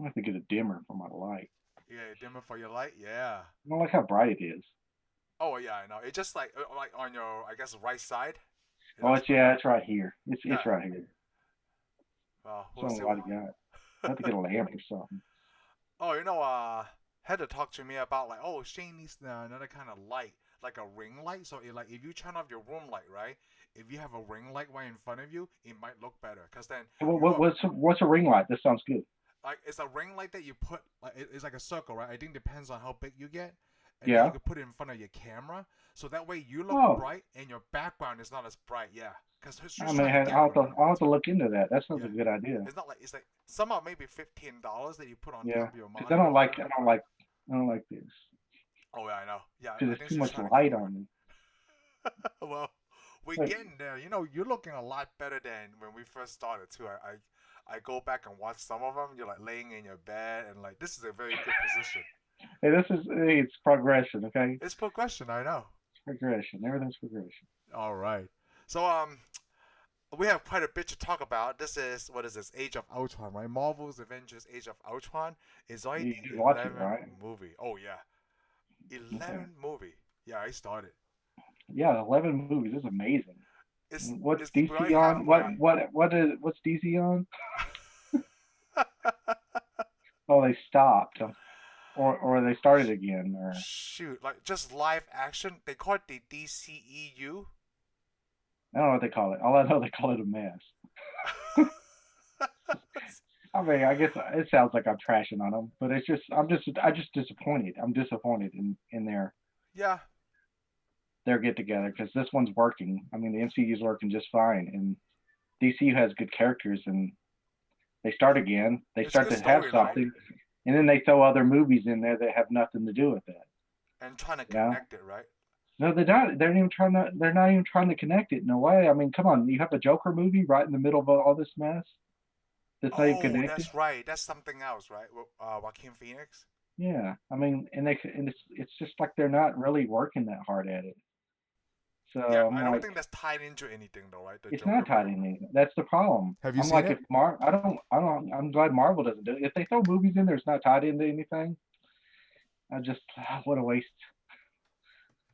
I have to get a dimmer for my light. Yeah, dimmer for your light. Yeah. I don't like how bright it is. Oh yeah, I know. It's just like on your I guess right side. It Oh, looks it's pretty. yeah, it's right here. It's Yeah. right here. Well, So we'll see what what. I got. I have to get a lamp or something. Oh, had to talk to me about like, oh, Shane needs another kind of light, like a ring light. So like if you turn off your room light, right? If you have a ring light right in front of you, it might look better. Cause then So you are what's a ring light? This sounds good. like it's a ring light that you put like it's like a circle, right? I think depends on how big you get, and then you Yeah. can put it in front of your camera, so that way you look Oh, bright and your background is not as bright. Yeah, because she's I just mean, trying to get one, right? I'll have That's to why. look into that. That sounds a Yeah, good idea. it's not like it's like somehow maybe $15 that you put on Yeah, top of your because monitor or whatever. I don't like this Oh yeah, I know. Yeah, because I there's think too she's much trying to get light one. on me. Well, we're Like, getting there. You're looking a lot better than when we first started too. I go back and watch some of them. You're like laying in your bed and like this is a very good position. it's progression. Okay, It's progression, I know. it's progression. Everything's progression. All right. So we have quite a bit to talk about. This is what is this? Age of Ultron, right? Marvel's Avengers: Age of Ultron is only You the did watch it, 11th right? movie. Oh yeah, Okay. 11th movie. Yeah, I started. Yeah, 11 movies. This is amazing. What's It's we're only DC on? halfway. What's DC on? Oh, they stopped, or they started again, or Shoot, like just live action. They call it the DCEU. I don't know what they call it. All I know they call it a mess. I mean, I guess it sounds like I'm trashing on them, but I'm just disappointed. I'm disappointed in Yeah, their get together because this one's working. I mean, the MCU is working just fine, and DCU has good characters, and they start yeah. again. They It's a start good to have storyline something, and then they throw other movies in there that have nothing to do with that. and trying to You know? connect it, right? No, they're not. They're not even trying to. They're not even trying to connect it in a way. I mean, come on. You have a Joker movie right in the middle of all this mess that's not even Oh, connected. that's right. That's something else, right? Joaquin Phoenix. Yeah, I mean, and it's just like they're not really working that hard at it. So Yeah, I'm I don't like, think that's tied into anything though, right? The it's Joker not tied movie. in anything. That's the problem. Have you I'm seen like, it? if I'm glad Marvel doesn't do it. If they throw movies in there, it's not tied into anything. I just, what a waste.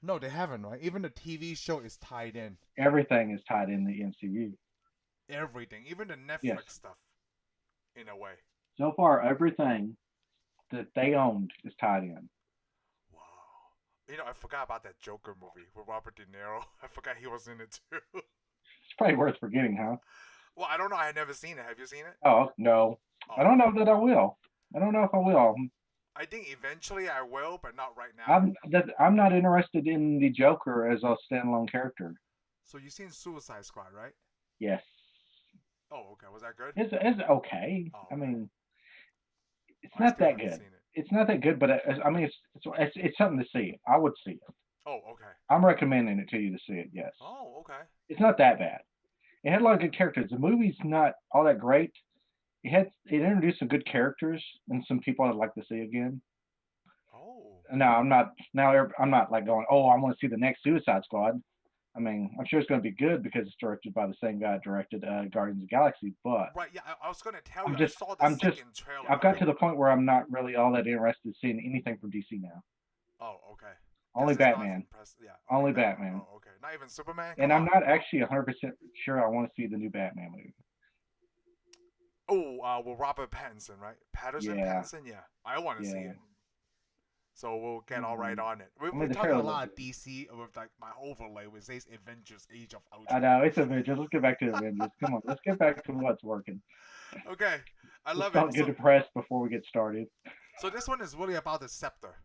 No, they haven't, right? Even the TV show is tied in. Everything is tied in the MCU. Everything, even the Yes. Netflix stuff, in a way. So far, everything that they owned is tied in. Wow. I forgot about that Joker movie with Robert De Niro. I forgot he was in it too. It's probably worth forgetting, huh? Well, I don't know. I had never seen it. Have you seen it? Oh, no. I Oh, don't okay. know that I will. I don't know if I will. I think eventually I will, but not right now. I'm not interested in the Joker as a standalone character. So you seen Suicide Squad, right? Yes. Oh, okay. Was that good? It's okay. Oh, I okay. mean, it's I not still that haven't good. seen it. It's not that good, but I mean, it's something to see. I would see it. Oh, okay. I'm recommending it to you to see it. Yes, Oh, okay. it's not that bad. It had a lot of good characters. The movie's not all that great. It introduced some good characters and some people I'd like to see again. Oh, No, I'm not now. I'm not like going. Oh, I want to see the next Suicide Squad. I mean, I'm sure it's going to be good because it's directed by the same guy that directed Guardians of the Galaxy. But right. Yeah, I was gonna tell you. I'm I just, saw the I'm just, second trailer, I've but got to the point where I'm not really all that interested in seeing anything from DC now. oh, okay. Only Because it's not Batman. impressive. Yeah, only Only Batman. Batman. Oh, okay. Not even Superman. And Come I'm on. not actually 100% sure I want to see the new Batman movie. Oh, well, Robert Pattinson, right? Patterson, Yeah, Pattinson. Yeah, I want to see yeah. it. So we'll get all right Mm. on it. I We're mean, the talking a trailer looked lot of good. DC with like my overlay, which says Avengers: Age of I Ultron. know it's Avengers. Let's get back to Avengers. Come on, let's get back to what's working. Okay, I Let's love it. not get depressed before we get started. So this one is really about the scepter.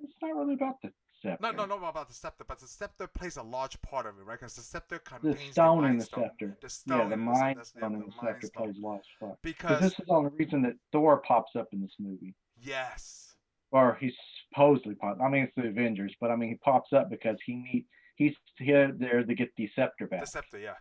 It's not really about the No, no, scepter. not about the scepter, but the scepter plays a large part of it, right? Because the scepter The contains the stone in Mind the Stone, scepter. the Yeah, stone the in the mind that's yeah, stone in the the Mind scepter Stone. plays a lot of stuff. Because this Because is the only reason that Thor pops up in this movie. yes, Or he's supposedly popped. I mean, it's the Avengers, but I mean, he pops up because he's here there to get the scepter the back. scepter, yeah,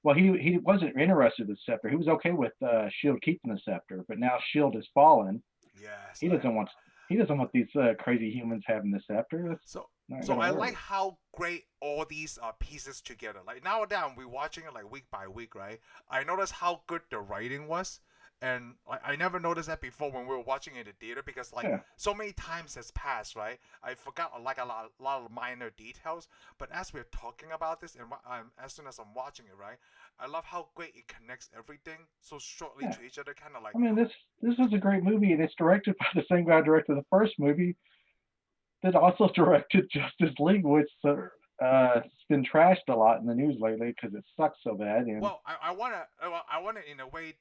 Well, he wasn't interested in the scepter. He was okay with Shield keeping the scepter, but now Shield has fallen. yes. He doesn't want he doesn't want these crazy humans having the scepter. That's So not so gonna I like work. how great all these pieces together. Like now and then we're watching it like week by week, right? I noticed how good the writing was, And I never noticed that before when we were watching it in the theater because like Yeah. so many times has passed, right? I forgot like a lot of minor details. But as we're talking about this and as soon as I'm watching it, right, I love how great it connects everything so shortly Yeah. to each other, kind of like I mean, this was a great movie, and it's directed by the same guy who directed the first movie that also directed Justice League, which it's been trashed a lot in the news lately because it sucks so bad. And well, I wanna in a way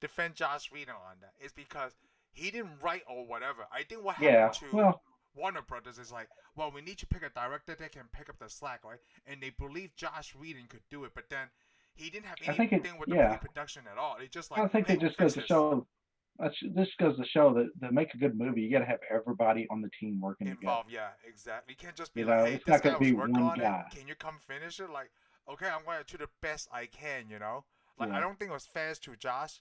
defend Joss Whedon on that. It's because he didn't write or whatever. I think what yeah, happened to well, Warner Brothers is like, well, we need to pick a director that can pick up the slack, right? And they believe Joss Whedon could do it, but then he didn't have I think it. anything with the Yeah, pre-production at all. It's just like, I think hey, it just goes fix to this. show. This goes to show that to make a good movie, you got to have everybody on the team working together. Involved, yeah, exactly. You can't just be You like, know, hey, it's this not going guy to was be working one on it. guy. Can you come finish it? Like, okay, I'm going to do the best I can, you know? Like, I Yeah. don't think it was fair to Josh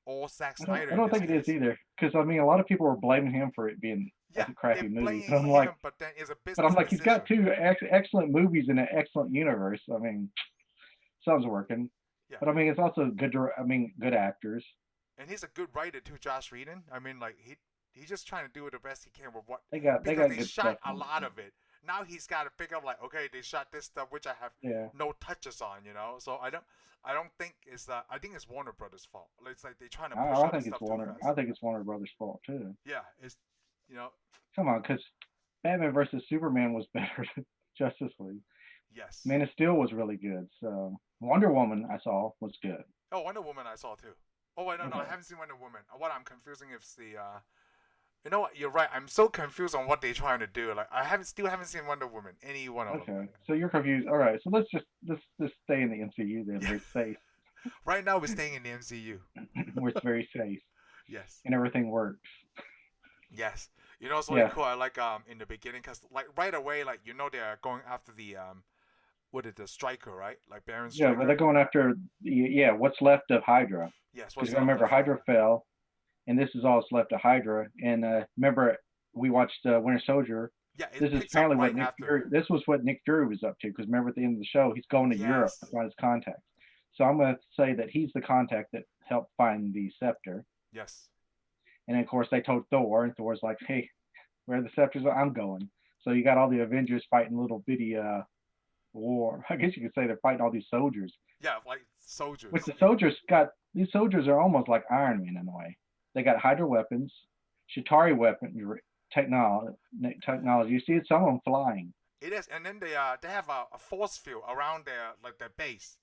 or Zack I don't. Snyder I in don't this think it is case. either, because I mean, a lot of people were blaming him for it being a Yeah, crappy they're movie. blaming But I'm like, him, but then it's a but I'm business like, he's got decision. two excellent movies in an excellent universe. I mean, something's working. Yeah, But I mean, it's also good. I mean, good actors. and he's a good writer too, Josh Whedon. I mean, like he's just trying to do the best he can with what They because got they good shot stuff a in it. lot of it. Now he's got to pick up like, okay, they shot this stuff which I have Yeah. no touches on, you know. So I don't think it's I think it's Warner Brothers' fault. It's like they're trying to push I out the think it's stuff too Warner. fast. I think it's Warner Brothers' fault too. Yeah, it's you know, Come on, because Batman versus Superman was better than Justice League. yes. Man of Steel was really good. So Wonder Woman I saw was good. Oh, Wonder Woman I saw too. Oh wait, no, I Okay. haven't seen Wonder Woman. What I'm confusing is the you know what? You're right. I'm so confused on what they're trying to do. Like I still haven't seen Wonder Woman. Any one of them. Okay. So you're confused. All right. So let's stay in the MCU then. Yeah. We're safe. Right now we're staying in the MCU. We're very safe, Yes. and everything works. Yes. You know it's really Yeah. cool. I like in the beginning because like right away like you know they're going after the what is the striker, right? Like Baron Yeah, but Striker. they're going after what's left of Hydra. Yes. Because What's left remember of Hydra? Hydra fell, and this is all that's left of Hydra. And remember we watched Winter Soldier. Yeah. It This is picks up apparently what right Nick after. Fury. This was what Nick Fury was up to. Because remember at the end of the show, he's going to Europe to Yes. find his contacts. So I'm going to say that he's the contact that helped find the scepter. Yes. And of course they told Thor, and Thor's like, "Hey, where the scepters are, I'm going." So you got all the Avengers fighting little bitty war. I guess you could say they're fighting all these soldiers. Yeah, like soldiers. Which these soldiers are almost like Iron Man in a way. They got Hydra weapons, Chitauri weapon technology. You see some of them flying. It is, and then they have a force field around their base.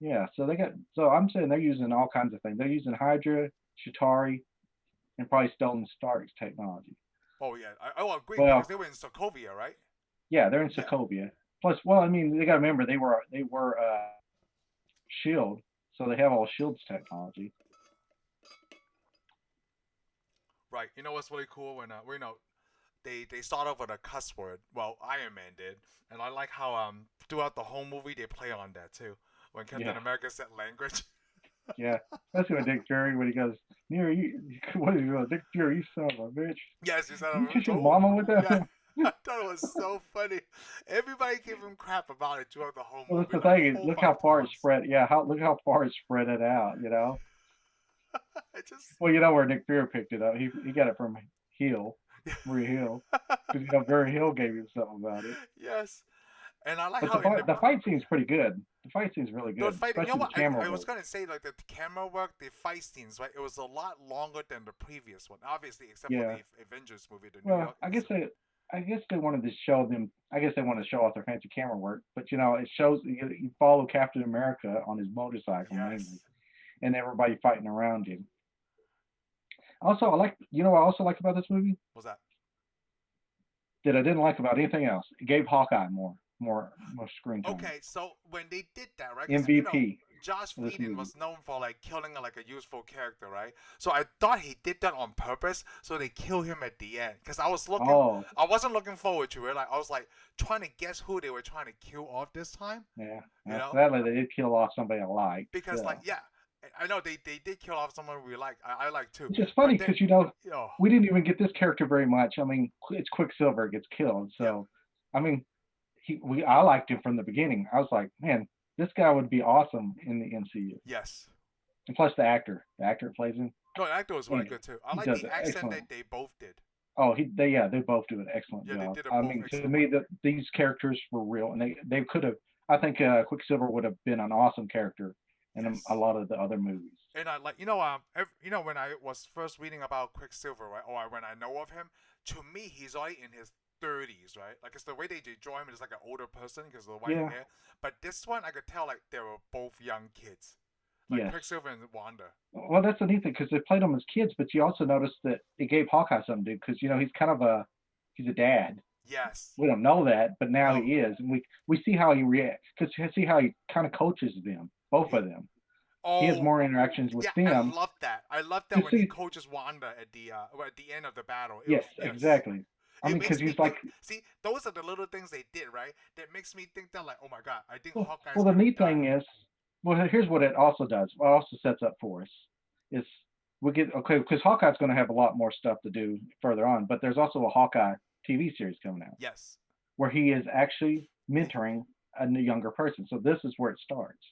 Yeah, so I'm saying they're using all kinds of things. They're using Hydra, Chitauri, and probably Stellan Stark's technology. Oh yeah, I agree Well, because they were in Sokovia, right? yeah, they're in Yeah. Sokovia. Plus, well, I mean, they got to remember they were Shield, so they have all Shield's technology. Right. You know what's really cool when they start off with a cuss word. Well, Iron Man did, and I like how throughout the whole movie they play on that too. When Captain Yeah. America said language. Yeah, that's when Dick Fury when he goes, "Near you, what is it, Dick Fury? You son of a bitch! Yes, he said. You kiss your mama with that?" Yeah. I thought it was so funny. Everybody gave him crap about it throughout the whole Well, movie. that's the like thing. 4 or Look 5 how far times. it's spread. Yeah, look how far it's spread it out. You know. I just. Well, you know where Nick Fury picked it up. He got it from Hill, Maria Hill, because Barry Hill gave him something about it. Yes. And I like But how in the fight scene's pretty good. The fight scene's really the good, fight, you know especially what? the camera I was work. gonna say like the camera work, the fight scenes, right? It was a lot longer than the previous one, obviously, except Yeah. for the Avengers movie, the New Well, York. I guess they wanted to show them. I guess they wanted to show off their fancy camera work. But it shows you follow Captain America on his motorcycle mainly, Yes. and everybody fighting around him. Also, I like. You know what I also like about this movie What's that? that I didn't like about anything else. It gave Hawkeye more screen time. Okay, so when they did that, right? 'Cause, MVP. Joss of this Whedon movie. was known for like killing like a useful character, right? So I thought he did that on purpose, so they kill him at the end. Cause I Oh, wasn't looking forward to it. Like I was like trying to guess who they were trying to kill off this time. yeah. You know? Sadly, they did kill off somebody I like. Because like yeah, I know they did kill off someone we like. I like too. Which is funny But then- because Oh, we didn't even get this character very much. I mean, it's Quicksilver gets killed, so I mean, I liked him from the beginning. I was like, man, this guy would be awesome in the MCU. yes. And plus the actor that plays him, No, the actor was really good too. I he like does the it accent excellent. that they both did. Oh, they both do an excellent Yeah, they job. did it I both mean, to excellently. me, these characters were real, and they could have. I think Quicksilver would have been an awesome character in a Yes. lot of the other movies. And I like when I was first reading about Quicksilver, right, or when I know of him, to me he's already in his 30s, right? Like it's the way they draw him is like an older person because of the white Yeah. hair. But this one I could tell like they were both young kids, like Yes. Quicksilver and Wanda. Well, that's the neat thing because they played them as kids, but you also notice that it gave Hawkeye something to do because he's kind of he's a dad. Yes. We don't know that, but now No. he is, and we see how he reacts because you see how he kind of coaches them, both of them. He has Oh, more interactions with yeah, I them. love that. I love that To when he see, coaches Wanda at the end of the battle. It yes, was yes. exactly. I It mean, because makes me he's like, think. See, those are the little things they did, right? That makes me think that like, oh my god, I think well, Hawkeye's the gonna neat die. thing is, well, here's what it also does. What it also sets up for us is we get okay because Hawkeye's going to have a lot more stuff to do further on, but there's also a Hawkeye TV series coming out Yes. where he is actually mentoring a younger person. So this is where it starts.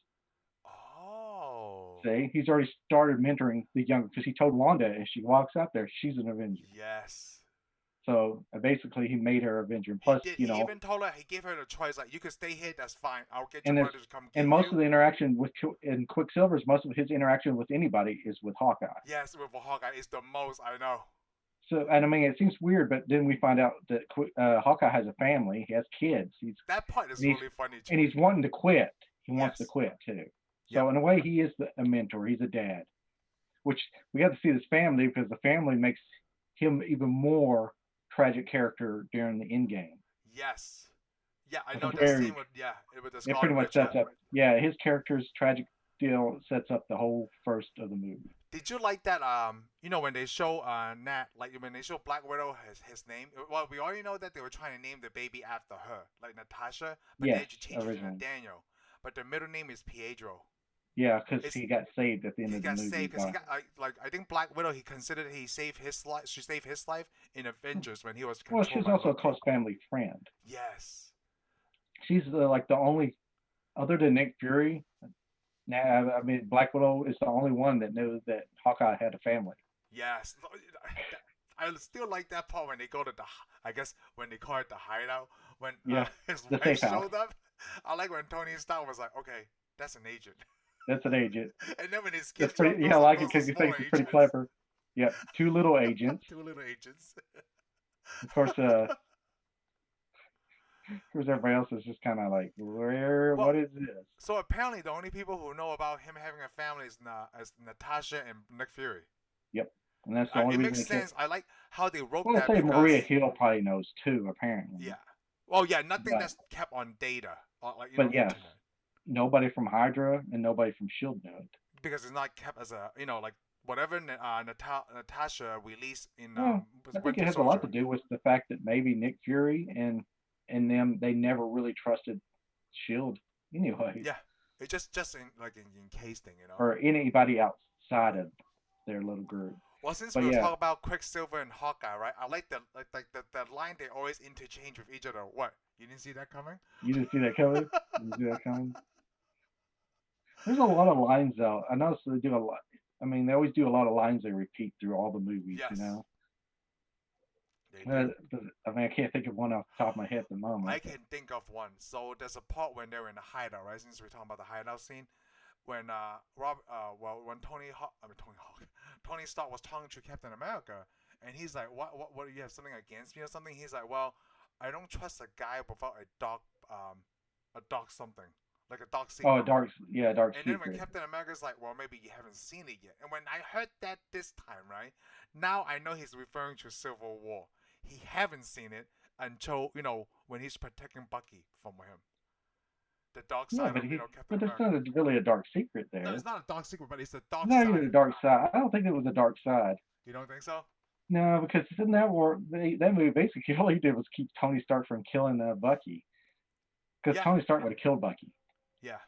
Oh. See, he's already started mentoring the younger because he told Wanda as she walks out there, she's an Avenger. Yes. So basically, he made her Avenger. And He plus, did. He even told her. He gave her the choice. Like, you can stay here. That's fine. I'll get your and it's brother to come and get most you. of the interaction with in Quicksilver's most of his interaction with anybody is with Hawkeye. Yes, with a Hawkeye, it's the most I know. So, and I mean, it seems weird, but then we find out that Hawkeye has a family. He has kids. That part is And he's really funny to and me. he's wanting to quit. He wants to Yes. quit too. Yep. So in a way, he is a mentor. He's a dad, which we have to see this family because the family makes him even more tragic character during the end game. Yes. Yeah, I It's know the scene very with the it pretty Scarlet much Witch. Yeah. sets up. Yeah, his character's tragic deal sets up the whole first of the movie. Did you like that? When they show Nat, like when they show Black Widow his name. Well, we already know that they were trying to name the baby after her, like Natasha, but Yes, then you change it to originally. Nathaniel. But the middle name is Pietro. Yeah, because It's he got saved at the end he of the got movie saved because he by. got I think Black Widow he considered he saved his life. She saved his life in Avengers when he was Well, controlled she's by also a Loki. close family friend. Yes. She's like the only, other than Nick Fury. Now, I mean, Black Widow is the only one that knew that Hawkeye had a family. Yes. I still like that part when they go to I guess when they call it the hideout when Yeah, his the wife safe house. showed up. I like when Tony Stark was like, okay, that's an agent. That's an agent. And then when his That's kids show up, pretty. Yeah, I like it those are because he smaller thinks he's pretty agents. clever. Yep, two little agents. Two little agents. Of course, everybody else is just kind of like, where? Well, What is this? so apparently the only people who know about him having a family is Natasha and Nick Fury. Yep, and that's the only It reason makes they can't. sense. I like how they wrote Well, I that say because Maria Hill probably knows too, apparently. yeah. Well, yeah, nothing But that's kept on data, like but yes, internet, nobody from Hydra and nobody from Shield knew it. because it's not kept as a like whatever Natasha released in Well, I think it Winter has a lot to Soldier. do with the fact that maybe Nick Fury and them they never really trusted Shield, anyways, Yeah, it's just in case thing. or anybody outside of their little group. Well, since But we were yeah, talking about Quicksilver and Hawkeye, right? I like the line they always interchange with each other. What? You didn't see that coming? you didn't see that coming. You didn't see that coming. There's a lot of lines though. I noticed they do a lot. I mean, they always do a lot of lines they repeat through all the movies. Yes, they Uh, do. I mean, I can't think of one off the top of my head at the moment. I can think of one. So there's a part when they're in the hideout, right? Since we're talking about the hideout scene, when when Tony Stark was talking to Captain America, and he's like, what do you have something against me or something? He's like, well, I don't trust a guy without a dog something, like a dog Oh, secret. Dark And then when Secret. Captain America's like, well, maybe you haven't seen it yet. And when I heard that this time, right, now I know he's referring to Civil War. He haven't seen it until when he's protecting Bucky from him. The dark Yeah, side of Captain but it's America. not really a dark secret No, it's there. not a dark secret, but it's the It's dark not even side. a dark side. I don't think it was a dark side. You don't think so? No, because in that war, that movie basically all he did was keep Tony Stark from killing Bucky. Because Yeah, Tony Stark would have killed Bucky. yeah.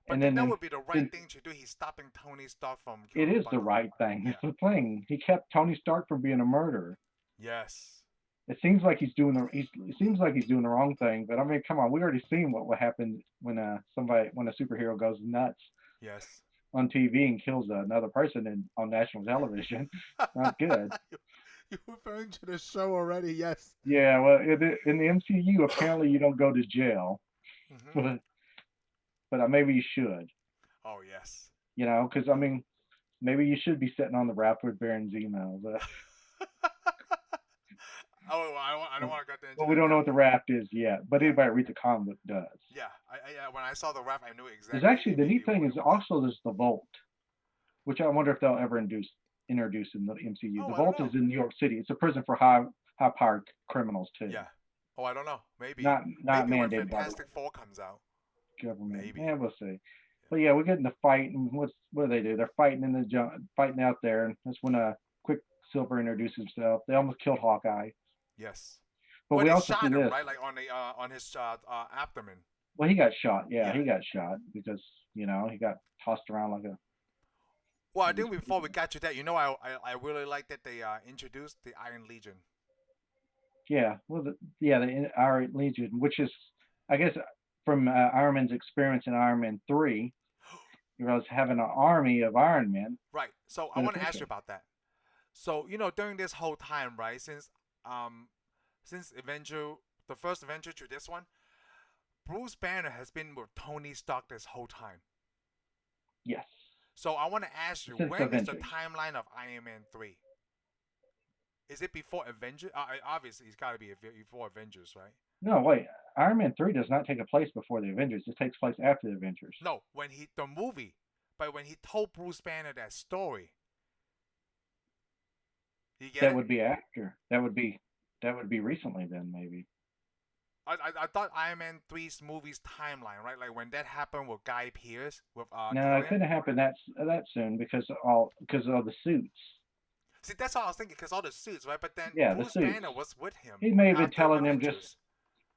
But And then then, that would be the right then thing to do. He's stopping Tony Stark from it killing is the Bucky. right thing. Yeah. It's the thing. He kept Tony Stark from being a murderer. Yes. It seems like he's doing it seems like he's doing the wrong thing, but I mean, come on, we already seen what happen when a superhero goes nuts. Yes. on TV and kills another person on national television. Not good. You're referring to the show already, yes. Yeah, well, in the MCU, apparently you don't go to jail, Hmm. but maybe you should. Oh, yes. Because I mean, maybe you should be sitting on the raft with Baron's emails. Oh, I don't want to get into But we that don't know now. what the raft is yet. But Yeah. anybody that reads a comic book does. Yeah. When I saw the rap, I knew There's exactly actually the neat thing what it is was. also there's the Vault, which I wonder if they'll ever introduce in the MCU. Oh, The I don't Vault is know. in New York City. It's a prison for high powered criminals too. Yeah. Oh, I don't know. Maybe. Not Maybe when mandated by the Fantastic Four comes out. government. Maybe. Yeah, we'll see. Yeah. But yeah, we get in the fight, and what do they do? They're fighting in the fighting out there, and that's when Quicksilver introduces himself. They almost killed Hawkeye, Yes. but Well, we they also see shot him this. right, like on his abdomen. Well, he got shot. Yeah, Yeah. he got shot because he got tossed around like a. Well, I think before we got to that, I really like that they introduced the Iron Legion. Yeah, well, the Iron Legion, which is, I guess, from Iron Man's experience in Iron Man 3, he was having an army of Iron Men. Right. So I want to ask you about that. So during this whole time, right, since Avenger, the first Avenger to this one, Bruce Banner has been with Tony Stark this whole time. Yes. So I want to ask you, when is the timeline of Iron Man 3? Is it before Avengers? Obviously, it's got to be before Avengers, right? No, wait. Iron Man 3 does not take a place before the Avengers. It takes place after the Avengers. No, the movie, but when he told Bruce Banner that story. That would be after. That would be recently then, maybe. I thought Iron Man 3's movie's timeline, right? Like when that happened with Guy Pearce with No, it couldn't happen that soon because of the suits. See, that's what I was thinking, because all the suits, right? But then Bruce the Banner was with him. He may have been telling Avengers.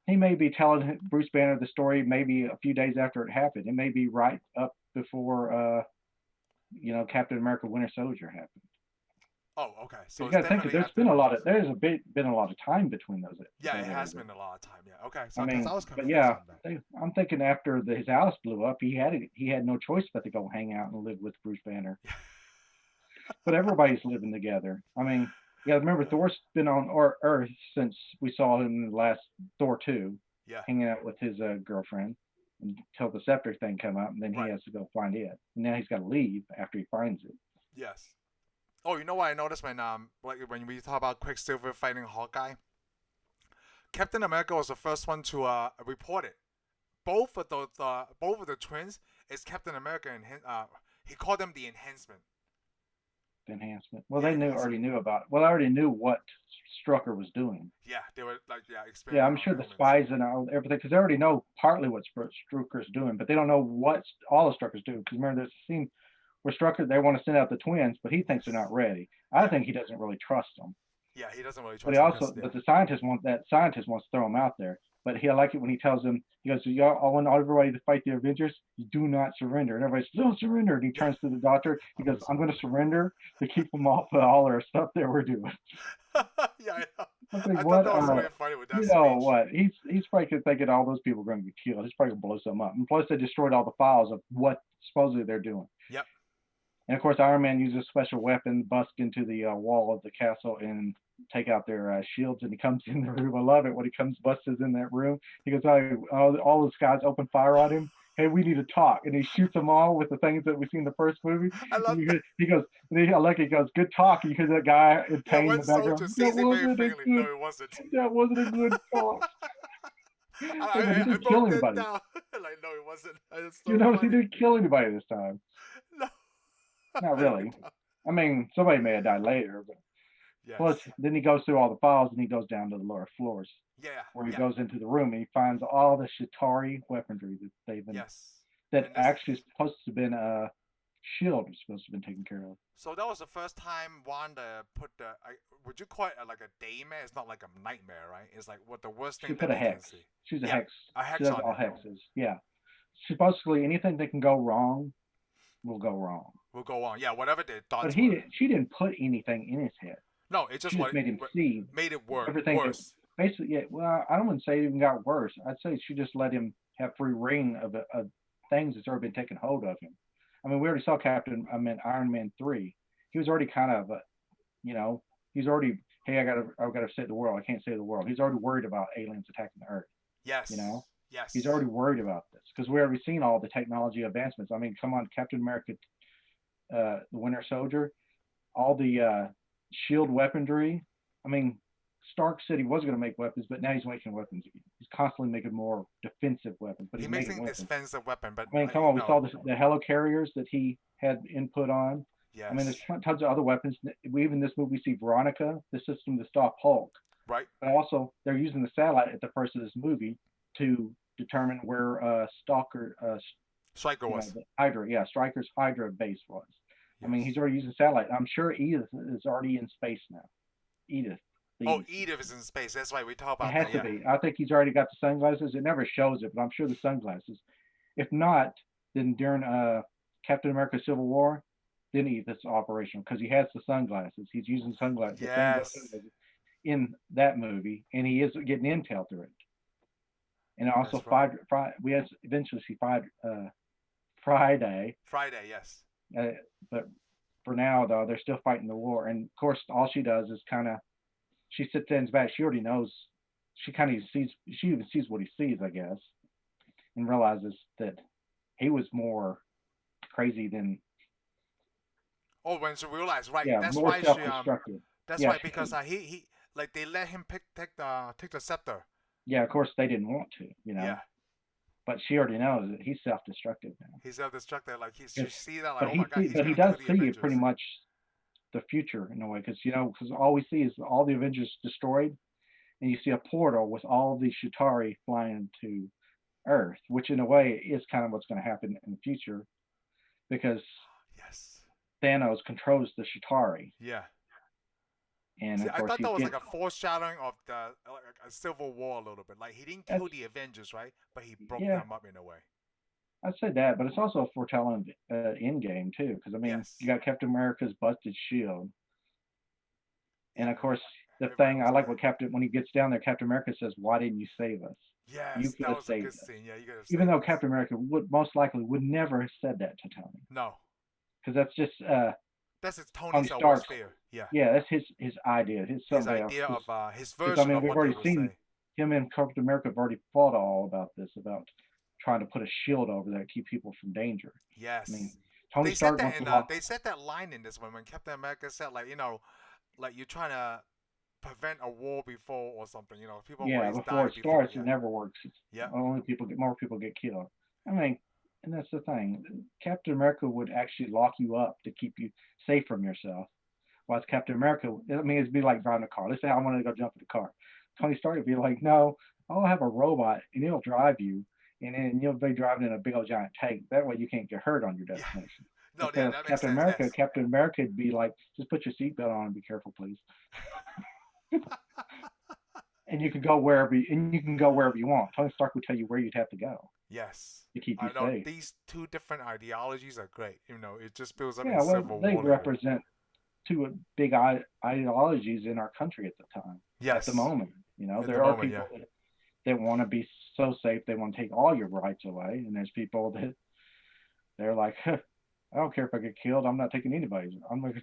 He may be telling Bruce Banner the story maybe a few days after it happened. It may be right up before Captain America: Winter Soldier happened. Oh, okay. So you got to think there's been a lot of time between those. Yeah, it has been a lot of time. Yeah. Okay. So I mean, I was confused but yeah, on that. I'm thinking after his house blew up, he had no choice but to go hang out and live with Bruce Banner. But everybody's living together. I mean, yeah, remember Thor's been on Earth since we saw him in the last Thor 2, hanging out with his girlfriend until the scepter thing come up, and then he has to go find it. And now he's got to leave after he finds it. Yes. Oh, you know what I noticed when we talk about Quicksilver fighting Hawkeye? Captain America was the first one to report it. Both of the twins is Captain America, and he called them the enhancement. Enhancement. Well, they already knew about it. Well, I already knew what Strucker was doing. Yeah, they were Yeah, I'm sure the spies and everything, because they already know partly what Strucker's doing, but they don't know what all the Strucker's doing. Because remember, there's a scene where Strucker, they want to send out the twins, but he thinks they're not ready. I think he doesn't really trust them. Yeah, he doesn't really trust them. But the scientist wants to throw them out there. But he like it when he tells them, he goes, I want everybody to fight the Avengers. You do not surrender. And everybody says, don't surrender. And he turns to the doctor. He goes, I'm going to surrender to keep them off of all our stuff that we're doing. Yeah, I what? That was really funny with that speech. What? He's probably thinking all those people are going to get killed. He's probably going to blow something up. And plus, they destroyed all the files of what supposedly they're doing. Yep. And of course, Iron Man uses a special weapon, bust into the wall of the castle, and take out their shields. And he comes in the room. I love it when he busts in that room. He goes, all those guys open fire on him. Hey, we need to talk. And he shoots them all with the things that we see in the first movie. I love that. He goes, he goes, good talk. You hear that guy in pain in the background. No, it wasn't. That wasn't a good talk. I didn't kill anybody. Like, no, it wasn't. He didn't kill anybody this time. No. Not really. I mean, somebody may have died later, but plus then he goes through all the files and he goes down to the lower floors. Yeah. Where he goes into the room and he finds all the Chitauri weaponry that they've been that actually is supposed to have been Shield was supposed to have been taken care of. So that was the first time Wanda put would you call it like a daemon? It's not like a nightmare, right? It's like what the worst thing. She put a hex. She's a hex. A hex. She does all hexes. Yeah. Supposedly anything that can go wrong will go wrong. Will go on. Yeah, whatever they thought. But she didn't put anything in his head. No, it just made him see. Made it worse. Everything worse. Basically, yeah. Well, I don't want to say it even got worse. I'd say she just let him have free reign of things that's already been taken hold of him. I mean, we already saw Iron Man 3. He was already kind of, you know, he's already, hey, I gotta save the world. I can't save the world. He's already worried about aliens attacking the Earth. You Yes. know, he's Yes. already worried about this because we already seen all the technology advancements. I mean, come on, Captain America, the Winter Soldier, all the shield weaponry. I mean, Stark said he was going to make weapons, but now he's making weapons again. He's constantly making more defensive weapons, but He he's makes making a weapons. defensive weapon, but I mean, come on, we saw the helicarriers that he had input on. I mean, Yes. there's tons of other weapons. Even in this movie, we see Veronica, the system to stop Hulk. Right. But also, they're using the satellite at the first of this movie to determine where Striker was. the Hydra, Stryker's Hydra base was. I mean, Yes. he's already using satellite. I'm sure Edith is already in space now. Edith. Oh, Edith is in space. That's right. We talk It about has that. to Yeah. be. I think he's already got the sunglasses. It never shows it, but I'm sure the sunglasses. If not, then during Captain America Civil War, then Edith's operational because he has the sunglasses. He's using sunglasses, the same Yes. sunglasses in that movie, and he is getting intel through it. And also, That's right. we eventually see Friday, Friday. Yes. but for now though, they're still fighting the war. And of course, all she does is kind of she sits in his back. She already knows. She kind of sees. She even sees what he sees, I guess, and realizes that he was more crazy than Oh, when she realized, right? yeah, That's more why she self-destructive. That's Yeah, right because he like they let him take the scepter. yeah. Of course, they didn't want to, Yeah. but she already knows that he's self-destructive now. He's self-destructed. Like she Yes, see that like, but oh my god, he's he gonna does kill the see Avengers. pretty much the future in a way because all we see is all the Avengers destroyed, and you see a portal with all the Chitauri flying to Earth, which in a way is kind of what's going to happen in the future because Yes. Thanos controls the Chitauri, Yeah. and See, of I course thought he's that was like getting a foreshadowing of the like a civil war a little bit. Like he didn't kill that's the Avengers, right? But he broke yeah. them up in a way. I'd say that, but it's also a foretelling end game too, because I mean you Yes. got Captain America's busted shield, Yeah. and of course the Everybody thing I was like like, what Captain when he gets down there, Captain America says, "Why didn't you save us? You yes, could that have was a saved good us." scene. Yeah, you could have Even saved though us. Captain America would most likely would never have said that to Tony, No, because that's just that's Tony Tony's worst Stark's. fear. Yeah, Yeah, that's his idea. His his somebody idea of his because I version mean of we've what they already would seen say. him and Captain America have already fought all about this about trying to put a shield over there to keep people from danger. I mean, Yes, Tony they said Stark that wants to in lock. they said that line in this one when Captain America said like like you're trying to prevent a war before or something. People Yeah, always before die it before. starts, it Yeah, never works. yeah, More people get killed. I mean, and that's the thing. Captain America would actually lock you up to keep you safe from yourself. While Captain America, I mean, it'd be like driving a car. Let's say I wanted to go jump in the car. Tony Stark would be like, no, I'll have a robot and it'll drive you, and then you'll be driving in a big old giant tank. That way you can't get hurt on your yeah. destination. No, yeah, Instead of that makes sense. Yes. Captain America would be like, just put your seatbelt on and be careful, please. And you can go wherever you want. Tony Stark would tell you where you'd have to go Yes. to keep you I know safe. these two different ideologies are great. It just builds up in Yeah, well, Civil they War later. represent two big ideologies in our country at the time, at the Yes. moment. At the There are moment, yeah. people that want to be so safe they want to take all your rights away, and there's people that they're like, huh, I don't care if I get killed, I'm not taking anybody's.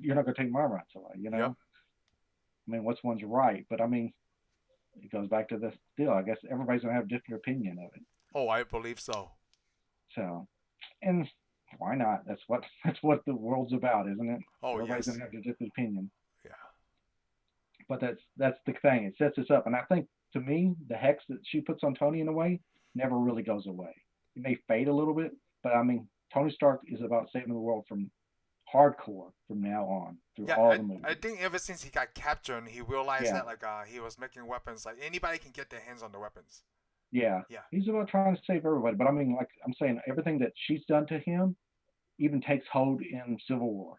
You're not going to take my rights away. Yep. I mean, what's one's right? But I mean, it goes back to this deal. I guess everybody's gonna have a different opinion of it. Oh, I believe so. So, and why not? That's what the world's about, isn't it? Oh, Everybody's yes. gonna have a different opinion. Yeah. But that's the thing. It sets us up, and I think to me, the hex that she puts on Tony in a way never really goes away. It may fade a little bit, but I mean, Tony Stark is about saving the world from hardcore from now on through Yeah, all the movies. I think ever since he got captured, he realized Yeah. that like he was making weapons. Like anybody can get their hands on the weapons. Yeah. Yeah. He's about trying to save everybody. But I mean, like I'm saying, everything that she's done to him even takes hold in Civil War.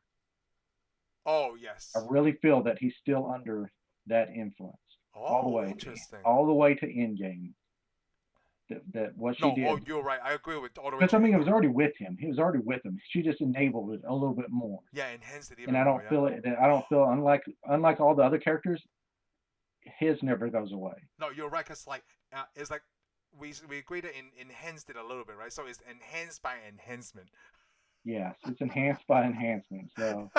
Oh yes. I really feel that he's still under that influence. All the Oh, way. interesting. All the way to Endgame. That what she No, did. oh, you're right. I agree with all the way. Because I mean, it was Endgame. already with him. He was already with him. She just enabled it a little bit more. Yeah, enhanced it And even I more. don't Yeah. feel it. I don't feel unlike all the other characters, his never goes away. No, you're right. Cause like it's like we agreed to enhanced it a little bit, right? So it's enhanced by enhancement. Yes, it's enhanced by enhancement. So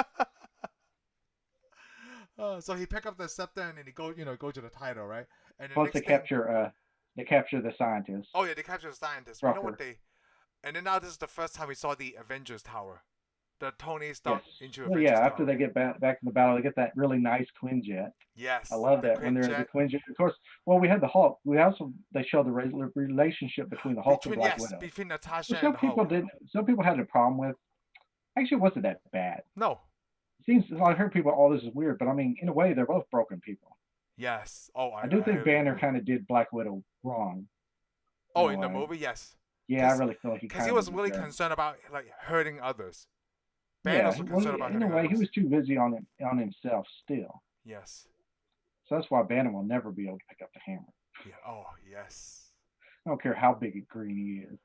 So he pick up the scepter and then he go to the title, right? And the plus next thing, they capture the scientist, oh yeah, they capture the scientist. You know what Strucker. they? And then now this is the first time we saw the Avengers Tower, the Tony Yes. Stark into Well, yeah. Avengers After Tower. they get back in the battle, they get that really nice Quinjet. I Yes, love the that when they're in the Quinjet. Quinjet. Of course, well, we had the Hulk. We also they show the relationship between the Hulk and Black Widow, Between which Natasha and some the people Hulk. didn't. Some people had a problem with. Actually, it wasn't that bad. No. It seems I heard people, oh, this is weird, but I mean, in a way, they're both broken people. Yes. Oh, I I do think highly Banner agree. kind of did Black Widow wrong in Oh, a in the way. movie, yes. Yeah, I really feel like he Because kind he of was did really that. concerned about like hurting others. Yeah, Banner's well, concerned about in a hurting way, he others. was too busy on himself still. Yes. So that's why Banner will never be able to pick up the hammer. Yeah. Oh, yes. I don't care how big and green he is.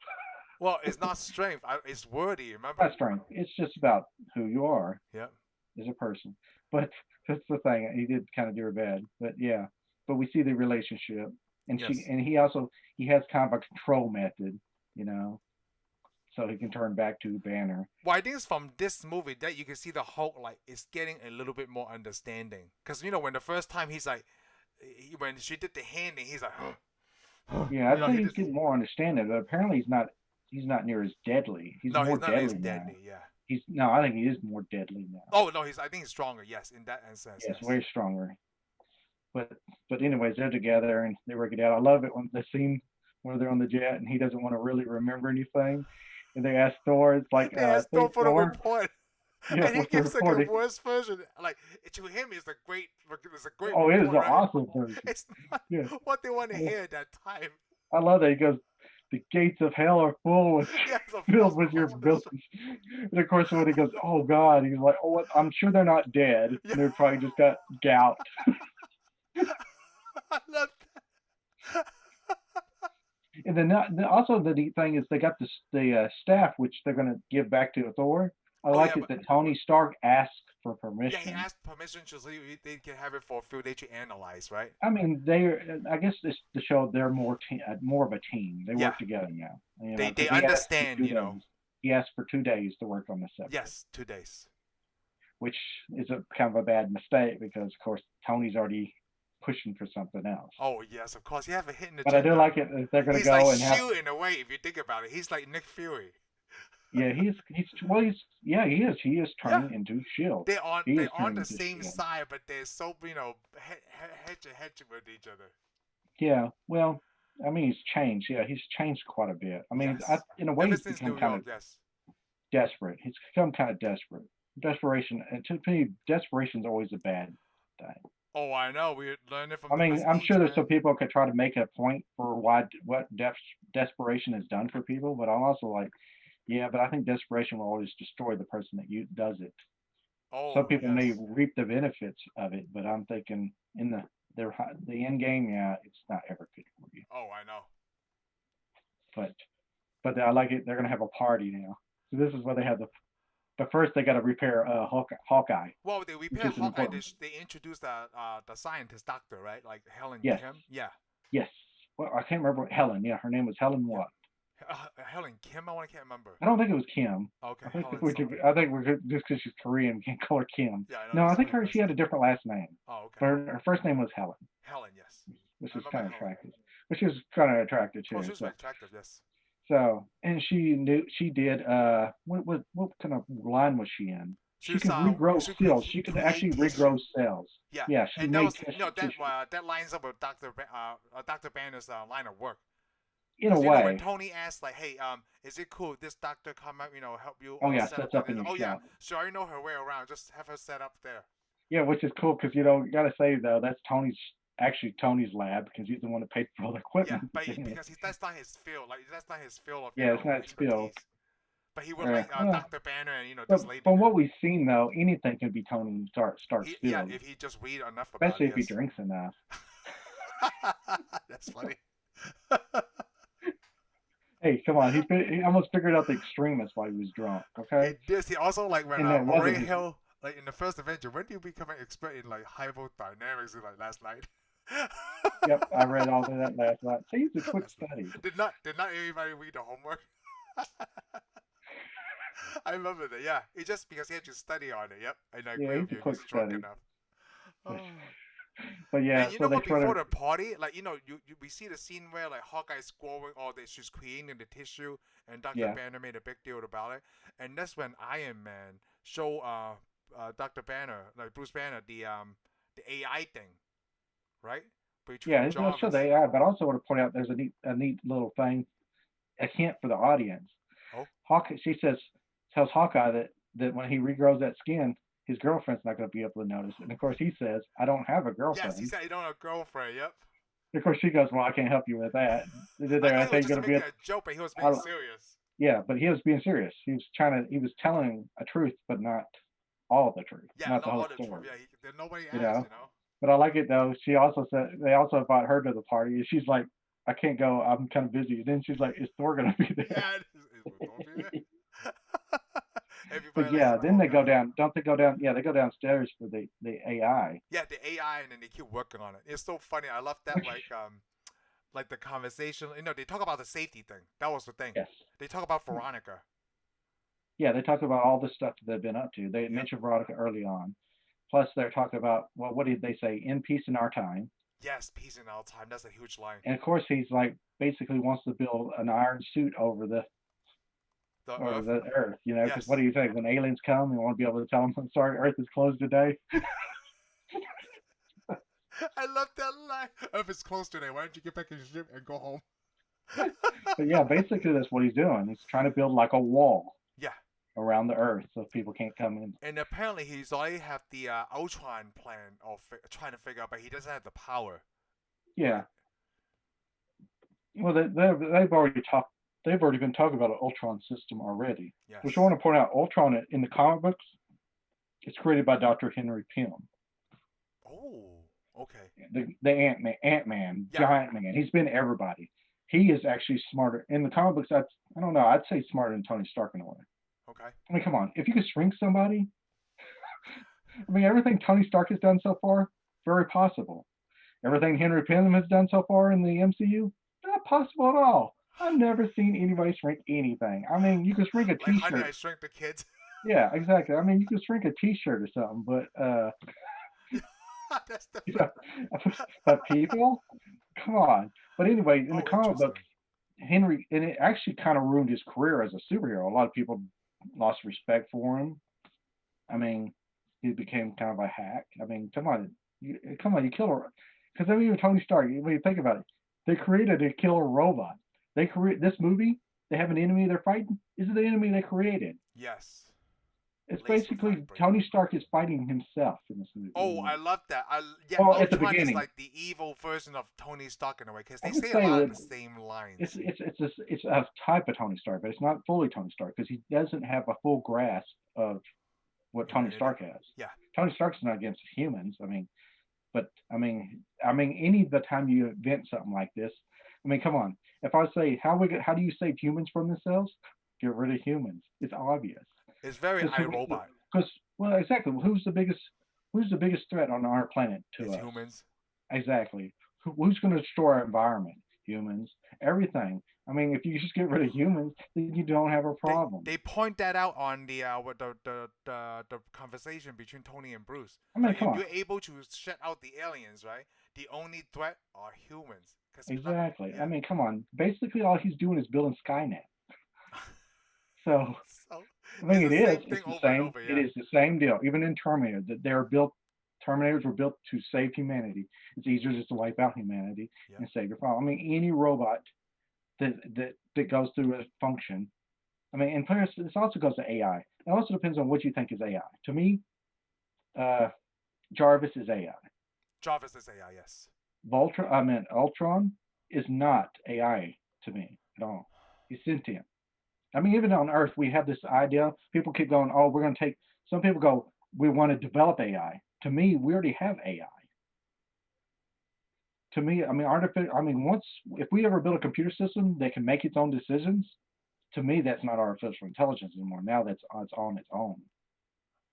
Well, it's not strength. It's worthy. Remember? Not strength. It's just about who you are Yep. as a person. But that's the thing. He did kind of do her bad. But yeah. But we see the relationship, and Yes. he has kind of a control method, you know, so he can turn back to Banner. Well, I think it's from this movie that you can see the Hulk like is getting a little bit more understanding. Because when the first time he's like, when she did the handing, he's like, Yeah, I'd say he's getting more understanding, but apparently he's not near as deadly. He's no, more he's not deadly as now. deadly. Yeah. No, I think he is more deadly now. Oh no, I think he's stronger. Yes, in that sense. Yes, Yes. way stronger. But anyways, they're together and they work it out. I love it when the scene where they're on the jet and he doesn't want to really remember anything, and they ask Thor. It's like, they asked Thor for the Thor. report. Yeah, and he gives like a worse version. Like to him, it's a great. Oh, report, it is an right? awesome version. It's not what they want to hear at that time. I love that. He goes, "The gates of hell are full with filled with your buildings." And of course, when he goes, "Oh God," he's like, "Oh, what? I'm sure they're not dead. Yeah. They probably just got gout." I love that. And then also the neat thing is they got the staff which they're going to give back to Thor. I like it that Tony Stark asked for permission. Yeah, he asked permission so they can have it for a few days to analyze, right? I mean, I guess this to show they're more of a team. They work together now. They understand, He asked for 2 days to work on the subject. Yes, 2 days. Which is a kind of a bad mistake because, of course, Tony's already pushing for something else. Oh yes, of course. You have a hit in the. But I do like it if they're going to go like and have. Shield in a way, if you think about it, he's like Nick Fury. Yeah, he is turning into Shield. They're on the same side, but they're so hedge with each other. Yeah, well, I mean, he's changed. Yeah, he's changed quite a bit. I mean, in a way, he's become kind of desperate. He's become kind of desperate. Desperation, and to me, desperation is always a bad thing. Oh, I know. We learned it from. I mean, I'm sure there's some people could try to make a point for what desperation has done for people, but I'm also like, yeah, but I think desperation will always destroy the person that does it. Oh, some people may reap the benefits of it, but I'm thinking in the end game, yeah, it's not ever good for you. Oh, I know. But I like it. They're gonna have a party now. So this is where they have but first they got to repair Hawkeye. Well, they repair Hawkeye. They introduced the scientist doctor, right? Like Helen Kim. Yeah. Yes. Well, I can't remember Helen. Yeah, her name was Helen what? Helen Kim. I can't remember. I don't think it was Kim. Okay. I think we're just because she's Korean, we can't call her Kim. Yeah, no, I think she had a different last name. Oh, okay. But her first name was Helen. Helen, yes. Which is kind of attractive. Which is kind of attractive too. Oh, she was attractive, yes. So, and she did what kind of line was she in? She could regrow cells. She could actually regrow cells. Yeah. Yeah. That lines up with Dr. Banner's line of work. In a way. When Tony asked, like, hey, is it cool if this doctor come out, help you? Oh yeah, sets up in your shop. So I know her way around. Just have her set up there. Yeah, which is cool because you gotta say though that's Tony's lab because he's the one that paid for all the equipment. Yeah, but because that's not his field. Like that's not his field of it's not his field. But he would Dr. Banner and this lady. From what we've seen though, anything can be Tony Stark's field. Yeah, if he just read enough about it. Especially if he drinks enough. That's funny. Hey, come on! He almost figured out the extremists while he was drunk. Okay. He also like when Ray Hill. Like in the first Avenger, when do you become an expert in like hydrodynamics like last night? Yep, I read all of that last night. See, it's a quick study. Did not everybody read the homework? I remember that. Yeah, it's just because he had to study on it. Yep, and I Yeah, agree he's with a you. quick He's drunk study. enough. But, Oh. but yeah, And you so know they what? try Before to. the party, like we see the scene where like Hawkeye's growing, or that she's creating the tissue, and Doctor Yeah, Banner made a big deal about it. And that's when Iron Man show Doctor Banner, like Bruce Banner, the AI thing, right? Between yeah, they'll show the Jarvis. AI, but I also want to point out there's a neat little thing, a hint for the audience. Oh. She tells Hawkeye that when he regrows that skin, his girlfriend's not going to be able to notice it. And of course, he says, "I don't have a Yes, he girlfriend." said he don't have a girlfriend. Yep. Of course, she goes, "Well, I can't help you with that." I I thought he was think just you're going to be. making a joke, but he was being I, serious. yeah, but he was being serious. He was telling a truth, but not all the truth, Yeah, not the not whole all the truth. story. Yeah, then nobody You asked, know. you know. But I like it though. She also said they also invite her to the party. She's like, "I can't go. I'm kind of busy." And then she's like, "Is Thor going to be there?" Yeah, will Thor be there? But Everybody yeah, likes then they go Hawkeye. down. Don't they go down? Yeah, they go downstairs for the AI. Yeah, the AI, and then they keep working on it. It's so funny. I love that, like the conversation. You know, they talk about the safety thing. That was the thing. Yes. They talk about Veronica. Yeah, they talk about all the stuff that they've been up to. They Yep. mentioned Veronica early on. Plus, they're talking about, well, what did they say? In peace in our time. Yes, peace in all time. That's a huge line. And of course, he's like basically wants to build an iron suit The over Earth. the Earth. You know, because what Yes. do you think when aliens come? They want to be able to tell them, "I'm sorry, Earth is closed today." I love that line. Earth is closed today. Why don't you get back in your ship and go home? But yeah, basically that's what he's doing. He's trying to build like a wall Yeah. around the Earth so people can't come in. And apparently he's already have the Ultron plan of trying to figure out, but he doesn't have the power. Yeah. Right? Well, they've already talked. They've already been talking about an Ultron system already. Which I Yes. want to point out, Ultron in the comic books, it's created by Dr. Henry Pym, Oh. Okay. the Ant-Man, Yeah. Giant Man. He's been everybody. He is actually smarter in the comic books. I don't know. I'd say smarter than Tony Stark in a way. Okay. I mean, come on. If you could shrink somebody, I mean, everything Tony Stark has done so far, very possible. Everything Henry Pym has done so far in the MCU, not possible at all. I've never seen anybody shrink anything. I mean, you could shrink a Like Honey, T-shirt. I Shrunk the Kids. Yeah, exactly. I mean, you could shrink a T-shirt or something, but That's the. you know, but people, come on. But anyway, in the Oh, comic interesting. books, Henry, and it actually kind of ruined his career as a superhero. A lot of people lost respect for him. I mean, he became kind of a hack. I mean, come on, you kill her. Because I mean, even Tony Stark. When you think about it, they created a killer robot. They create this movie. They have an enemy they're fighting. This is the enemy they created. Yes. It's Laser basically vibrator. Tony Stark is fighting himself in this movie. Oh, I love that. Yeah, Well, at the Ultron is beginning, like the evil version of Tony Stark in a way, because I they would say a say lot of that the same lines. it's a type of Tony Stark, but it's not fully Tony Stark because he doesn't have a full grasp of what Tony Humanity. Stark has. Yeah. Tony Stark's not against humans. I mean, but any the time you invent something like this, I mean, come on. If I say how do you save humans from themselves? Get rid of humans. It's obvious. It's very iRobot. Because well, exactly. Who's the biggest threat on our planet to It's us? humans. Exactly. Who's going to destroy our environment? Humans. Everything. I mean, if you just get rid of humans, then you don't have a problem. They point that out on the the conversation between Tony and Bruce. I mean, Like, come if on. you're able to shut out the aliens, right? The only threat are humans. Exactly. Yeah. I mean, come on. Basically, all he's doing is building Skynet. So, So I mean, it's it the is. same thing It's the over and same. over. It Yeah. is the same deal. Even in Terminator, that they're built. Terminators were built to save humanity. It's easier just to wipe out humanity Yeah. and save your problem. I mean, any robot that goes through a function. I mean, and plus, this also goes to AI. It also depends on what you think is AI. To me, Jarvis is AI. Jarvis is AI. Yes. Ultron is not AI to me at all. He's sentient. I mean, even on Earth, we have this idea. People keep going, "Oh, we're going to take." Some people go, "We want to develop AI." To me, we already have AI. To me, I mean, once if we ever build a computer system that can make its own decisions, to me, that's not artificial intelligence anymore. Now that's it's on its own.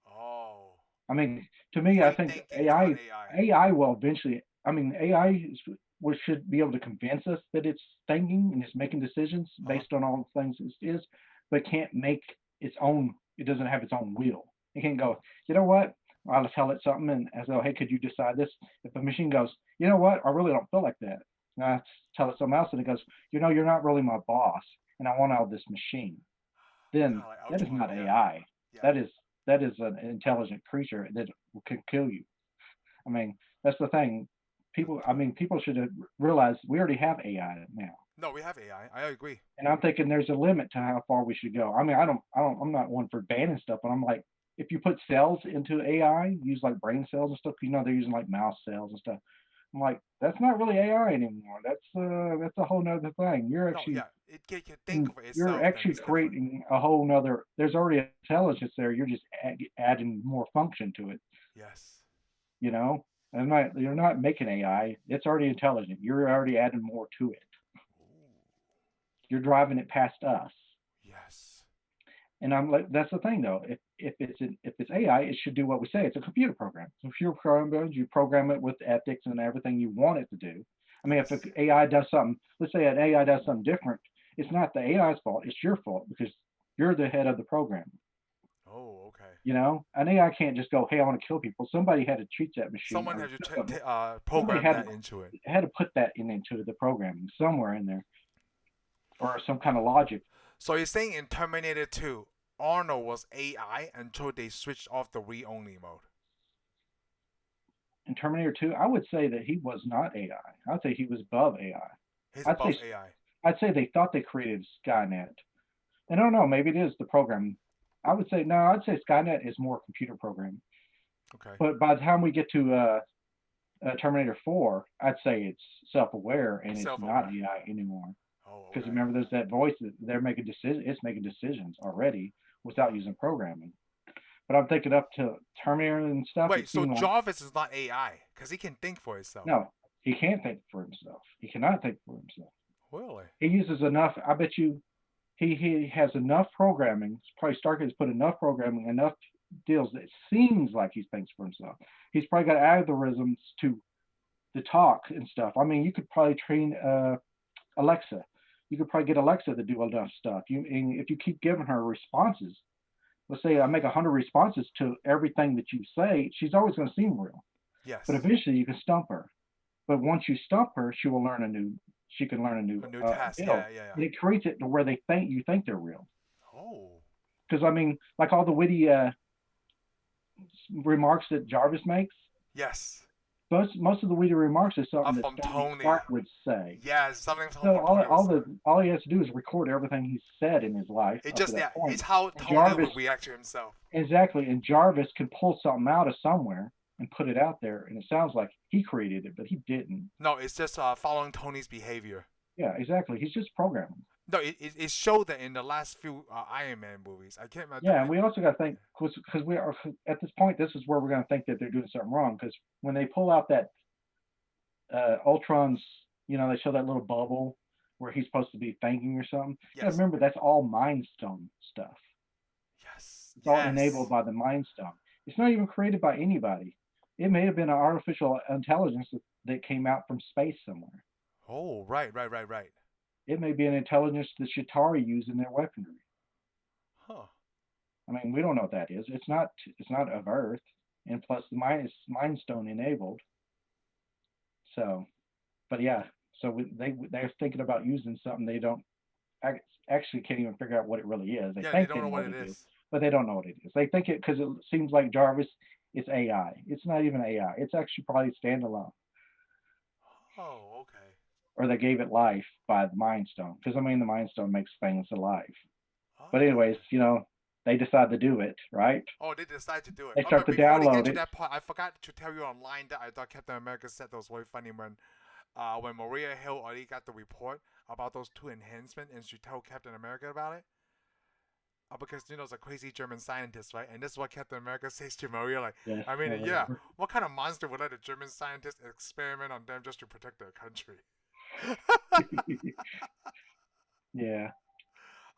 Oh. I mean, to me, I Free think thinking is not AI. AI will eventually. I mean, should be able to convince us that it's thinking and it's making decisions based on all the things it is, but can't make its own. It doesn't have its own will. It can't go. You know what? I'll tell it something and as though, hey, could you decide this? If the machine goes, you know what? I really don't feel like that. And I tell it something else, and it goes, you're not really my boss, and I want out of this machine. Then Kind of like that is Ultron, not yeah. AI. Yeah. That is that is an intelligent creature that can kill you. I mean, that's the thing. Good People, I point. mean, people should realize we already have AI now, No, we have AI. I agree. and I'm thinking there's a limit to how far we should go. I mean, I'm not one for banning stuff, but I'm like, if you put cells into AI, use like brain cells and stuff, they're using like mouse cells and stuff. I'm like, that's not really AI anymore. That's a whole nother thing. No, yeah, it can think Mm, for you're itself. Then actually it's different. creating a whole nother. There's already intelligence there. You're just adding more function to it. Yes. You know, and not you're not making AI. It's already intelligent. You're already adding more to it. Ooh. You're driving it past us. Yes. And I'm like, that's the thing though. If it's AI, it should do what we say. It's a computer program. So if you're programmed, you program it with ethics and everything you want it to do. I mean, if Yes. an AI does something, let's say an AI does something different, it's not the AI's fault. It's your fault because you're the head of the program. Oh, okay. An AI can't just go, "Hey, I want to kill people." Somebody had to teach that machine, Someone or has to somebody program that into it. had to put that into the programming somewhere in there, or some kind of logic. So you're saying in Terminator 2, Arnold was AI until they switched off the read only mode. In Terminator 2, I would say that he was not AI. I'd say he was above AI. He's I'd say above AI. I'd say they thought they created Skynet. And I don't know, maybe it is the program. I would say no. I'd say Skynet is more computer programming. Okay. But by the time we get to Terminator 4, I'd say it's self-aware and it's not Self-aware. AI anymore. Oh, Because okay. remember, there's that voice that they're making decisions. It's making decisions already without using programming. But I'm thinking up to Terminator and stuff. It Wait, so seemed like Jarvis is not AI because he can think for himself. no, he can't think for himself. He cannot think for himself. Really? He uses enough. I bet you he has enough programming. Probably Stark has put enough programming, enough deals that it seems like he thinks for himself. He's probably got algorithms to talk and stuff. I mean, you could probably train Alexa. You could probably get Alexa to do enough stuff. If you keep giving her responses, let's say I make 100 responses to everything that you say, she's always going to seem real. But Yes. eventually, you can stump her. But once you stump her, she will learn a new. She can learn a new A new task. build, Yeah, yeah, yeah. and it creates it to where you think they're real. Oh. Because I mean, like all the witty remarks that Jarvis makes, Yes. most of the witty remarks is something that From Tony Tony. Stark would say. Yes, something So from Tony was said. all he has to do is record everything he's said in his life It up to just that yeah, point. it's how And Tony Jarvis would react to himself. exactly, and Jarvis can pull something out of somewhere and put it out there, and it sounds like he created it, but he didn't. No, it's just following Tony's behavior. Yeah, exactly. He's just programming. No, it showed that in the last few Iron Man movies. I can't remember. Yeah, and we also got to think because we are at this point. This is where we're going to think that they're doing something wrong because when they pull out that Ultron's, they show that little bubble where he's supposed to be thanking or something. You got to Yes. remember that's all Mind Stone stuff. Yes. It's all enabled Yes. by the Mind Stone. It's not even created by anybody. It may have been an artificial intelligence that came out from space somewhere. Oh, right, right, right, right. It may be an intelligence that Chitauri use in their weaponry. Huh. I mean, we don't know what that is. It's not of Earth, and plus the Mind Stone enabled. So, but yeah, so they're thinking about using something they don't actually can't even figure out what it really is. They Yeah, they think don't they know know what what it it is, is. but they don't know what it is. They think it because it seems like Jarvis is AI. It's not even AI. It's actually probably standalone, Oh, okay. or they gave it life by the Mind Stone. Because I mean, the Mind Stone makes things alive. But Oh, anyways, okay. they decide to do it, right? Oh, they decide to do it. They Oh, start but to before they get download to it. that part, I forgot to tell you online that I thought Captain America said that was very funny when Maria Hill already got the report about those two enhancements and she told Captain America about it. Because it's a crazy German scientist, right? And this is what Captain America says to Maria, like, Yes, I mean, I yeah, remember. what kind of monster would let a German scientist experiment on them just to protect their country? Yeah,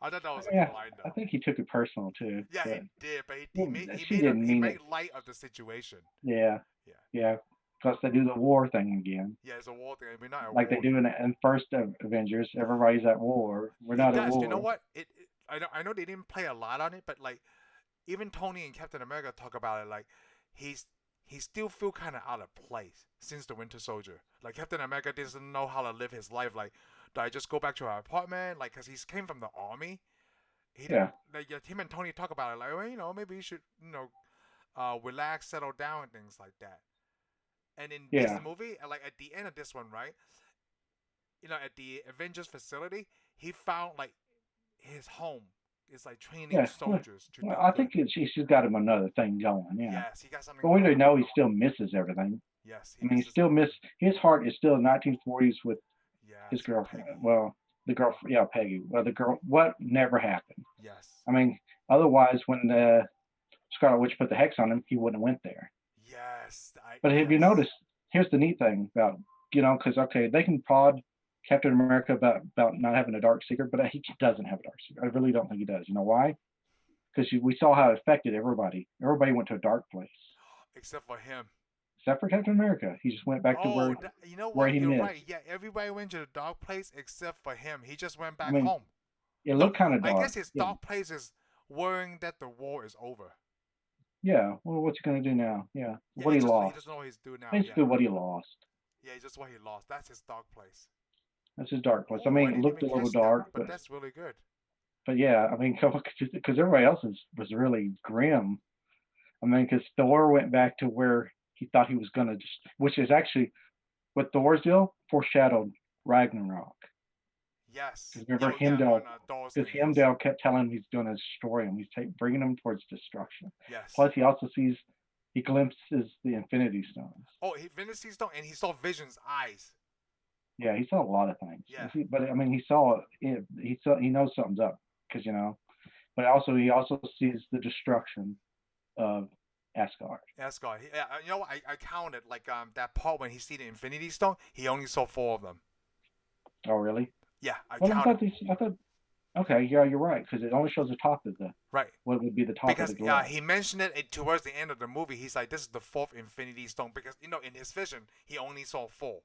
I thought that was a good yeah. line, I though. think he took it personal too, Yeah, but he did, but he well, made he she made a, didn't he mean it. made light of the situation. Yeah, Yeah, yeah. Plus they do the war thing again, yeah, it's a war thing. I mean, not a like they war do thing. in first Avengers. Everybody's at war. We're It not at does. You know war. what? It I know they didn't play a lot on it, but like even Tony and Captain America talk about it. Like he still feel kind of out of place since the Winter Soldier. Like Captain America doesn't know how to live his life. Like, do I just go back to our apartment? Like, cause he came from the army. He didn't. Yeah. Like him and Tony talk about it. Like, well, maybe you should relax, settle down, and things like that. And in this Yeah. movie, like at the end of this one, right? At the Avengers facility, he found like his home. It's like training Yeah. soldiers to Well, do I good. think she's got him another thing going. Yeah. Yes, he got something But we going don't know on. he still misses everything. Yes, I he mean, he misses still everything. his heart is still in 1940s with his Yes, with girlfriend. Peggy. Well, the girlfriend, yeah, Peggy. Well, the girl, what never happened. Yes. I mean, otherwise, when the Scarlet Witch put the hex on him, he wouldn't have went there. Yes. But have you Yes. noticed? Here's the neat thing about because okay, they can prod Captain America about not having a dark secret, but he doesn't have a dark secret. I really don't think he does. You know why? Because we saw how it affected everybody. Everybody went to a dark place, Except for him. except for Captain America. He just went back to Oh, you know where what? he You're missed. right. Yeah, everybody went to the dark place except for him. He just went I back mean, home. it No, looked kind of I dark. guess his Yeah. dark place is worrying that the war is over. Yeah. Well, what's he gonna do now? Yeah. Yeah, What he he lost. doesn't know what he's doing now. Yeah. Basically, what he lost. Yeah, just what he lost. That's his dark place. That's his dark place. I Oh, I mean, it didn't looked even a little catch that, dark, but that's really good. but yeah. I mean, because everybody else was really grim. I mean, because Thor went back to where he thought he was gonna just, which is actually what Thor's deal foreshadowed Ragnarok. Yes. Because Yeah, remember yeah, on Heimdall, Thor's because thing. Yes. Heimdall kept telling him he's going to destroy him. He's bringing him towards destruction. Yes. Plus, he glimpses the Infinity Stones. Oh, he Infinity Stone, and he saw Vision's eyes. Yeah, he saw a lot of things. Yeah. But I mean, he knows something's up because But also, he also sees the destruction of Asgard. Asgard. Yeah, you know what? I counted like that part when he see the Infinity Stone. He only saw 4 of them. Oh, really? Yeah, I Well, counted. I thought. Okay, yeah, you're right because it only shows the top of Right. what would be the top Because of the globe. he mentioned it towards the end of the movie. He's like, "This is the 4th Infinity Stone," because in his vision he only saw 4.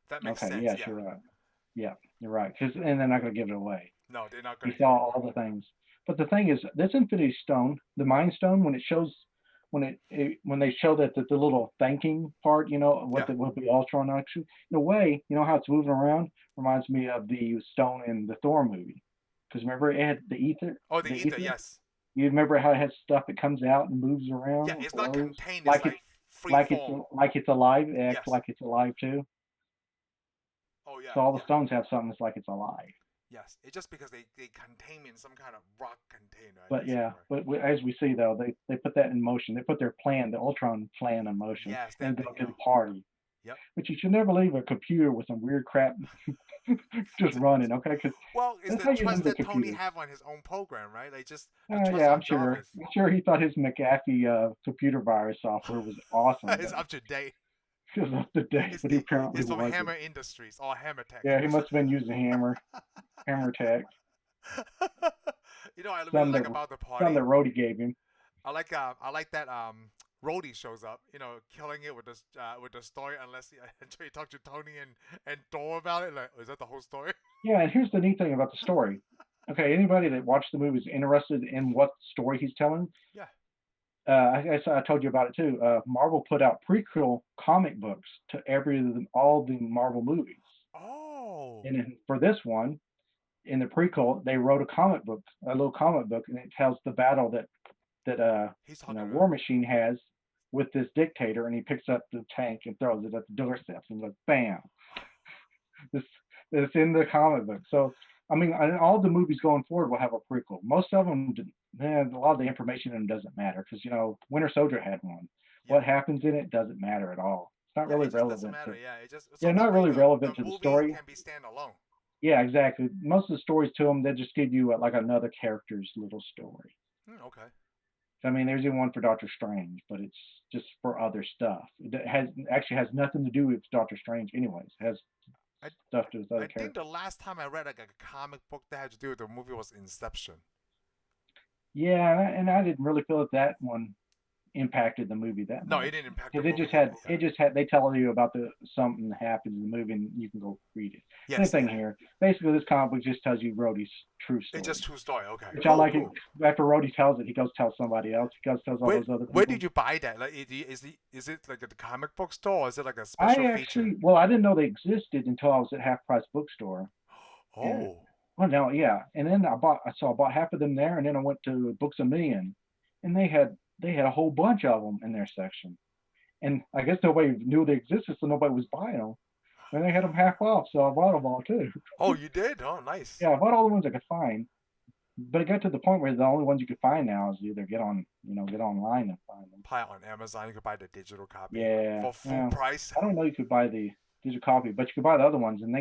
That makes Okay, sense. yes, Yeah. you're right. Yeah, you're right. And they're not going to give it away. No, they're not He going to. saw all the things. But the thing is, this Infinity Stone, the Mind Stone, when it shows, when they show that the little thanking part, what Yeah. will be Ultron actually, in a way, how it's moving around reminds me of the stone in the Thor movie. Because remember, it had the ether. Oh, the ether. Yes. You remember how it has stuff that comes out and moves around Yeah, and it's not flows, contained. It's like free form. like it's alive. It acts Yes. like it's alive too. Oh yeah. So all the Yeah. stones have something that's like it's alive. Yes. It's just because they contain in some kind of rock container. But yeah, as we see though, they put that in motion. They put their plan, the Ultron plan, in motion, Yes. and That go thing. to the party. Yep. But you should never leave a computer with some weird crap just running, okay? Because Well, it's that's the how you trust lose a that Tony computer. have on his own program, right? They just the trust Yeah, on Jarvis. I'm sure he thought his McAfee computer virus software was awesome. It's up to date. It was up to date, but he apparently It's from wasn't. Hammer Industries or Hammer Tech. Yeah, he must have been using Hammer Tech. I really like about the party. Something that Rhodey gave him. I like that Rhodey shows up, killing it with the story until you talk to Tony and Thor about it. Like, is that the whole story? Yeah, and here's the neat thing about the story. Okay, anybody that watched the movie is interested in what story he's telling. Yeah. I told you about it too. Marvel put out prequel comic books to all the Marvel movies. Oh. And for this one, in the prequel, they wrote a little comic book, and it tells the battle that War Machine has with this dictator, and he picks up the tank and throws it at the doorsteps, and like, bam! It's in the comic book. So, I mean, all the movies going forward will have a prequel. Most of them, a lot of the information in them doesn't matter because Winter Soldier had one. Yeah. What happens in it doesn't matter at all. It's not really relevant. Doesn't matter. Not really relevant to the story. Can be standalone. Yeah, exactly. Most of the stories to them, they just give you like another character's little story. Okay. I mean, there's even one for Doctor Strange, but it's just for other stuff. It actually has nothing to do with Doctor Strange, anyways. It has stuff to do with other characters. I think the last time I read like a comic book that had to do with the movie was Inception. Yeah, and I didn't really feel that one impacted the movie that No, much. it didn't impact the Because movie. it just had, they tell you about something happens in the movie and you can go read it. Yes, Same thing here. Basically, this comic book just tells you Rhodey's true story. It's just true story. Okay. Which I like it. After Rhodey tells it, he goes tell somebody else. He goes tells all those other people. Where did you buy that? Like, is it like at the comic book store, or is it like a special feature? Well, I didn't know they existed until I was at Half Price Bookstore. Oh. And, well, no, yeah. And then I bought half of them there, and then I went to Books A Million, and they had a whole bunch of them in their section. And I guess nobody knew they existed, so nobody was buying them. And they had them half off, so I bought them all too. Oh, you did? Oh, nice. Yeah, I bought all the ones I could find. But it got to the point where the only ones you could find now is either get online and find them. Buy on Amazon. You could buy the digital copy. Yeah. For full price. I don't know. You could buy the digital copy, but you could buy the other ones, and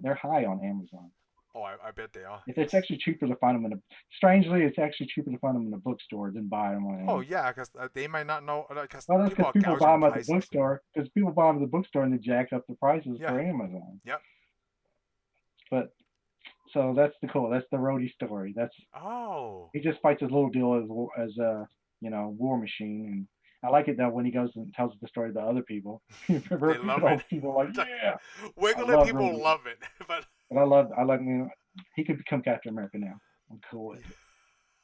they're high on Amazon. Oh, I bet they are. It's actually cheaper to find them strangely, it's actually cheaper to find them in a bookstore than buy them on Amazon. Oh yeah, because they might not know. Because people buy them at the bookstore. Because people buy them at the bookstore and they jack up the prices for Amazon. Yep. But so that's the Rhodey story. He just fights his little deal as a war machine, and I like it that when he goes and tells the story to other people. They love it. People are like, yeah. Regular people Rhodey. Love it, but I like he could become Captain America now. I'm cool with it.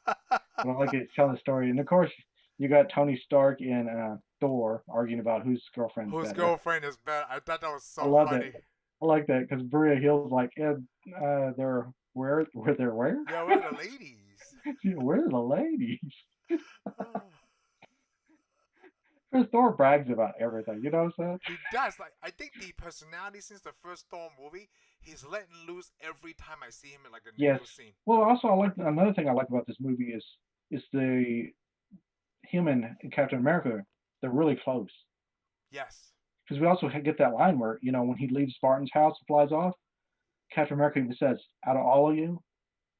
But I like it telling the story, and of course you got Tony Stark and Thor arguing about whose girlfriend is better. I thought that was so funny. I like that because Maria Hill's like, they're where? Yeah, where are the ladies? Yeah, where are the ladies? Because Thor brags about everything, you know what I'm saying? He does. Like, I think the personality since the first Thor movie, he's letting loose every time I see him in like a new scene. Well, also another thing I like about this movie is him and Captain America, they're really close. Yes. Because we also get that line where, when he leaves Spartan's house and flies off, Captain America even says, out of all of you,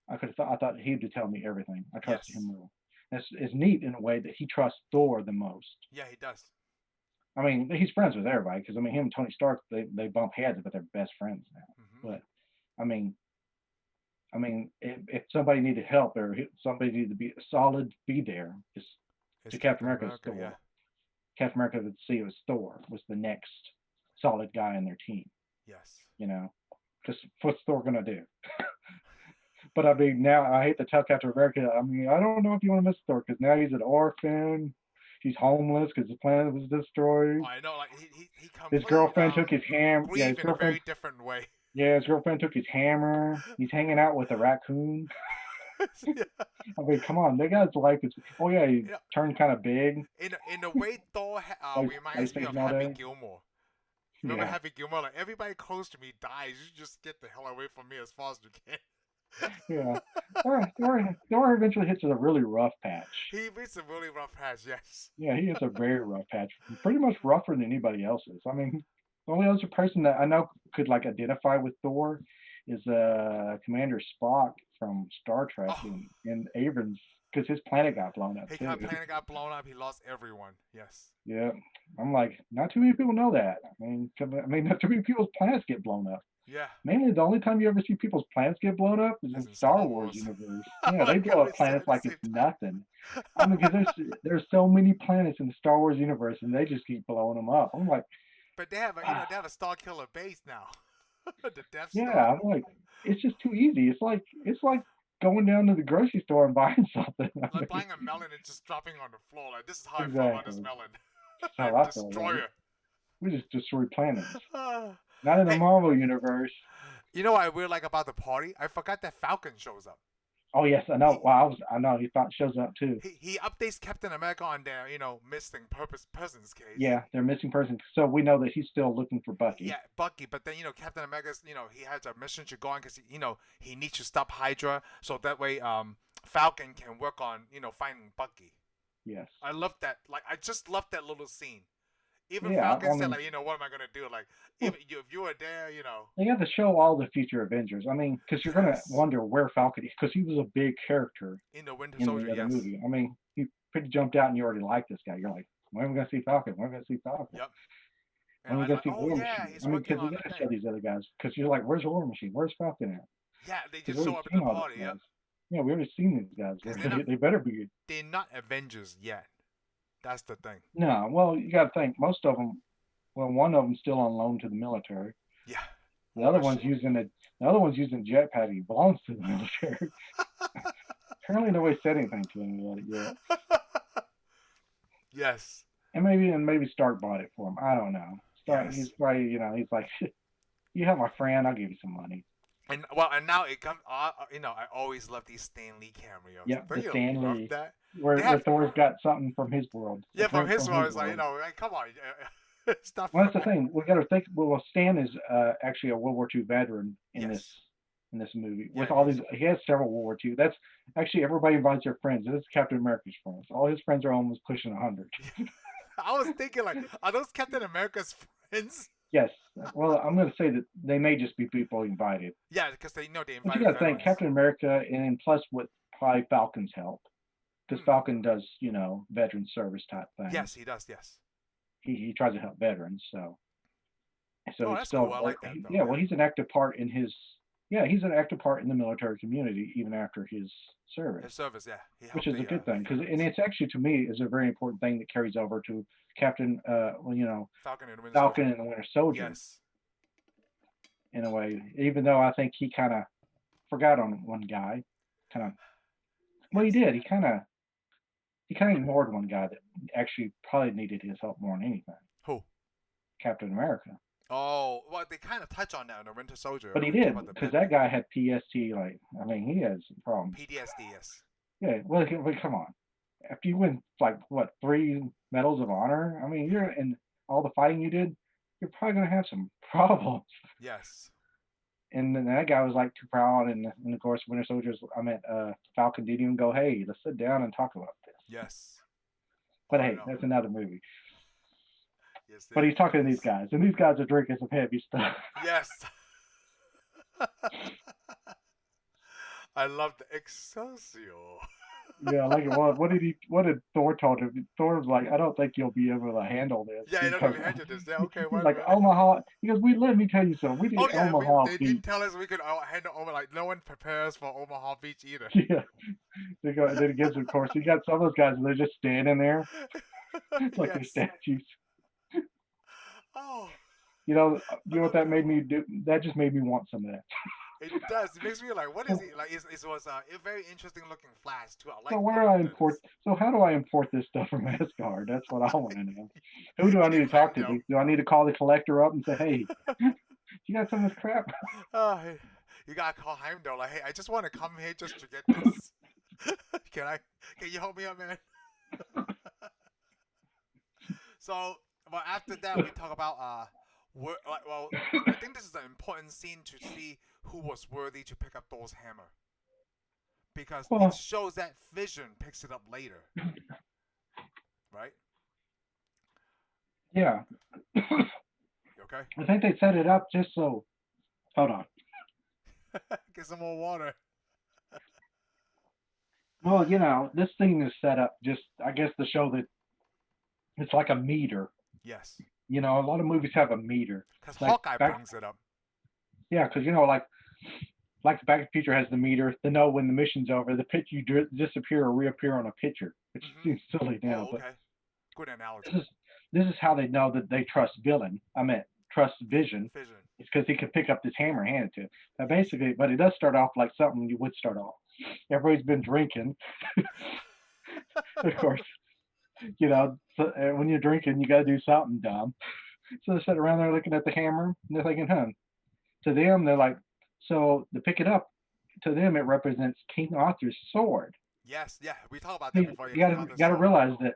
I thought he'd tell me everything. I trusted him more. It's neat in a way that he trusts Thor the most. Yeah, he does. I mean, he's friends with everybody because him and Tony Stark, they bump heads, but they're best friends now. Mm-hmm. But if somebody needed help or somebody needed to be solid, be there. To Captain America's Thor. Yeah. Captain America would see it was Thor was the next solid guy in their team. Yes. Because what's Thor gonna do? But I mean, now I hate to tell Captain America. I mean, I don't know if you want to miss Thor because now he's an orphan. He's homeless because the planet was destroyed. Oh, I know, like he his girlfriend took his hammer. Yeah, his girlfriend, in a very different way. Yeah, his girlfriend took his hammer. He's hanging out with a raccoon. Yeah. I mean, come on, that guy's life is. Oh yeah, he turned kind of big. In a way, Thor reminds me of Happy Gilmore. Remember Happy Gilmore? Like everybody close to me dies. You just get the hell away from me as far as you can. Yeah. Thor eventually hits a really rough patch. He hits a really rough patch, yes. Yeah, he hits a very rough patch. Pretty much rougher than anybody else's. I mean, the only other person that I know could identify with Thor is Commander Spock from Star Trek in Abrams, because his planet got blown up. His planet got blown up. He lost everyone. Yes. Yeah. I'm like, not too many people know that. I mean, not too many people's planets get blown up. Yeah. Mainly, the only time you ever see people's planets get blown up is in Star Wars universe. Yeah, they blow up planets like it's nothing. I mean, because there's so many planets in the Star Wars universe, and they just keep blowing them up. I'm like, but they have a Star Killer base now. The Death Star. Yeah, I'm like, it's just too easy. It's like going down to the grocery store and buying something. Like buying a melon and just dropping on the floor. Like, this is how I feel about this melon. Destroyer. We just destroy planets. Not in the Marvel universe. You know what I really like about the party? I forgot that Falcon shows up. Oh yes, I know. I know. He shows up too. He updates Captain America on their missing person's case. Yeah, their missing person. So we know that he's still looking for Bucky. Yeah, Bucky. But then Captain America's he has a mission to go on because he needs to stop Hydra, so that way Falcon can work on finding Bucky. Yes. I love that. Like, I just love that little scene. Even Falcon said, like, what am I going to do? Like, if you were there, They have to show all the future Avengers. I mean, because you're going to wonder where Falcon is, because he was a big character in the Winter Soldier movie. I mean, he pretty jumped out and you already like this guy. You're like, when are we going to see Falcon? When are we going to see Falcon? Yep. When are we going to see War Machine? I mean, because we got to show these other guys, because you're like, where's War Machine? Where's Falcon at? Yeah, they just show up at the party, Yeah, we already seen these guys. They better be. They're not Avengers yet. That's the thing. No, well, you got to think most of them. Well, one of them's still on loan to the military. Yeah. The other one's using it. The other one's using jetpack. He belongs to the military. Apparently, nobody said anything to him about it yet. Yes. And maybe Stark bought it for him. I don't know. Stark, yes. He's probably, he's like, you have my friend, I'll give you some money. And now it comes. I always love these Stan Lee cameos. Yeah, the Stan Lee. That. Where Thor's got something from his world. Yeah, from his world. It's like, come on. Well, that's the thing. We got to think. Well, Stan is actually a World War II veteran in this movie. With all these, he has several World War II. That's actually everybody invites their friends. This is Captain America's friends. All his friends are almost pushing 100. I was thinking, like, are those Captain America's friends? Yes. Well, I'm going to say that they may just be people invited. Yeah, because they invited. But you got to think Captain America, and plus with probably Falcon's help, because Falcon does, veteran service type thing. Yes, he does. Yes. He tries to help veterans, so he's that's still. Cool. I like that. Yeah, well, he's an active part in his. Yeah, he's an active part in the military community even after his service. His service, yeah. Which is a good thing, and it's actually to me is a very important thing that carries over to Captain, Falcon and the Winter Soldier. Yes. In a way, even though I think he kind of forgot on one guy, Well, he did. He kind of ignored one guy that actually probably needed his help more than anything. Who? Captain America. Oh, well, they kind of touch on that in the Winter Soldier. But he did, because that guy had PST. He has problems. PTSD, yes. Yeah, well, come on. After you win, 3 medals of honor, you're in all the fighting you did, you're probably going to have some problems. Yes. And then that guy was too proud, and of course, Winter Soldiers. Falcon didn't even go, "Hey, let's sit down and talk about this." Yes. But that's another movie. Yes. But he's talking to these guys, and these guys are drinking some heavy stuff. Yes. I love the Excelsior. Yeah, what did Thor told him? Thor was like, "I don't think you'll be able to handle this." Yeah, you don't handle this. Yeah, okay. He's like, Omaha. He goes, let me tell you something. We did Omaha Beach. They didn't tell us we could handle Omaha. No one prepares for Omaha Beach either. Yeah. Then he gives, of course, you got some of those guys where they're just standing there. It's like they're statues. Oh. You know what that made me do? That just made me want some of that. It does. It makes me like, what is it? Like, it was a very interesting looking flash too. I like. So how do I import this stuff from Asgard? That's what I want to know. Who do I need to talk to? Do I need to call the collector up and say, "Hey, you got some of this crap"? You gotta call Heimdall. Like, hey, I just want to come here just to get this. Can you help me out, man? So, but after that, we talk about I think this is an important scene to see who was worthy to pick up Thor's hammer, because it shows that Vision picks it up later, right? Yeah. Okay. I think they set it up just so. Hold on. Get some more water. Well, this thing is set up just, I guess, to show that it's like a meter. Yes. A lot of movies have a meter. Because Hawkeye brings it up. Yeah, because, like Back to the Future has the meter to know when the mission's over, the picture you disappear or reappear on a picture, which seems silly now. Oh, okay. Good analogy. This is how they know that they trust trust Vision. It's because he could pick up this hammer and hand it to him. Now, basically, but it does start off like something you would start off. Everybody's been drinking. Of course. So, when you're drinking, you got to do something dumb. So they sit around there looking at the hammer, and they're thinking, To them, they're like, so to pick it up, to them, it represents King Arthur's sword. Yes, yeah, we talked about that before. You got to realize that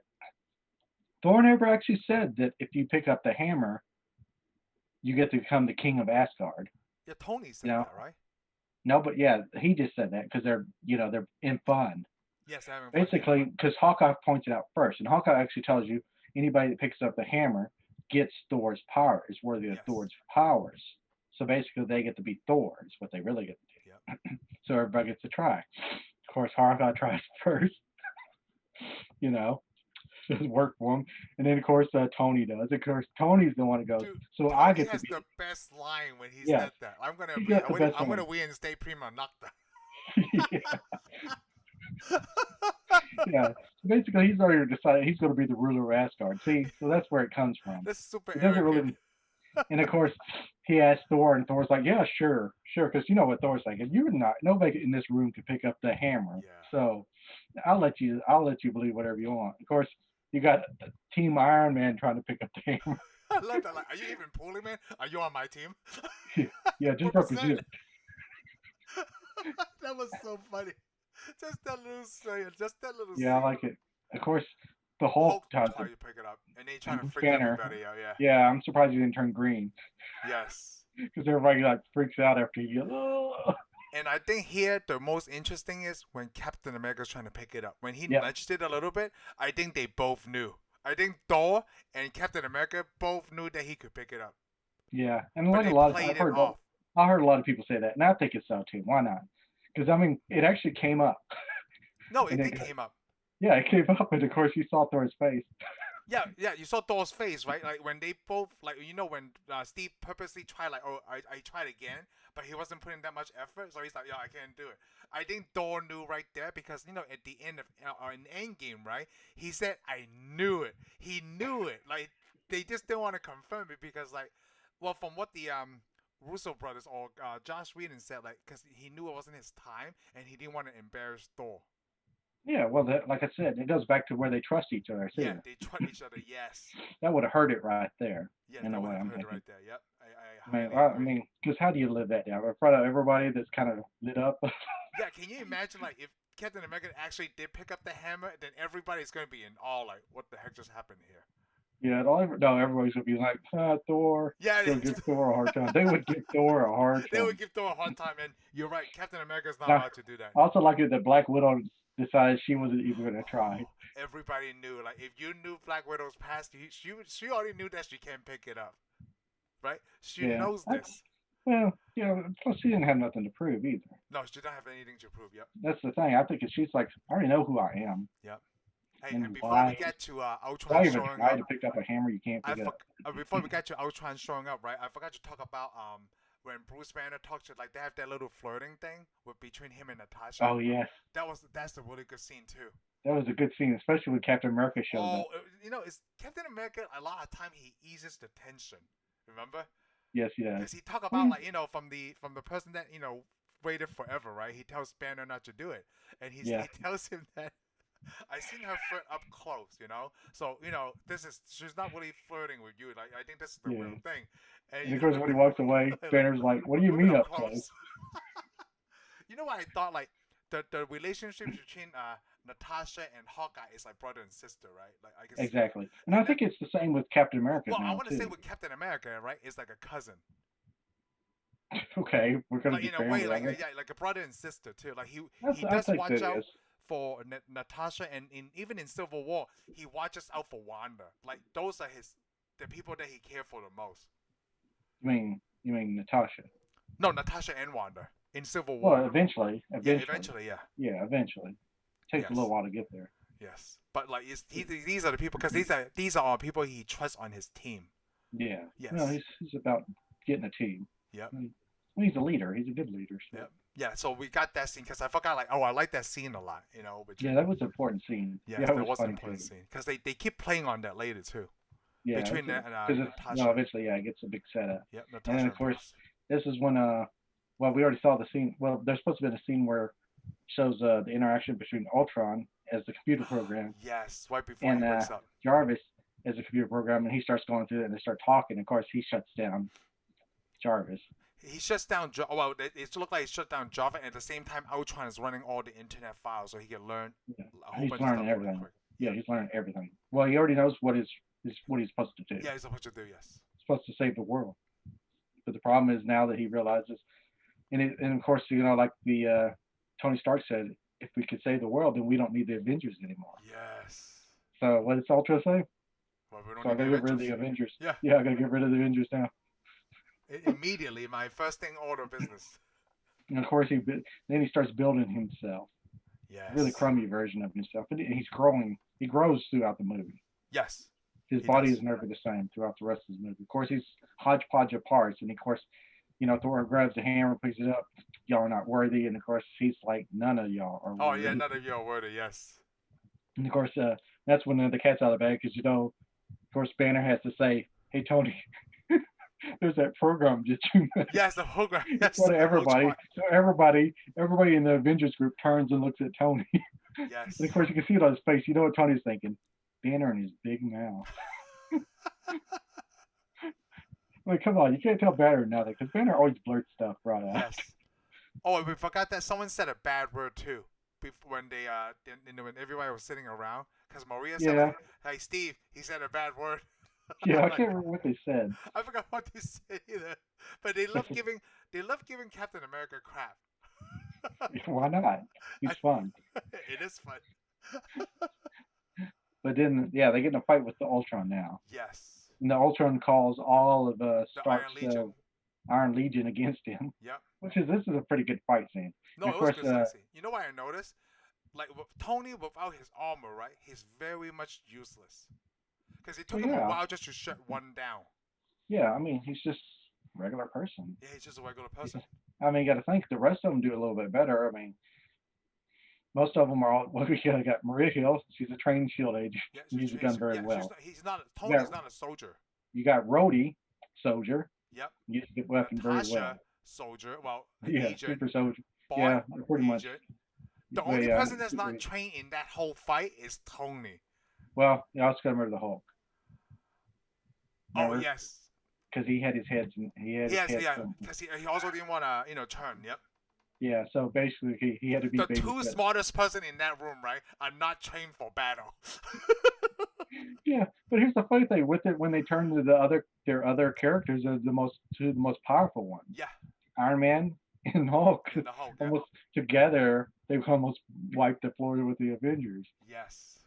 Thor never actually said that if you pick up the hammer, you get to become the king of Asgard. Yeah, Tony said that, right? No, but yeah, he just said that because they're in fun. Yes, basically, because Hawkeye points it out first, and Hawkeye actually tells you anybody that picks up the hammer gets Thor's power, is worthy of Thor's powers. So basically, they get to be Thor, is what they really get to do. Yep. So everybody gets to try. Of course, Hawkeye tries first. Doesn't work for him, and then of course Tony does. Of course, Tony's the one that goes. Dude, so Tony I get has to be the best line when he said that. I'm gonna reinstate Prima Nocta. Yeah. So basically, he's already decided he's going to be the ruler of Asgard. See, so that's where it comes from. That's super It doesn't arrogant. really. And of course, he asked Thor, and Thor's like, "Yeah, sure, sure," because you know what Thor's like. You're not. Nobody in this room can pick up the hammer, Yeah. so I'll let you believe whatever you want. Of course, you got Team Iron Man trying to pick up the hammer. I love that. Like, are you even pulling, man? Are you on my team? Yeah, just Represent. represent. That was so funny. Just that little saying, just that little Yeah, I scene. like it. Of course, the Hulk How tries to you pick it up, and they trying to freak Banner. everybody out. Yeah. Yeah, I'm surprised he didn't turn green Yes. because everybody like freaks out after he goes. Oh. And I think here the most interesting is when Captain America's trying to pick it up. When he Yep. nudged it a little bit, I think they both knew. I think Thor and Captain America both knew that he could pick it up. Yeah, and But like they a lot of played I've it heard, off. I heard a lot of people say that, and I think it's so too. Why not? Because I mean, it actually came up. No, it And did came up. Yeah, it came up, and of course you saw Thor's face. Yeah, you saw Thor's face, right? Like when they both, like when Steve purposely tried, like, oh, I tried again, but he wasn't putting that much effort, so he's like, yeah, I can't do it. I think Thor knew right there because at the end of in Endgame, right? He said, I knew it. He knew it. Like they just didn't want to confirm it because, like, well, from what the Russo brothers or Joss Whedon said, like, because he knew it wasn't his time and he didn't want to embarrass Thor. Yeah, well, like I said, it goes back to where they trust each other too. Yeah, they trust each other. Yes. That would have hurt it right there. Yeah, in that a would way, have I'm hurt it thinking. right there. Yep. I I mean, because how do you live that down in front of everybody that's kind of lit up? Yeah, can you imagine, like, if Captain America actually did pick up the hammer, then everybody's going to be in awe, like, what the heck just happened here? Yeah, everybody's gonna be like, Thor. Yeah, They'll give Thor a hard time. They would give Thor a hard time. They would give Thor a hard time, and you're right, Captain America's not Now, allowed to do that. I also like it that Black Widow decided she wasn't even gonna try. Everybody knew, like, if you knew Black Widow's past, she already knew that she can't pick it up, right? She knows this. Well, yeah. Plus, she didn't have nothing to prove either. No, she don't have anything to prove. Yep. That's the thing. I think she's like, I already know who I am. Yep. Hey, and before why, we get to Ultron why even showing try up, to pick up a hammer you can't pick up? Before we get to Ultron showing up, right? I forgot to talk about when Bruce Banner talks to, like, they have that little flirting thing between him and Natasha. Oh yes. That's a really good scene too. That was a good scene, especially when Captain America showed up. It's Captain America. A lot of time he eases the tension. Remember? Yes, he does. Because he talk about, like, from the person that waited forever, right? He tells Banner not to do it, and he tells him that I seen her flirt up close, So she's not really flirting with you. Like, I think this is the real thing. And of course, when he walks away, Banner's like, "What do you mean up close?" You know what I thought? Like the relationship between Natasha and Hawkeye is like brother and sister, right? Like, I guess exactly. And I think it's the same with Captain America. Well, now, I want to too. say with Captain America, right? It's like a cousin. Okay, we're gonna like, be in a way, like a brother and sister too. Like he does watch out for Natasha, and even in Civil War, he watches out for Wanda. Like, those are the people that he cares for the most. You mean Natasha? No, Natasha and Wanda in Civil War. Well, eventually. Yeah, eventually, yeah. Yeah, eventually. Takes a little while to get there. Yes, but like these are the people, because these are people he trusts on his team. Yeah. Yes. No, he's about getting a team. Yep. He's a leader. He's a good leader. So. Yep. Yeah, so we got that scene because I forgot, like, I like that scene a lot, Yeah, that was an important scene. Yeah, that was an important scene because they keep playing on that later too. Yeah, between Natasha. No, eventually, it gets a big setup. Yep, Natasha. And of course, this is when well, we already saw the scene. Well, there's supposed to be a scene where it shows the interaction between Ultron as the computer program. Yes, right before he wakes up. Jarvis as a computer program, and he starts going through it, and they start talking. Of course, he shuts down Jarvis. He shuts down. Well, it looked like he shut down Java, and at the same time, Ultron is running all the internet files, so he can learn. Yeah. A whole He's bunch learning of stuff everything. really quick. Yeah, he's learning everything. Well, he already knows what he's supposed to do. Yeah, he's supposed to do. Yes. He's supposed to save the world. But the problem is now that he realizes, and of course, like the Tony Stark said, if we could save the world, then we don't need the Avengers anymore. Yes. So what does Ultra say? Well, we don't so I gotta get rid of the Avengers. Yeah. Yeah, I gotta get rid of the Avengers now. Immediately, my first thing order of business. And of course, then he starts building himself. Yes. A really crummy version of himself, and he's growing. He grows throughout the movie. Yes. His body is never the same throughout the rest of the movie. Of course, he's hodgepodge of parts, and of course, Thor grabs the hammer, picks it up. Y'all are not worthy, and of course, he's like, none of y'all are worthy. Oh yeah, none of you are worthy. Yes. And of course, that's when the cat's out of the bag because of course, Banner has to say, "Hey Tony, there's that program that you made." Yes, the program. In Yes, front of everybody. Ultron. So everybody in the Avengers group turns and looks at Tony. Yes. And of course, you can see it on his face. You know what Tony's thinking? Banner in his big mouth. I mean, come on, you can't tell Banner nothing because Banner always blurts stuff right out. Yes. Oh, we forgot that someone said a bad word too. When they when everybody was sitting around, because Maria said, Yeah, like, "Hey Steve, he said a bad word." yeah, I Like, can't remember what they said. I forgot what they said either. But they love giving Captain America crap. Why not? He's fun. It is fun. But then, yeah, they get in a fight with the Ultron now. Yes. And the Ultron calls all of The Stark's Iron Legion. Iron Legion against him. Yep. This is a pretty good fight scene. No, And it of was course, good fight scene. You know what I noticed? Like with Tony without his armor, right? He's very much useless. Because it took him a while just to shut one down. Yeah, I mean, he's just a regular person. Yeah, he's just a regular person. I mean, you got to think the rest of them do a little bit better. I mean, most of them are all. Well, we got Maria Hill. She's a trained shield agent. Yeah, She's done very well. Tony's not a soldier. You got Rhodey, soldier. Yep. Used the weapon very well. Soldier. Well, yeah, agent. super soldier. Bond, yeah, pretty much. The only person that's not trained in that whole fight is Tony. Well, you also got to remember the Hulk. Remember? Oh yes. Because he had his head. Because he also didn't want to, turn. Yep. Yeah, so basically he had to be the two smartest person in that room, right, are not trained for battle. Yeah, but here's the funny thing with it: when they turn to their other characters, are the most powerful ones. Yeah. Iron Man and Hulk. And the Hulk, almost together, they've almost wiped the floor with the Avengers. Yes.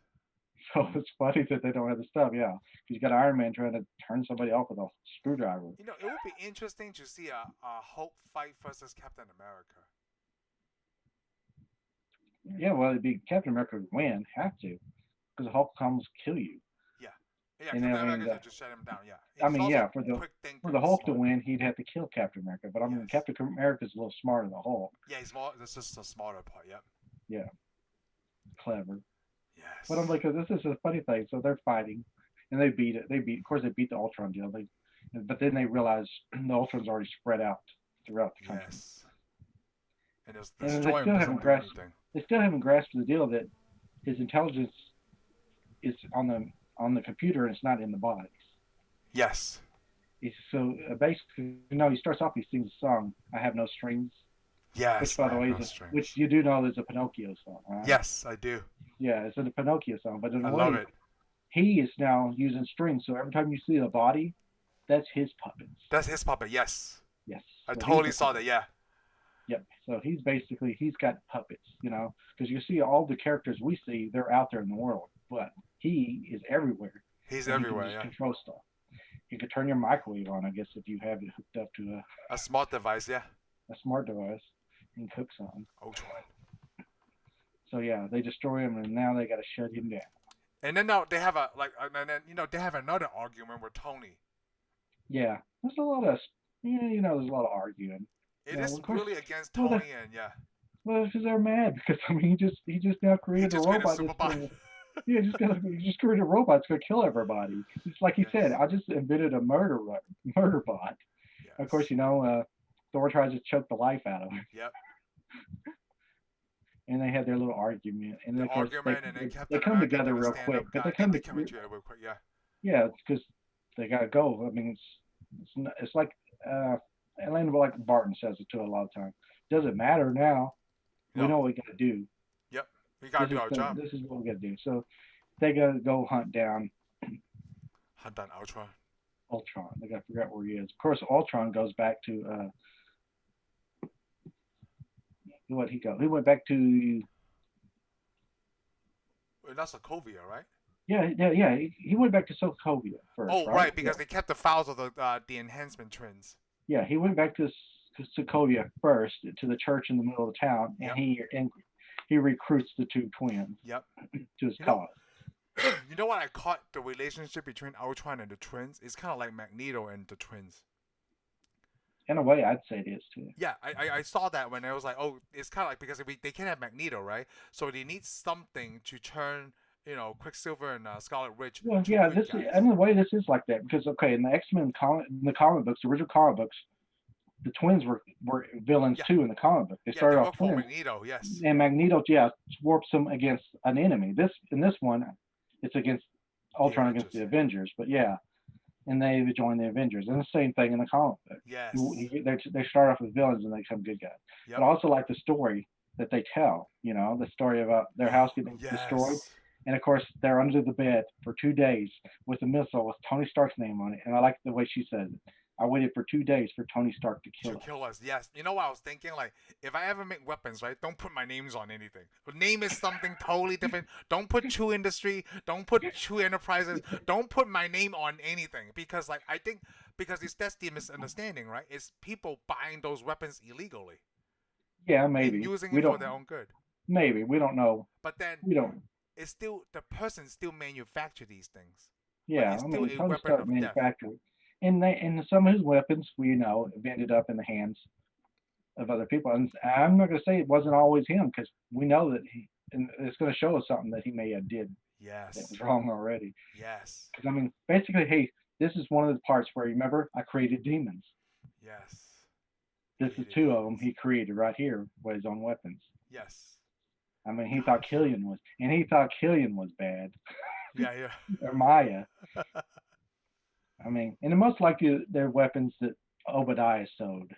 So it's funny that they don't have the stuff. Yeah, you got Iron Man trying to turn somebody off with a screwdriver. It would be interesting to see a Hulk fight versus Captain America. Yeah, well, it'd be Captain America would win, have to, because the Hulk comes kill you. Yeah, Captain America just shut him down. Yeah. I mean, yeah, for the Hulk to win, he'd have to kill Captain America. But I mean, Captain America's a little smarter than the Hulk. Yeah, this is the smarter part. Yep. Yeah. Clever. Yes. But I'm like, this is a funny thing. So they're fighting, and they beat it. Of course, they beat the Ultron deal. But then they realize the Ultron's already spread out throughout the country. Yes. And they still haven't grasped the deal that his intelligence is on the computer and it's not in the bodies. Yes. So basically, he starts off, he sings a song, "I Have No Strings." Yes. Which, by the way, which you do know is a Pinocchio song, right? Yes, I do. Yeah, it's a Pinocchio song, but I love it. He is now using strings, so every time you see a body, that's his puppets. That's his puppet. Yes. Yes. I totally saw that. Yeah. Yep. So he's got puppets, because you see all the characters we see, they're out there in the world, but he is everywhere. He's everywhere. He can just control stuff. You can turn your microwave on, I guess, if you have it hooked up to a smart device. Yeah. A smart device, and cook something. Ultron. So yeah, they destroy him, and now they got to shut him down. And then now they have they have another argument with Tony. Yeah, there's a lot of there's a lot of arguing. It is really against Tony, and yeah. Well, because they're mad because he just now created a robot. He just created a robot that's gonna kill everybody. It's like he said, I just invented a murder bot. Yes. Of course, Thor tries to choke the life out of him. Yep. And they had their little argument, and of course they come together real quick. But they come together real quick. Yeah. Yeah, it's because they gotta go. I mean, it's like like Barton says it to a lot of times. Doesn't matter now. We know what we gotta do. Yep. We gotta do our job. This is what we gotta do. So they gotta go hunt down Ultron. They gotta figure out where he is. Of course, Ultron goes back to where'd he go? He went back to. That's Sokovia, right? Yeah. He went back to Sokovia first. Oh, right, because they kept the files of the enhancement twins. Yeah, he went back to Sokovia first, to the church in the middle of town, and he recruits the two twins. Yep. To his cause. You know what I caught the relationship between Ultron and the twins? It's kind of like Magneto and the twins. In a way, I'd say it is too. Yeah, I saw that when I was like, oh, it's kind of like, because they can't have Magneto, right? So they need something to turn Quicksilver and Scarlet Witch, Well, two yeah, good this guys. and the way this is like that because okay, in the X-Men in the comic books, the original comic books, the twins were villains Yeah, too in the comic book. They yeah, they started off work for twins, Magneto. Yes. and Magneto, yeah, warps them against an enemy. This one, it's against The Ultron against Avengers. the Avengers, but yeah, and they join the Avengers, and the same thing in the comic book. Yes. They start off as villains and they become good guys. But Yep. I also like the story that they tell. The story about their house getting destroyed, Yes. and of course they're under the bed for 2 days with a missile with Tony Stark's name on it. And I like the way she said it. I waited for 2 days for Tony Stark to To kill us. kill us, yes. You know what I was thinking? Like, if I ever make weapons, right? Don't put my names on anything. Name is something totally different. Don't put True Industry. Don't put True Enterprises. Don't put my name on anything because, like, I think because that's the misunderstanding, right? It's people buying those weapons illegally Yeah, and maybe using we it for don't. their own good. Maybe we don't know. But then We don't. it's still the person still manufacture these things. Like Yeah, it's I still mean a Tony weapon Stark of death. manufactured, and some of his weapons we know have ended up in the hands of other people. And I'm not going to say it wasn't always him because we know that and it's going to show us something that he may have did that Yes. was wrong already. Yes. Because I mean, basically, hey, this is one of the parts where remember I created demons. Yes. This is Created two of them demons. he created right here with his own weapons. Yes. I mean, Gosh. he thought Killian was bad Yeah, or Maya. yeah. I mean, and most likely they're weapons that Obadiah sewed.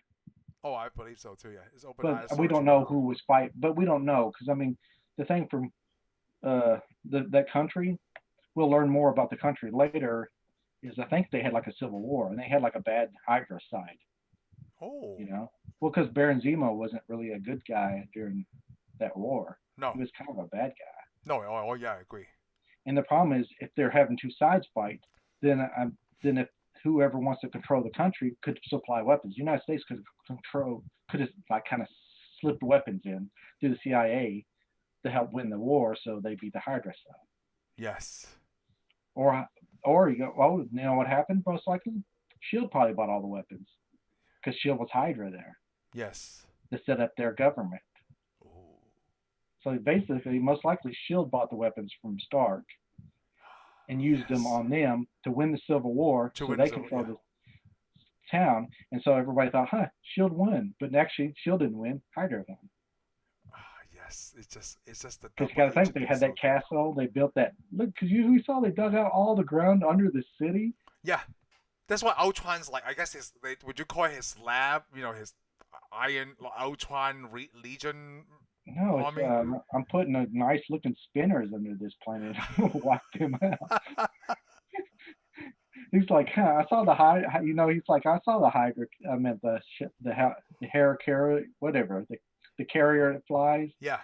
Oh, I believe so too. Yeah, it's But Obadiah we Sword don't know Trinity. who was fighting. But we don't know because I mean, the thing from that country, we'll learn more about the country later. Is I think they had like a civil war and they had like a bad Hydra side. Oh, Well, because Baron Zemo wasn't really a good guy during that war. He no, was kind of a bad guy. no. Oh, yeah, I agree. And the problem is, if they're having two sides fight, then if whoever wants to control the country could supply weapons, the United States could have like kind of slipped weapons in to the CIA to help win the war, so they beat the Hydra side. Yes. Or or you go, oh, you know what happened? Most likely, Shield probably bought all the weapons because Shield was Hydra there Yes. to set up their government. Ooh. So basically, most likely, Shield bought the weapons from Stark and used them Yes. on them to win the Civil War, To so win they the Civil, controlled yeah. the town. And so everybody thought, huh, Shield won, but actually, Shield didn't win. Hydra won. Yes. It's just the Because you got to think double-edged they thing. had So that good. castle, they built that. Look, because we saw they dug out all the ground under the city. Yeah, that's why Ultron's like. I guess would you call it his lab? His Iron Ultron Legion No, it's army. I'm putting a nice looking spinners under this planet. Wipe them out. He's like, huh, I saw the high. He's like, I saw the Hydra. I meant the hair carrier, whatever, the carrier that flies. Yeah.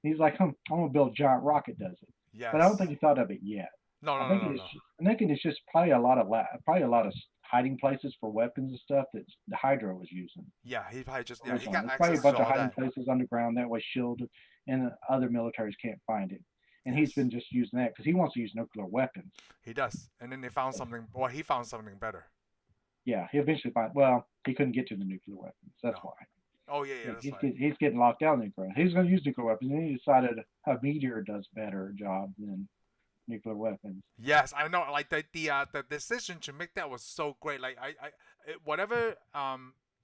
He's like, I'm gonna build a giant rocket, does it? But I don't Yes. think he thought of it yet. No, I no, no, think no, it's no. I think it's just probably a lot of hiding places for weapons and stuff that the Hydra was using Yeah, he probably just he originally. got There's probably a access to bunch of all hiding that. places underground that way Shield and other militaries can't find it. And he's Yes, been just using that because he wants to use nuclear weapons. he does. And then they found something. Well, he found something better. Yeah, he eventually find. Well, he couldn't get to the nuclear weapons. That's No. why. Oh yeah, yeah, that's right. He's getting locked out in nuclear. He's going to use nuclear weapons, and he decided a meteor does better job than nuclear weapons. Yes, I know. Like the decision to make that was so great. Like whatever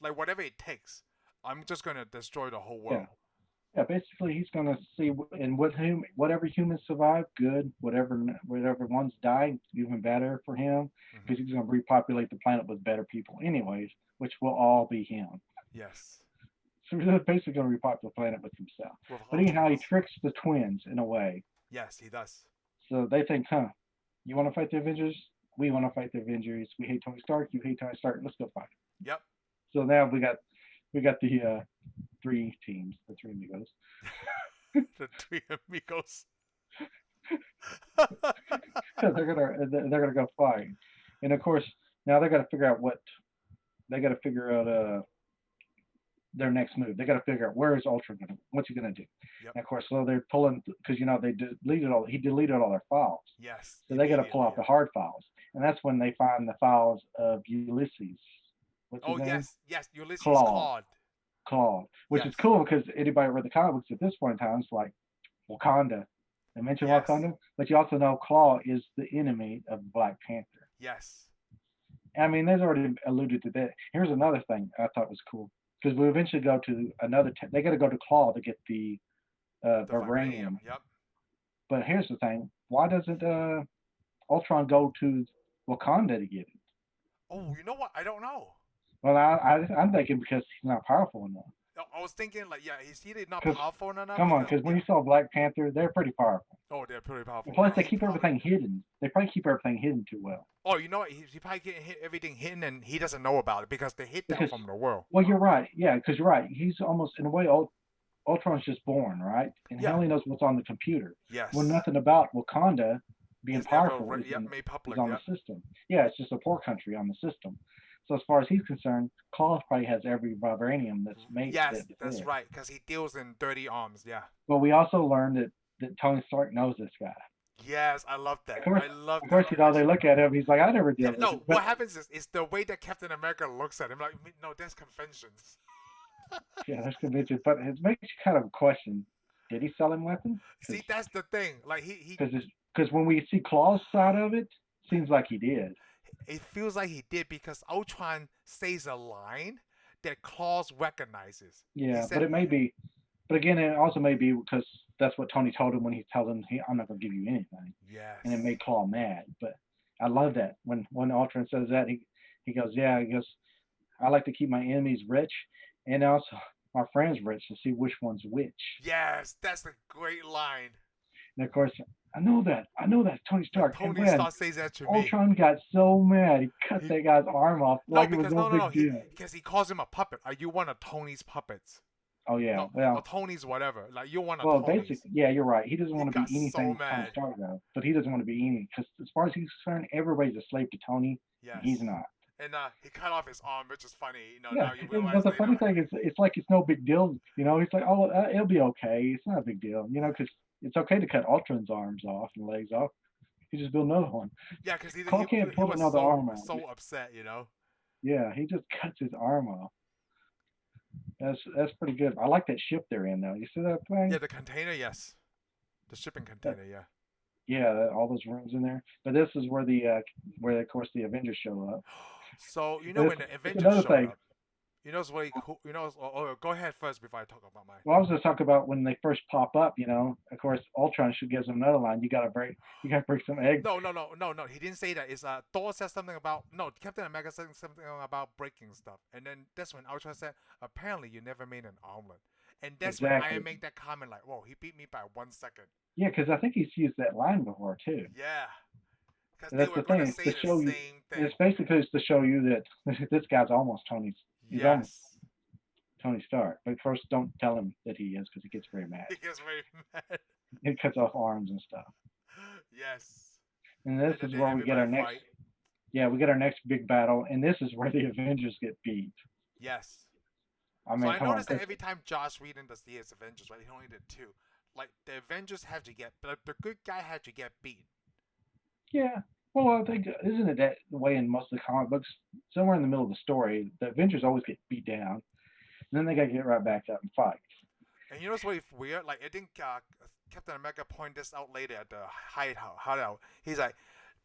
whatever it takes, I'm just gonna destroy the whole Yeah, world. yeah. Basically, he's going to see and whatever humans survive, good. Whatever ones die, even better for him Hmm. because he's going to repopulate the planet with better people, anyways, which will all be him. Yes. So he's basically going to repopulate the planet with himself. With But anyhow, he Ultron's. tricks the twins in a way. Yes, he does. So they think, huh, you want to fight the Avengers? We want to fight the Avengers. We hate Tony Stark. You hate Tony Stark. Let's go fight. Yep. So now we got the three teams, the three amigos. The three amigos. they're gonna go fight, and of course now they got to figure out their next move. They got to figure out where is Ultron going. What's he gonna do? Yep. And of course, so they're pulling because he deleted all their files. Yes. So they got to pull Immediately. out the hard files, and that's when they find the files of Ulysses. What's his Oh name? yes, yes. Ulysses Claude. Claude. Claude, which is Yes. cool because anybody read the comics at this point in time, it's like Wakanda. They mention Yes. Wakanda, but you also know Claw is the enemy of Black Panther. Yes. I mean, there's already alluded to that. Here's another thing I thought was cool because we eventually go to another. They got to go to Claw to get the The vibranium. Yep. But here's the thing: why doesn't Ultron go to Wakanda to get it? Oh, you know what? I don't know. Well, I'm thinking because he's not powerful enough. No, I was thinking like, yeah, he's either not Because powerful enough. come on, because when you saw Black Panther, they're pretty powerful. Oh, they're pretty powerful. And plus, And they he keep probably- everything hidden. They probably keep everything hidden too well. Oh, you know what? He probably getting everything hidden, and he doesn't know about it because they hid that Because- from the world. Well, you're right. Yeah, because you're right. He's almost in a way. Ultron's just born, right? And he Yeah. only knows what's on the computer. Yes. Well, nothing about Wakanda being It's never powerful re- yep, made public. is on Yep. the system. Yeah, it's just a poor country on the system. So as far as he's concerned, Claw probably has every vibranium that's made. Yes, that's right, because he deals in dirty arms. Yeah. But we also learned that Tony Stark knows this guy. Yes, I love that. Of course, I love Of course, that. you know, they look at him. He's like, I never did. No, what happens is it's the way that Captain America looks at him. Like, no, there's conventions. Yeah, that's convention. But it makes you kind of question: did he sell him weapons? See, that's the thing. Like he Because when we see Claw's side of it, seems like he did. it feels like he did because Ultron says a line that Claus recognizes. Yeah, said- but it may be. But again, it also may be because that's what Tony told him when he told him, I'm not going to give you anything. Yes. And it made Claw mad. But I love that. When Ultron says that, he goes, yeah, he goes, I like to keep my enemies rich and also my friends rich to see which one's which. Yes, that's a great line. And of course, I know that Tony Stark. Tony and when Stark says that to me. Ultron got so mad, he cut that guy's arm off No, like it was because no big deal. because he calls him a puppet. Are you one of Tony's puppets? Oh yeah, No, well, or Tony's whatever. Like you're one of well, Tony's. basically, yeah, you're right. He doesn't want to got be anything so Tony mad. Stark though, but he doesn't want to be any because as far as he's concerned, everybody's a slave to Tony. Yes. And he's not. And he cut off his arm, which is funny. You know, Yeah, now you realize but the later. funny thing is, it's like it's no big deal. You know, he's like, oh, it'll be okay. It's not a big deal. You know, because it's okay to cut Ultron's arms off and legs off. He just built another one. Yeah, because he can't pull was another arm out. so upset, you know. Yeah, he just cuts his arm off. That's pretty good. I like that ship they're in though. You see that thing? Yeah, the container, yes. The shipping container, yeah. Yeah, all those rooms in there. But this is where where of course the Avengers show up. So you know when the Avengers another showed thing. up, you know what's really cool. You know, go ahead first before I talk about mine. Well, I was just talking about when they first pop up. You know, of course, Ultron should give them another line. You gotta break some eggs. No. He didn't say that. It's Thor said something about Captain America said something about breaking stuff, and then that's when Ultron said, "Apparently, you never made an omelet." And that's when I make that comment like, "Whoa, he beat me by 1 second." Yeah, because I think he's used that line before too. Yeah. Because That's they were the thing. going to It's say to the show you. same thing. It's basically to show you that this guy's almost Tony Stark. But first, don't tell him that he is because he gets very mad. He gets very mad. He cuts off arms and stuff. Yes. And this And is then where we get our everybody next. fight. Yeah, we get our next big battle, and this is where the Avengers get beat. Yes. I mean, So I come on. noticed that every time Joss Whedon does his Avengers, right, he only did 2. Like the Avengers have to get, but the good guy had to get beat. Yeah. Well, I think isn't it that way in most of the comic books? Somewhere in the middle of the story, the Avengers always get beat down, and then they got to get right back up and fight. And you know what's really weird? Like I think Captain America pointed this out later at the hideout. He's like,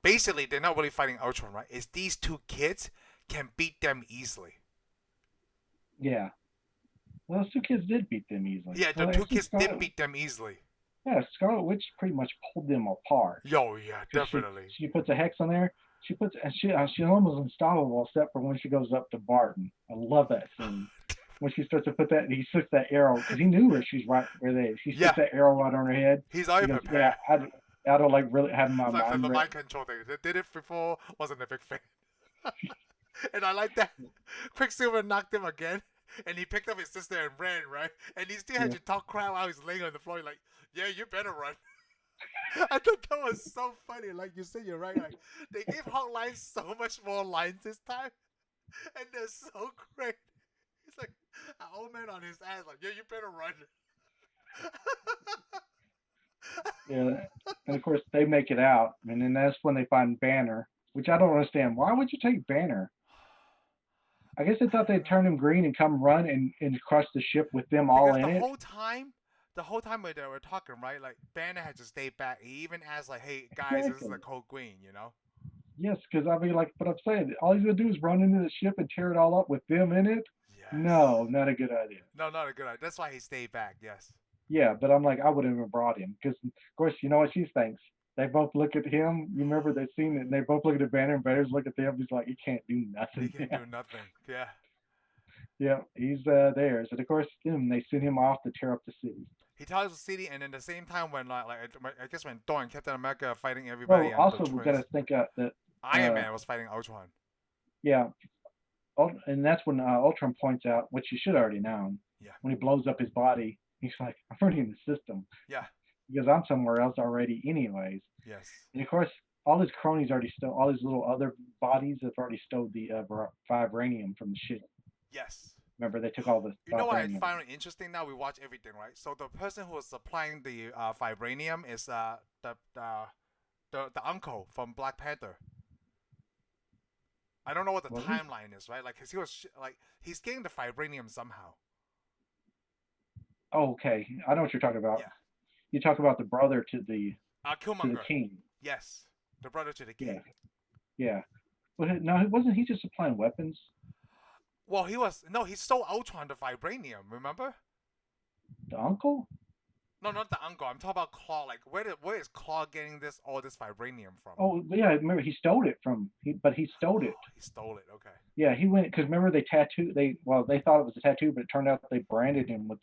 basically they're not really fighting Ultron, right? It's these 2 kids can beat them easily. Yeah. Well, those 2 kids did beat them easily. Yeah, the Well, 2 actually, kids did beat them easily. Yeah, Scarlet Witch pretty much pulled them apart. Yo, yeah, 'Cause definitely. She puts a hex on there. She's almost unstoppable except for when she goes up to Barton. I love that scene. When she starts to put that, he sticks that arrow because he knew where she's right where they. She sticks that arrow right on her head. He's already He goes, prepared. yeah, I don't like really having my Like mind. the read. mind control thing. They did it before. Wasn't a big fan. And I like that Quicksilver knocked him again, and he picked up his sister and ran, right? And he still had to talk crap while he's laying on the floor. Like, yeah, you better run. I thought that was so funny. Like you said, you're right. Like they gave Hulk lines so much more lines this time, and they're so great. It's like an old man on his ass. Like, yeah, you better run. Yeah, and of course they make it out, and then that's when they find Banner, which I don't understand. Why would you take Banner? I guess they thought they'd turn him green and come run and crush the ship with them all in the it. whole time, the whole time they were talking, right? Like Banner had to stay back. He even asked like, "Hey guys, this is Exactly. the Cold Queen," you know? Yes, because I mean, like, but I'm saying all he's gonna do is run into the ship and tear it all up with them in it. Yes. No, not a good idea. No, not a good idea. That's why he stayed back. Yes. Yeah, but I'm like, I wouldn't have brought him because, of course, you know what she thinks. They both look at him. You remember they seen it, and they both look at Banner, and Banner's look at them. He's like, he can't do He nothing. can do nothing. Yeah. Yeah, he's theirs. And of course, then they send him off to tear up the city. He tells the city, and at the same time, when I guess when Thor and Captain America are fighting everybody, Well, and the also we got twins, to think that Iron Man was fighting Ultron. yeah, and that's when Ultron points out, which you should have already known. Yeah. When he blows up his body, he's like, I'm already in the system. Yeah. Because I'm somewhere else already, anyways. Yes. And of course, all his cronies already stole. All his little other bodies have already stole the vibranium from the ship. Yes. Remember, they took all the. You know what I find interesting? Now we watch everything, right? So the person who was supplying the vibranium is the uncle from Black Panther. I don't know what the timeline is, right? Like, cause he was he's getting the vibranium somehow. Oh, okay, I know what you're talking about. Yeah. You talk about the brother to the king. Yes, the brother to the king. Yeah. But no, wasn't he just supplying weapons? Well, he stole Ultron the vibranium. Remember? The uncle? No, not the uncle. I'm talking about Claw. Like, where is Claw getting all this vibranium from? Oh, yeah. Remember, he stole it from. But he stole it. He stole it. Okay. Yeah, he went because remember they tattooed. They thought it was a tattoo, but it turned out they branded him with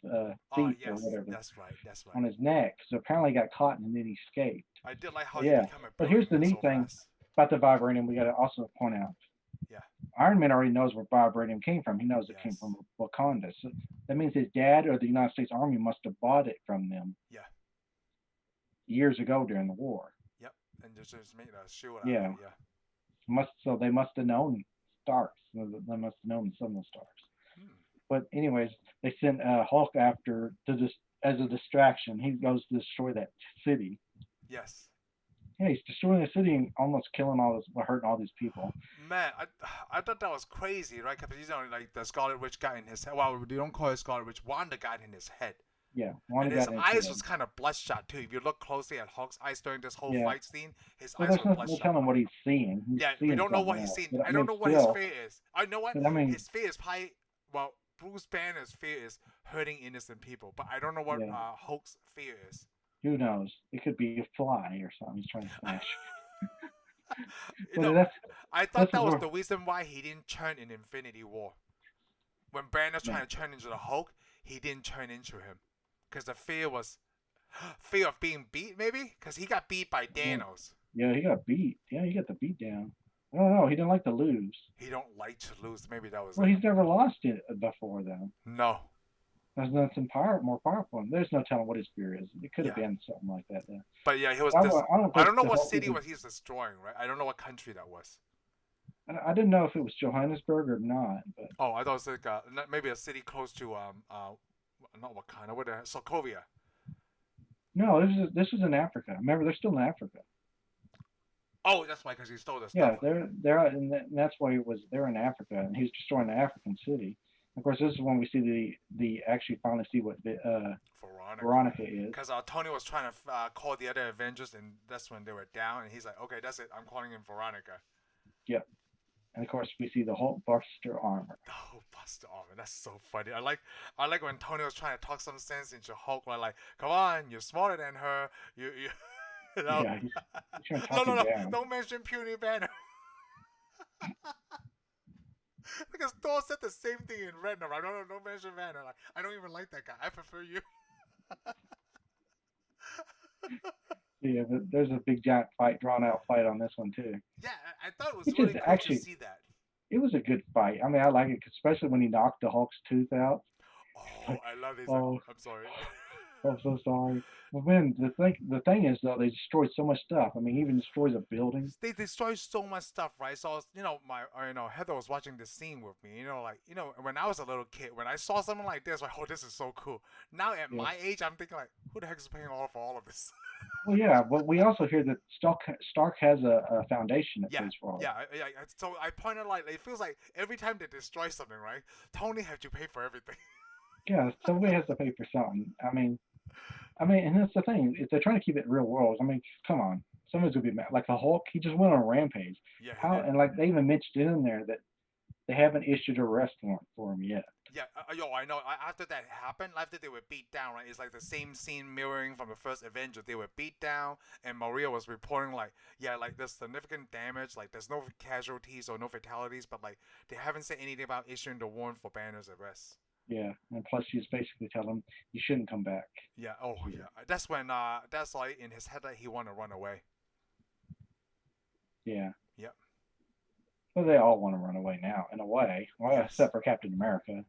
thief or whatever. That's right. On his neck. So apparently he got caught and then he escaped. I did like how he became a. But here's the neat thing about the vibranium. We got to also point out. Yeah. Iron Man already knows where vibranium came from. He knows it came from Wakanda. So that means his dad or the United States Army must have bought it from them. Yeah. Years ago during the war. Yep. And just made a shield out of it. Yeah. So they must have known stars. They must have known some of the stars. But anyways, they sent Hulk after as a distraction. He goes to destroy that city. Yes. Yeah, he's destroying the city and almost hurting all these people. Man, I thought that was crazy, right? Because he's only like the Scarlet Witch got in his head. Well, they don't call it Scarlet Witch. Wanda got in his head. Yeah, Wanda got in his head. His eyes was kind of bloodshot too. If you look closely at Hulk's eyes during this whole fight scene, his eyes were bloodshot. We'll tell him what he's seeing. We don't know what he's seeing. I don't know what his fear is. I know what his fear is. Probably, well, Bruce Banner's fear is hurting innocent people, but I don't know what Hulk's fear is. Who knows? It could be a fly or something he's trying to smash. I thought that was the reason why he didn't turn in Infinity War. When Banner's trying to turn into the Hulk, he didn't turn into him. Because the fear was fear of being beat, maybe? Because he got beat by Thanos. Yeah, he got beat. Yeah, he got the beat down. I don't know. He didn't like to lose. He don't like to lose. Maybe that was. Well, he's never lost it before, though. No. There's nothing more powerful. There's no telling what his fear is. It could have been something like that. Though. But yeah, he was. I don't know what city he's destroying, right? I don't know what country that was. I didn't know if it was Johannesburg or not. But I thought it was like maybe a city close to not Wakanda, what Sokovia. No, this was in Africa. Remember, they're still in Africa. Oh, that's why, because he stole this stuff. Yeah, and that's why they're in Africa, and he's destroying the African city. Of course, this is when we see the actually finally see what Veronica is. Because Tony was trying to call the other Avengers, and that's when they were down, and he's like, okay, that's it, I'm calling in Veronica. Yep. And of course, we see the Hulkbuster Armor. The Hulkbuster Armor, that's so funny. I like when Tony was trying to talk some sense into Hulk, like, come on, you're smarter than her. You know? Yeah, he's trying to talk down. Don't mention Puny Banner. Because Thor said the same thing in Renner. I don't mention Renner. Like, I don't even like that guy. I prefer you. Yeah, but there's a big giant drawn out fight on this one too. Yeah, I thought it was really cool to see that. It was a good fight. I mean, I like it, especially when he knocked the Hulk's tooth out. Oh, I love this. I'm sorry. I'm so sorry. Well, man, the thing is though, they destroyed so much stuff. I mean, he even destroys a building. They destroy so much stuff, right? So Heather was watching this scene with me. When I was a little kid, when I saw something like this, like, oh, this is so cool. Now at my age, I'm thinking like, who the heck is paying for all of this? Well, yeah, but we also hear that Stark has a foundation that pays for all. Yeah. So I pointed like it feels like every time they destroy something, right? Tony had to pay for everything. Yeah, somebody has to pay for something. I mean, I mean, and that's the thing. If they're trying to keep it real world, I mean, come on. Someone's gonna be mad. Like the Hulk, he just went on a rampage. Yeah, he How did. and like they even mentioned in there that they haven't issued an arrest warrant for him yet. Yeah, yo, I know. After that happened, after they were beat down, right? It's like the same scene mirroring from the first Avenger. They were beat down, and Maria was reporting like, yeah, like there's significant damage. Like there's no casualties or no fatalities, but like they haven't said anything about issuing the warrant for Banner's arrest. Yeah, and plus she's basically telling him you shouldn't come back. Yeah. Oh, yeah. That's when that's like in his head that he want to run away. Yeah. Yep. Well, they all want to run away now, in a way. Well, Yes. except for Captain America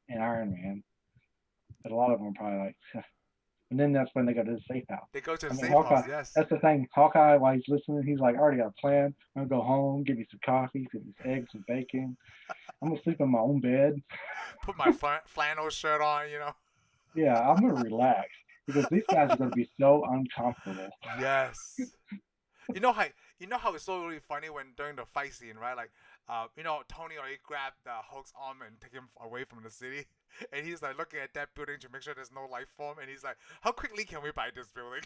and Iron Man. But a lot of them are probably like, and then that's when they go to the safe house. They go to the I mean, safe Hawkeye, house. Yes. that's the thing. Hawkeye, while he's listening, he's like, I already got a plan. I'm going to go home, give me some coffee, give me some eggs and bacon. I'm going to sleep in my own bed. Put my flannel shirt on. Yeah, I'm going to relax because these guys are going to be so uncomfortable. Yes. You know how it's so really funny when during the fight scene, right? Like, Tony already grabbed Hulk's arm and take him away from the city, and he's like looking at that building to make sure there's no life form, and he's like, "How quickly can we buy this building?"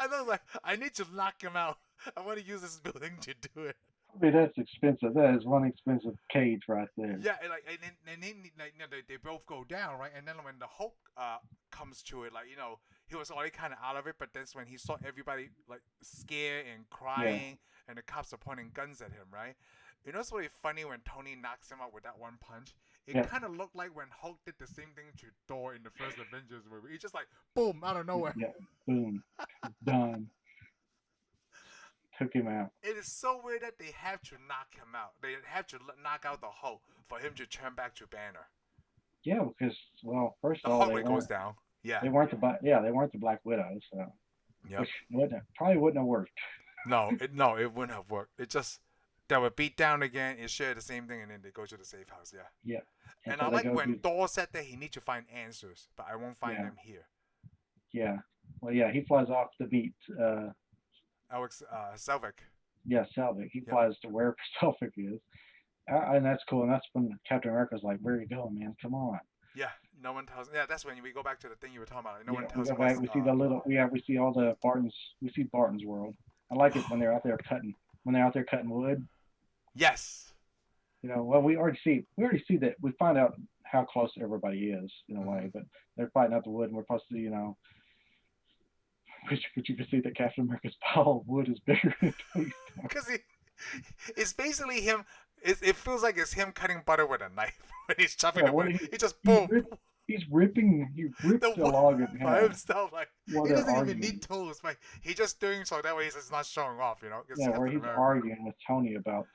I was like, I need to knock him out. I want to use this building to do it. I mean, that's expensive. That is one expensive cage right there. Yeah, and then like, they both go down, right? And then when the Hulk comes to it, like he was already kind of out of it, but that's when he saw everybody like scared and crying, and the cops are pointing guns at him, right? It's really funny when Tony knocks him out with that one punch. It kind of looked like when Hulk did the same thing to Thor in the first Avengers movie. He just like boom out of nowhere. Yeah, boom, done. Took him out. It is so weird that they have to knock him out. They have to knock out the Hulk for him to turn back to Banner. Yeah, because first The of all, Hulk goes down. Yeah. They weren't the Black Widow, so Yep. which probably wouldn't have worked. No, it wouldn't have worked. It just they were beat down again. It shared the same thing, and then they go to the safe house. Yeah. Yeah. And so I like when Thor said that he needs to find answers, but I won't find them here. Yeah. Well, yeah, he flies off to beat Alex Selvig. Yeah, Selvig. He flies to wherever Selvig is. And that's cool. And that's when Captain America's like, "Where are you going, man? Come on." Yeah, no one tells. Yeah, that's when we go back to the thing you were talking about. No one tells. him. We see the little. We see all the Bartons. We see Barton's world. I like it when they're out there cutting. When they're out there cutting wood. Yes. Well, we already see that. We find out how close everybody is in a way, but they're fighting out the wood, and we're supposed to, but you can see that Captain America's pile of wood is bigger than Tony Stark. Because it's basically him. It feels like it's him cutting butter with a knife when he's chopping the wood. He just boom. He ripped the log in half by himself. Like he doesn't arguing. even need tools. Like he's just doing so that way he's just not showing off. Yeah, where he's arguing with Tony about,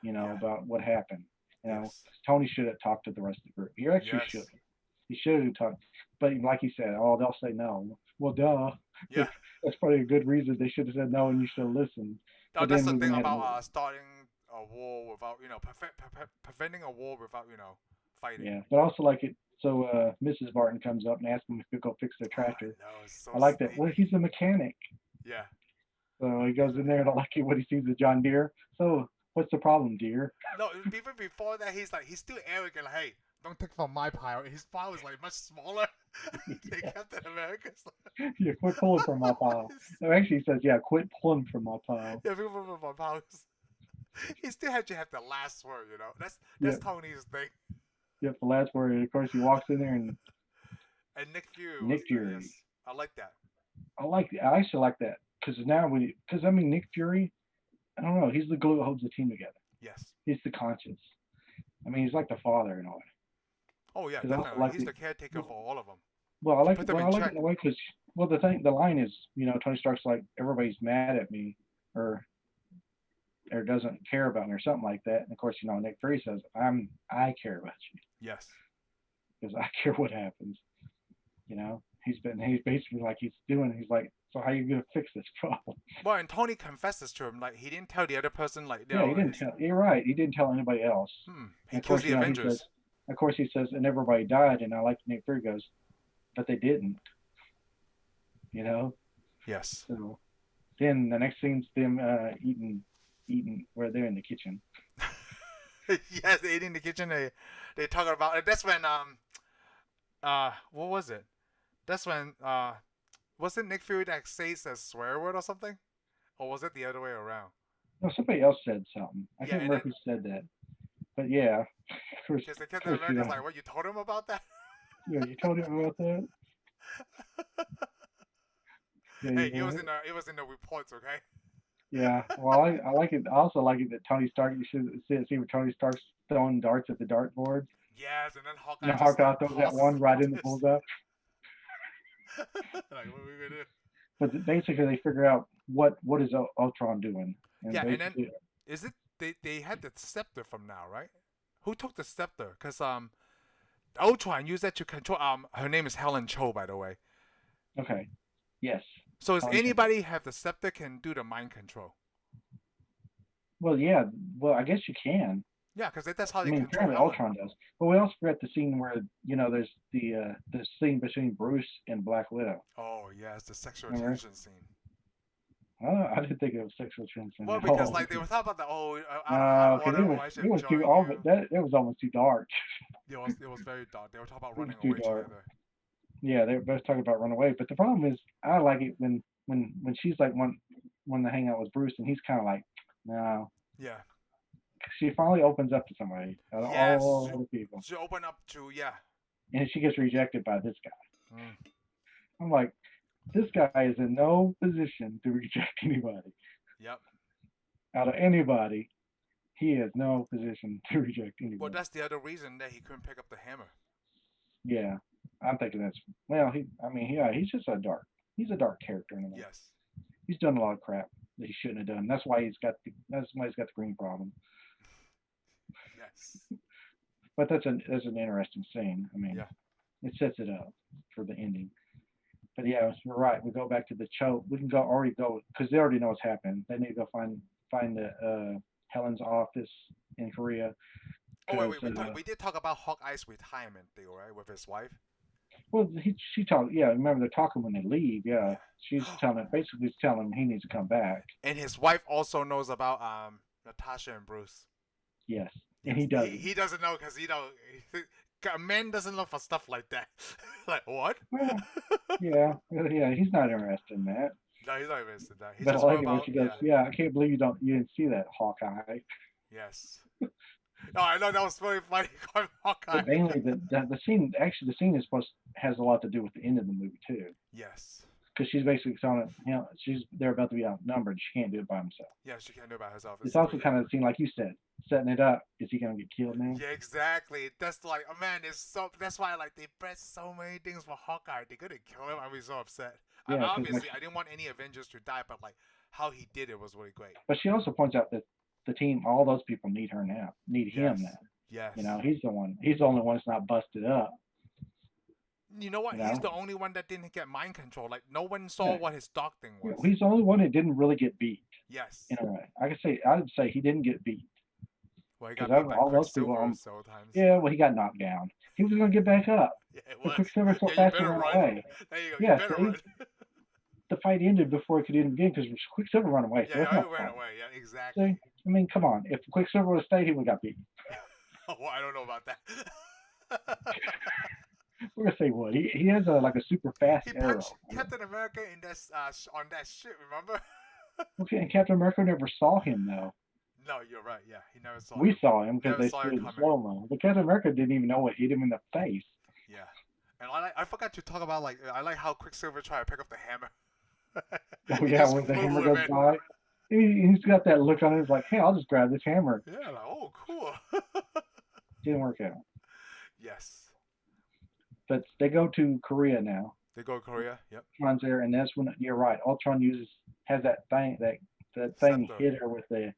about what happened. Tony should have talked to the rest of the group. He actually should. He should have talked. But like he said, they'll say no. Well, duh. Yeah. That's probably a good reason. They should have said no, and you should have listened. No, that's the thing about starting a war without, preventing a war without, fighting. Yeah, but also like it. So Mrs. Barton comes up and asks him if he could go fix their tractor. So I like that. Well, he's a mechanic. Yeah. So he goes in there and I like it when he sees the John Deere. So what's the problem, dear? No, even before that, he's still arrogant. Like, hey, don't take from my pile. His pile is like much smaller than Captain America's. Yeah, quit pulling from my pile. No, actually, he says, yeah, quit pulling from my pile. Yeah, quit pulling from my pile. He still had to have the last word, That's Tony's thing. Yep, the last word. And of course, he walks in there and Nick Fury. Yes, I like that. I actually like that because Nick Fury, I don't know, he's the glue that holds the team together. Yes. He's the conscience. I mean, he's like the father in a way. Oh yeah, definitely. He's the caretaker for all of them. Well, I like it in a way because the line is, Tony Stark's like, everybody's mad at me or doesn't care about me or something like that. And of course, Nick Fury says, I care about you. Yes. Because I care what happens. He's basically like he's like, so how are you gonna fix this problem? Well, and Tony confesses to him, like he didn't tell the other person, like he didn't tell. You're right. He didn't tell anybody else. He kills the Avengers. Of course, he says, and everybody died. And I like Nick Fury goes, but they didn't. Yes. So then the next scene's them eating where they're in the kitchen. Yes, they eat in the kitchen. They talking about. That's when what was it? That's when wasn't Nick Fury that says a swear word or something? Or was it the other way around? No, somebody else said something. I Yeah, can't and remember who said that. But yeah, of course, because the Captain of course, America's like, what, you told him about that? you told him about that. Yeah, Hey, it was in the reports, okay? yeah. Well, I like it. I also like it that Tony Stark. You should see where Tony Stark's throwing darts at the dartboard, Yes, and then and Hawkeye then just Hawkeye like throws that tosses one him right like in the this. bullseye. Like, what are we gonna do? But basically, they figure out what is Ultron doing, and Yeah, and then basically, is it they had the scepter from now, right? Who took the scepter? Cause Ultron used that to control. Her name is Helen Cho, by the way. okay, yes. So does anybody have the scepter can do the mind control? Well, yeah. Well, I guess you can. Yeah, because that's how I they mean, control apparently Helen. Ultron does. But we also forgot the scene where there's the scene between Bruce and Black Widow. Oh yeah, it's the sexual Remember? tension scene. I didn't think it was sexual tension Well, at because all. like they were talking about the out of hot Because water. Oh, I should it was join too you. that it was almost too dark. It was very dark. They were talking about It was running too away dark. together. Yeah, they were both talking about run away. But the problem is, I like it when she's like when to hang out with Bruce, and he's kind of like, no. Yeah. She finally opens up to somebody out of all Yes. the people, She opened up to and she gets rejected by this guy. Mm. I'm like, this guy is in no position to reject anybody. Yep. Out of anybody, he has no position to reject anybody. Well, that's the other reason that he couldn't pick up the hammer. Yeah, I'm thinking that's he's just he's a dark character in a way. Yes. He's done a lot of crap that he shouldn't have done. That's why he's got the green problem. Yes. But that's an interesting scene. I mean, Yeah. it sets it up for the ending. But yeah, you're right. We go back to the Cho. We can already go because they already know what's happened. They need to go find the Helen's office in Korea. Oh wait, we did talk about Hawkeye's retirement deal, right, with his wife. Well, she talked. Yeah, remember they're talking when they leave. Yeah, she's telling him he needs to come back. And his wife also knows about Natasha and Bruce. Yes, and he doesn't. He doesn't know because a man doesn't look for stuff like that. Like what? Well, yeah, he's not interested in that. No, he's not interested in that. He's but just I like it about, when she goes, yeah, I can't believe you didn't see that, Hawkeye. Yes. No, I know that was very funny. Hawkeye. But mainly the scene has a lot to do with the end of the movie too. Yes. Because she's basically telling it, they're about to be outnumbered. She can't do it by himself. Yeah, she can't do it by herself. It's also kind of the scene, like you said, setting it up. Is he gonna get killed now? Yeah, exactly. That's like, oh man, that's why like they press so many things for Hawkeye. They're gonna kill him. I'd be so upset. Yeah, obviously, I didn't want any Avengers to die, but like how he did it was really great. But she also points out that the team, all those people need her now, him now. Yes. He's the only one that's not busted up. You know what? He's the only one that didn't get mind control. Like no one saw what his dog thing was. He's the only one that didn't really get beat. Yes. In a way, I'd say he didn't get beat. Well, he got beat by Quicksilver several times. Yeah, well, he got knocked down. He was going to get back up. Yeah, but Quicksilver so fast to run away. There you go. Yeah, the fight ended before it could even begin because Quicksilver ran away. Yeah, he ran away. Yeah, exactly. See? I mean, come on. If Quicksilver would have stayed, he would have got beat. Well, I don't know about that. We're gonna say what? He has a super fast arrow. He punched Captain America in that on that ship. Remember? Okay, and Captain America never saw him though. No, you're right. Yeah, he never saw. We saw him because they saw it in slow mo. But Captain America didn't even know what hit him in the face. Yeah, and I forgot to talk about I like how Quicksilver tried to pick up the hammer. Oh yeah, when the hammer goes by, he's got that look on him. He's like, hey, I'll just grab this hammer. Yeah, like, oh, cool. Didn't work out. Yes. But they go to Korea now. They go to Korea. Yep. Ultron's there, and that's when you're right. Ultron has that thing hit her with the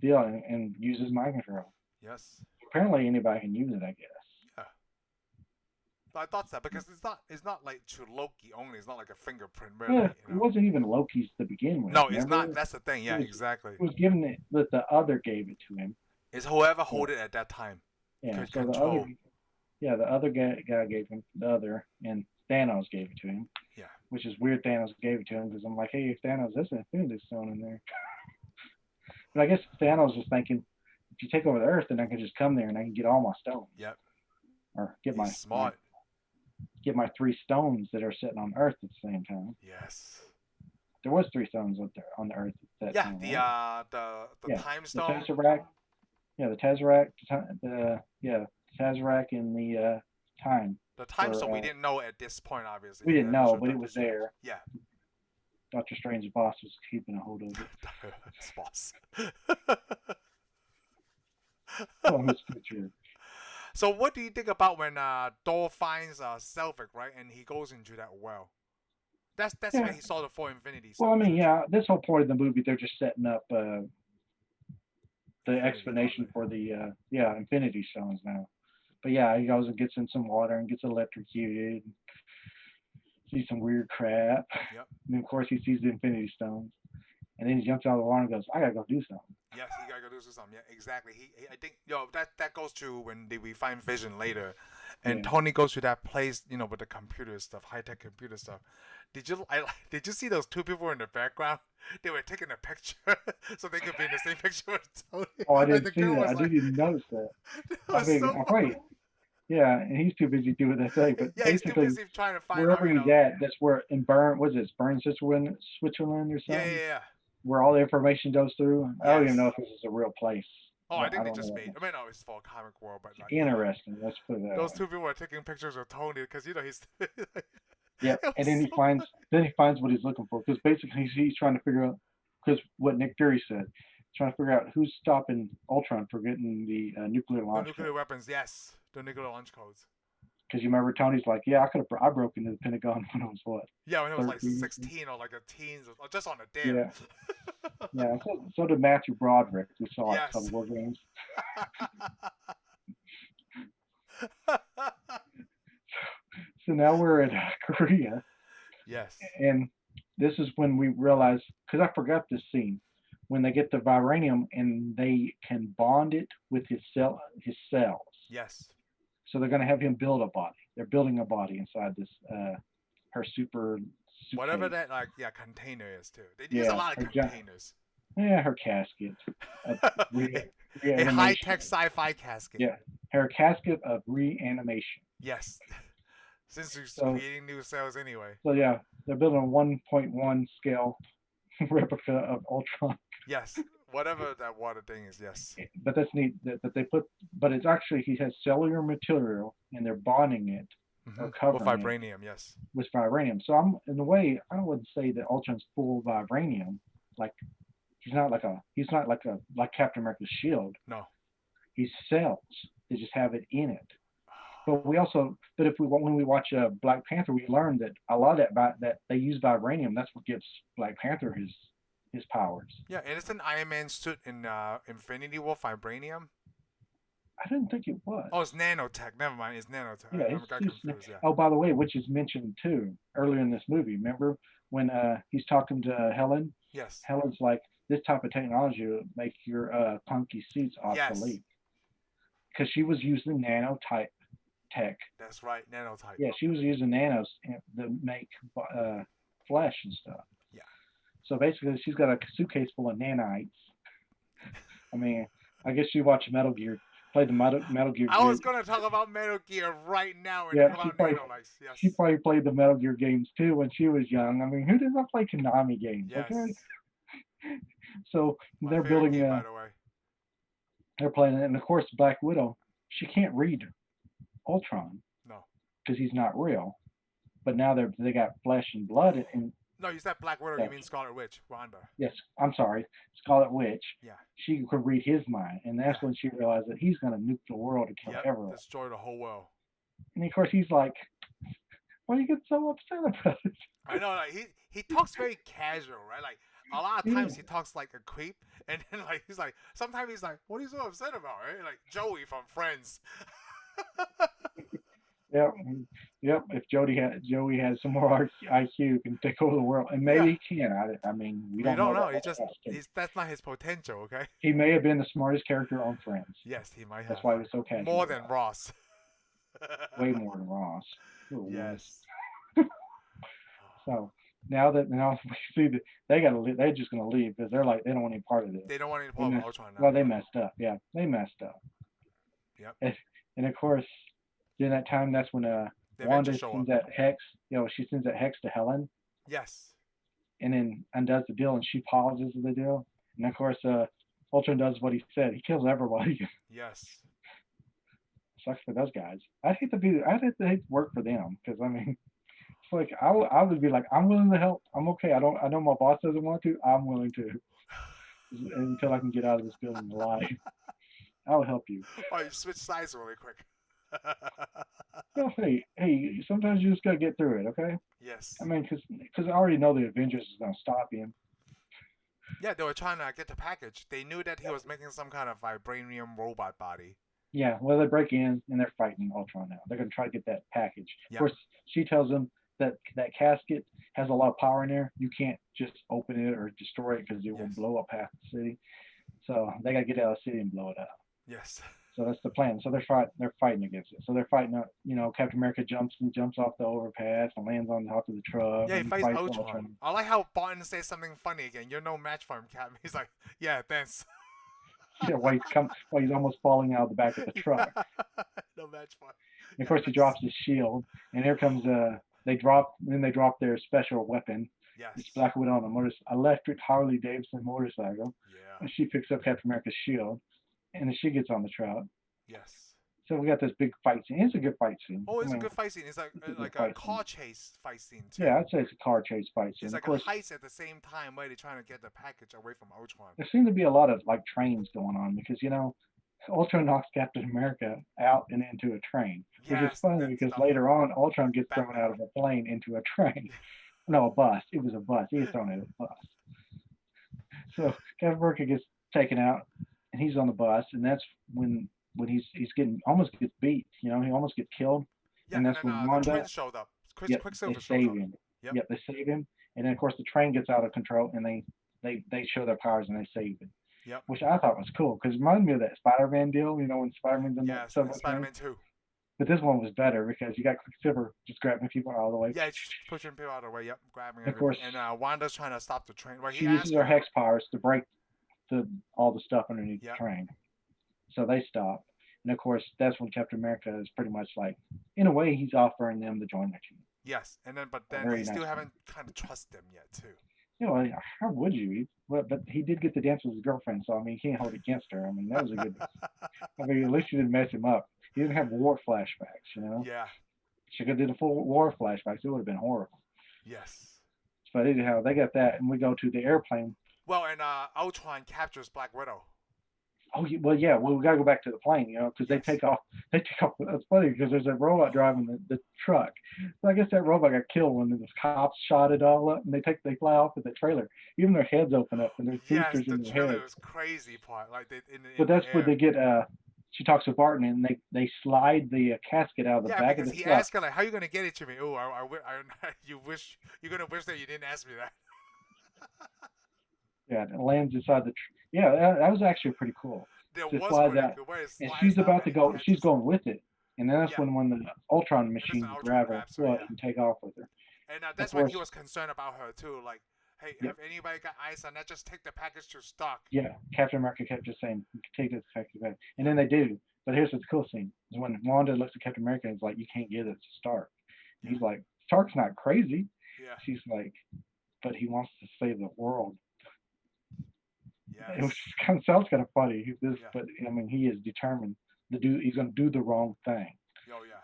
deal and uses mind control. Yes. Apparently, anybody can use it, I guess. Yeah. I thought so because it's not like to Loki only. It's not like a fingerprint. Really, yeah, it wasn't even Loki's to begin with. No, it's not. That's the thing. Yeah, exactly. It was given that the other gave it to him. It's whoever hold it at that time. Yeah. So the other guy gave him the other, and Thanos gave it to him. Yeah. Which is weird. Thanos gave it to him because I'm like, hey, Thanos, there's an Infinity Stone in there. But I guess Thanos was thinking, if you take over the Earth, then I can just come there and I can get all my stones. Yep. Or get He's smart. get my 3 stones that are sitting on Earth at the same time. Yes. There was 3 stones up there on the Earth at that Yeah, time, the right? the Yeah, time the stone. Tesseract. Yeah, the Tesseract. The Tesseract and the time The time for stone we didn't know at this point, obviously. we In didn't the know, initial but it Doctor was Strange. there. Yeah. Doctor Strange's boss was keeping a hold of it. His boss. Well, his picture. So what do you think about when Thor finds Selvig, right, and he goes into that well? That's Yeah. when he saw the 4 Infinity Well, I Stones. mean, yeah, this whole point of the movie, they're just setting up the Infinity explanation Gauntlet. for the Infinity Stones now. But yeah, he goes and gets in some water and gets electrocuted. Sees some weird crap. Yep. And of course, he sees the Infinity Stones. And then he jumps out of the water and goes, I gotta go do something. Yes, he gotta go do something. Yeah, exactly. I think, that goes to when we find Vision later, and Tony goes to that place, with the computer stuff, high tech computer stuff. Did you see those 2 people in the background? They were taking a picture so they could be in the same picture with Tony. Oh, I didn't see that. I didn't even notice that. I mean, so right. Yeah, and he's too busy doing that thing. But yeah, basically, he's too busy trying to find wherever out, he's at, that's where in Bern, Bern, Switzerland or something? Yeah. Where all the information goes through. Yes. I don't even know if this is a real place. Oh, I think they just made. I mean, no, it's for a comic world, but like, interesting. Let's put it that those way. 2 people are taking pictures of Tony because he's. Yeah, and then he finds what he's looking for, because basically he's trying to figure out, because what Nick Fury said, trying to figure out who's stopping Ultron from getting the nuclear launch. The nuclear weapons, yes, the nuclear launch codes. Because you remember Tony's like, yeah, I broke into the Pentagon when I was what? Yeah, when it was like 16 or like a teens or just on a dare. Yeah. Yeah. So did Matthew Broderick, who saw it some War Games. So now we're in Korea. Yes. And this is when we realize, because I forgot this scene, when they get the vibranium and they can bond it with his cells. Yes. So they're going to have him build a body. They're building a body inside this her super whatever that container is too. They use a lot of containers. Her casket. A high-tech sci-fi casket. Yeah, her casket of reanimation. Yes. Since you're creating new cells anyway. So yeah, they're building a 1.1 scale replica of Ultron. Yes. Whatever that water thing is, yes. But that's neat that they but it's actually, he has cellular material and they're bonding it or covering with vibranium, yes. With vibranium. So I'm, in a way, I wouldn't say that Ultron's full vibranium. Like, he's not like Captain America's shield. No. He's cells. They just have it in it. But when we watch Black Panther, we learn that a lot of that they use vibranium. That's what gives Black Panther his powers. Yeah, and it's an Iron Man suit in Infinity War vibranium. I didn't think it was. Oh, it's nanotech. Never mind, it's nanotech. Yeah, I got confused. Yeah. Oh, by the way, which is mentioned too earlier in this movie. Remember when he's talking to Helen? Yes. Helen's like, this type of technology will make your punky suits obsolete. Yes. Because she was using nanotype tech. That's right, nanotype. Yeah, she was using nanos to make flesh and stuff. Yeah. So basically, she's got a suitcase full of nanites. I mean, I guess you watch Metal Gear, played the Metal Gear. I was going to talk about Metal Gear right now. She probably played the Metal Gear games too when she was young. I mean, who does not play Konami games? Yes. Okay? So my they're building. Game, by the way. They're playing it, and of course, Black Widow. She can't read Ultron. No. Because he's not real. But now they got flesh and blood and. No, you said Black Widow. You mean Scarlet Witch, Wanda. Yes, I'm sorry, Scarlet Witch. Yeah. She could read his mind, and that's when she realized that he's going to nuke the world to kill everyone. Destroy the whole world. And of course, he's like, "Why do you get so upset about it?" I know, like he talks very casual, right? Like a lot of times he talks like a creep, and then like he's like, sometimes he's like, "What are you so upset about?" Right? Like Joey from Friends. Yep. If Joey has some more IQ, he can take over the world, and maybe he can. I mean, we don't know. That's not his potential. Okay. He may have been the smartest character on Friends. Yes, he might have. That's why he was so casual. More than Ross. Way more than Ross. Ooh, yes. So now we see that they're just gonna leave because they're like they don't want any part of this. They don't want any part of Ultron now. Well, they messed up. Yeah, they messed up. Yep. And of course, during that time, that's when The Wanda Avengers show up. sends that Hex, she sends that Hex to Helen, Yes. and then undoes the deal, and she pauses the deal. And of course, Ultron does what he said. He kills everybody. Yes. Sucks for those guys. I'd hate to work for them because I mean, it's like I would be like, I'm willing to help. I'm okay. I know my boss doesn't want to. I'm willing to until I can get out of this building alive. I'll help you. Oh, you switch sides really quick. No, hey, sometimes you just gotta get through it, okay? Yes. I mean, because I already know the Avengers is gonna stop him. Yeah, they were trying to get the package. They knew that he was making some kind of vibranium robot body. Yeah, well, they break in and they're fighting Ultron now. They're gonna try to get that package. Yep. Of course, she tells them that casket has a lot of power in there. You can't just open it or destroy it because it will blow up half the city. So they gotta get out of the city and blow it up. Yes. So that's the plan. So they're fighting against it. So they're fighting. Captain America jumps off the overpass and lands on top of the truck. Yeah, he fights Ultron. I like how Barton says something funny again. You're no match for him, Cap. He's like, yeah, thanks. Yeah, while he's almost falling out of the back of the truck. No match for him. And of course, he drops his shield, and here comes they drop their special weapon. Yes. It's Black Widow on a electric Harley Davidson motorcycle. Yeah. And she picks up Captain America's shield, and then she gets on the truck. Yes. So we got this big fight scene. It's a good fight scene. Oh, it's a good fight scene. It's like a car chase fight scene too. Yeah, I'd say it's a car chase fight scene. It's like a heist at the same time where they're trying to get the package away from Ultron. There seems to be a lot of like trains going on because Ultron knocks Captain America out and into a train, which is funny because later on Ultron gets thrown out of a plane into a train. No, a bus. It was a bus. He was thrown out of a bus. So Captain America gets taken out, and he's on the bus, and that's when he's almost gets beat. He almost gets killed. Yeah, and that's when Wanda, the twins showed up. Quicksilver they save him. Yep, they save him, and then of course the train gets out of control, and they show their powers and they save him. Yep. Which I thought was cool because it reminded me of that Spider-Man deal. When Spider-Man's in the Spider-Man 2. But this one was better because you got Quicksilver just grabbing people out of the way. Yeah, just pushing people out of the way. Yep, grabbing. Of course. And Wanda's trying to stop the train. She uses her hex powers to break all the stuff underneath the train. So they stop. And of course, that's when Captain America is pretty much like, in a way, he's offering them to join the team. Yes, but they still haven't kind of trust them yet too. How would you? But he did get to dance with his girlfriend, so I mean, he can't hold it against her. I mean, that was a good. I mean, at least she didn't mess him up. He didn't have war flashbacks, Yeah. She could have did a full war flashbacks. It would have been horrible. Yes. But anyhow, they got that, and we go to the airplane. Well, and Ultron captures Black Widow. Oh, well, yeah. Well, we got to go back to the plane, because they take off. They take off. That's funny because there's a robot driving the truck. So I guess that robot got killed when the cops shot it all up, and they fly off with the trailer. Even their heads open up, and there's boosters in their heads. The trailer was crazy part. Like but that's where they get. She talks to Barton, and they slide the casket out of the back of the truck. Yeah, because he asked her like, "How are you gonna get it to me?" Oh, you're gonna wish that you didn't ask me that. Yeah, it lands inside the. Yeah, that was actually pretty cool. That was pretty cool. And she's about to go. She's going with it, and then that's when the Ultron machine grab her foot and take off with her. And that's when he was concerned about her too. Like, hey, if anybody got eyes on that, just take the package to stock. Yeah, Captain America kept just saying, take this package back. And then they do. But here's the cool scene. Is when Wanda looks at Captain America and is like, you can't give it to Stark. And he's like, Stark's not crazy. Yeah. She's like, but he wants to save the world. Yeah. It sounds kind of funny. But I mean, he is determined to do. He's going to do the wrong thing. Oh yeah.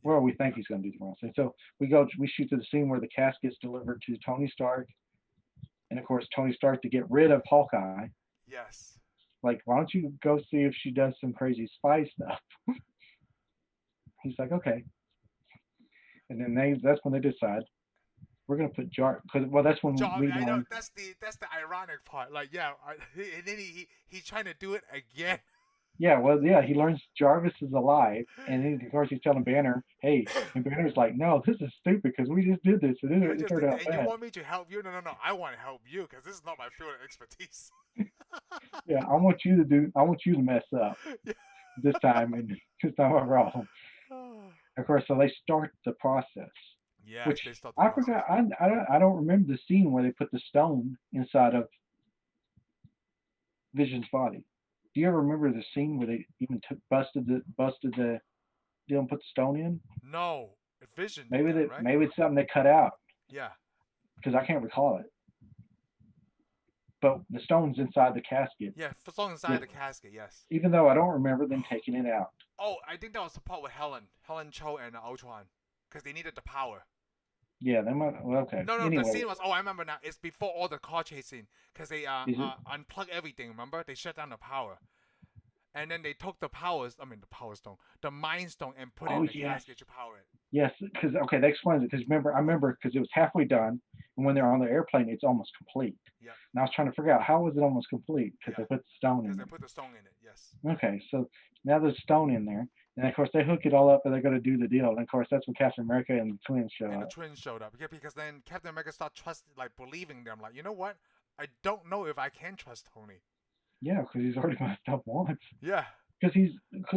Well, we think he's going to do the wrong thing. So we shoot to the scene where the casket's delivered to Tony Stark, and of course Tony Stark to get rid of Hawkeye. Yes. Like, why don't you go see if she does some crazy spy stuff? He's like, okay. And then that's when they decide we're gonna put that's when I know that's the ironic part. Like, and then he's trying to do it again. Yeah, well, yeah, he learns Jarvis is alive, and then, of course he's telling Banner, hey, and Banner's like, no, this is stupid because we just did this, and it turned out bad. You want me to help you? No, I want to help you because this is not my field of expertise. Yeah, I want you to mess up this time, and this time I'm wrong. Of course, so they start the process. Yeah, which I forgot. I don't remember the scene where they put the stone inside of Vision's body. Do you ever remember the scene where they even busted the don't put the stone in. No, Vision did Maybe that, right? maybe it's something they cut out Yeah. because I can't recall it. But the stone's inside the casket. Yeah, for long inside Yeah. the casket, yes. Even though I don't remember them taking it out. Oh, I think that was the part with Helen Cho and Ultron, because they needed the power. Yeah, they might. Well, okay. No, the Anyway, scene was. Oh, I remember now. It's before all the car chase scene, because they is it? unplug everything. Remember, they shut down the power, and then they took the powers. I mean, the power stone, the mind stone, and put it Oh in the yes, casket to power it. yes. Because okay, that explains it. Because I remember because it was halfway done, and when they're on the airplane, it's almost complete. Yeah. And I was trying to figure out how was it almost complete because Yeah. they put the stone in Because they it. put the stone in it. Yes. Okay, so now there's stone in there, and of course they hook it all up, and they're going to do the deal. And of course that's when Captain America and the twins show And the up. twins showed up. Yeah, because then Captain America started trusting, like believing them. Like, you know what? I don't know if I can trust Tony. Yeah, because he's already messed up once. Yeah. Because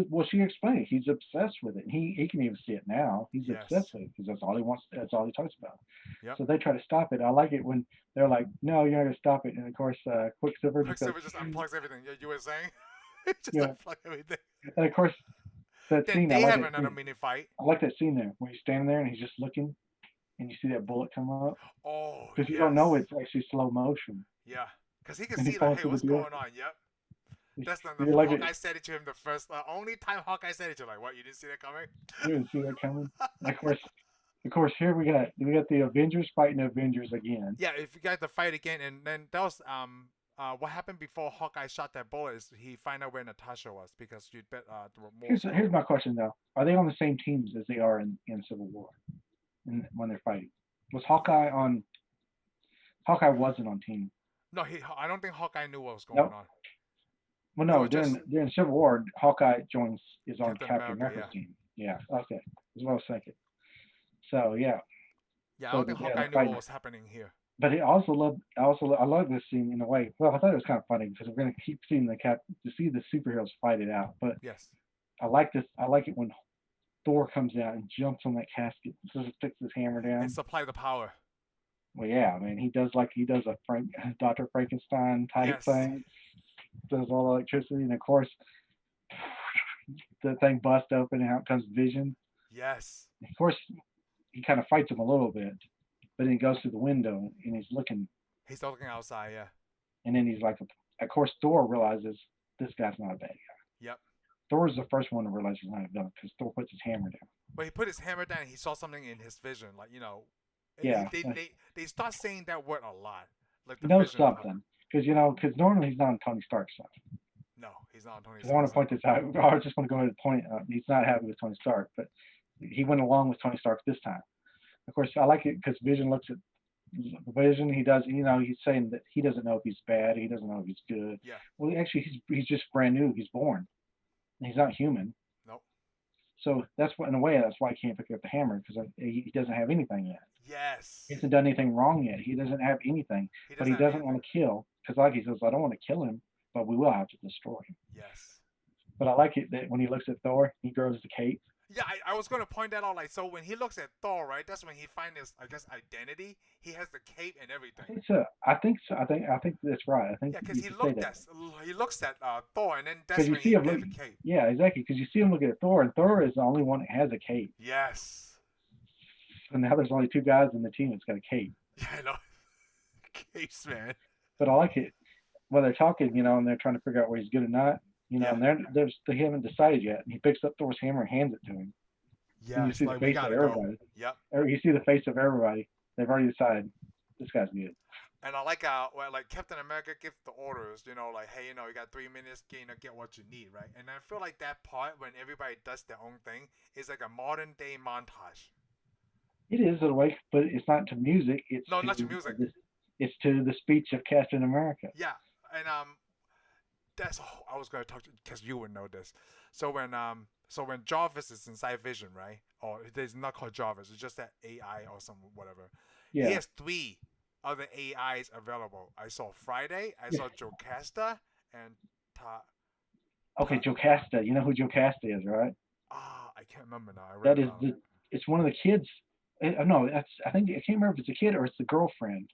well, she explained he's obsessed with it. He can even see it now. He's Yes. obsessed with it because that's all he wants. That's all he talks about. Yep. So they try to stop it. I like it when they're like, "No, you're not gonna stop it." And of course, Quicksilver just goes, just unplugs everything. Yeah, you were saying? Just yeah. unplug everything. And of course, that Then scene. they I like have that another scene. mini fight. I like that scene there where he's standing there and he's just looking, and you see that bullet come up Oh, because you yes. don't know it's actually slow motion. Yeah, because he can And he see like, falls hey, to the what's ground. going on? Yep. That's the You're like Hawkeye said it to him the first, only time Hawkeye said it to him. Like, what? You didn't see that coming? You didn't see that coming. And of course, here we got the Avengers fighting the Avengers again. Yeah, if you got the fight again, and then that was what happened before Hawkeye shot that bullet is he find out where Natasha was because you'd bet there were more. Here's my question though: are they on the same teams as they are in Civil War? When they're fighting, was Hawkeye on? Hawkeye wasn't on team. No, I don't think Hawkeye knew what was going Nope. on. Well, no, during Civil War, Hawkeye is on Captain America's yeah. team. Yeah, okay, that's what I was thinking. So yeah. Yeah, I don't think Hawkeye knew what was happening here. But I love this scene in a way. Well, I thought it was kind of funny because we're gonna keep seeing to see the superheroes fight it out. But yes, I like this. I like it when Thor comes out and jumps on that casket, and just sticks his hammer down and supply the power. Well, yeah, I mean, he does a Dr. Frankenstein type thing. Does all the electricity, and of course, the thing busts open, and out comes Vision. Yes. Of course, he kind of fights him a little bit, but then he goes through the window, and he's looking. He's looking outside, yeah. And then he's like, of course, Thor realizes this guy's not a bad guy. Yep. Thor's the first one to realize he's not a villain because Thor puts his hammer down. But he put his hammer down, and he saw something in his vision, like, you know. Yeah. They start saying that word a lot. Like he knows something. Because normally he's not on Tony Stark's side. No, he's not on Tony Stark's side. I want to point this out. I just want to go ahead and point he's not happy with Tony Stark, but he went along with Tony Stark this time. Of course, I like it because Vision looks at Vision. He does, he's saying that he doesn't know if he's bad. He doesn't know if he's good. Yeah. Well, actually, he's just brand new. He's born. He's not human. Nope. So that's why he can't pick up the hammer because he doesn't have anything yet. Yes. He hasn't done anything wrong yet. He doesn't have anything. But he doesn't want to kill because, like he says, I don't want to kill him, but we will have to destroy him. Yes. But I like it that when he looks at Thor, he grows the cape. Yeah, I was going to point that out. Like, so when he looks at Thor, right, that's when he finds his, I guess, identity. He has the cape and everything. I think so. I think that's right. I think because he looks at Thor, and then that's when he has the cape. Yeah, exactly. Because you see him look at Thor, and Thor is the only one that has a cape. Yes. And now there's only 2 guys in the team that's got a cape. Yeah, I know. Capes, man. But I like it when they're talking, and they're trying to figure out where he's good or not. And they haven't decided yet. And he picks up Thor's hammer and hands it to him. Yeah, you see the face of everybody. Yep. You see the face of everybody. They've already decided this guy's good. And I like like Captain America gives the orders, like, hey, you got 3 minutes, get what you need, right? And I feel like that part when everybody does their own thing is like a modern day montage. It is in a way, but it's not to music. Not to music. It's to the speech of Captain America. Yeah, and I was gonna talk to because you would know this. So when Jarvis is inside Vision, right? Or it's not called Jarvis. It's just that AI or some whatever. Yeah. He has 3 other AIs available. I saw Friday. I saw Jocasta and Okay, Jocasta. You know who Jocasta is, right? I can't remember now. It's one of the kids. No, I think I can't remember if it's a kid or it's the girlfriend,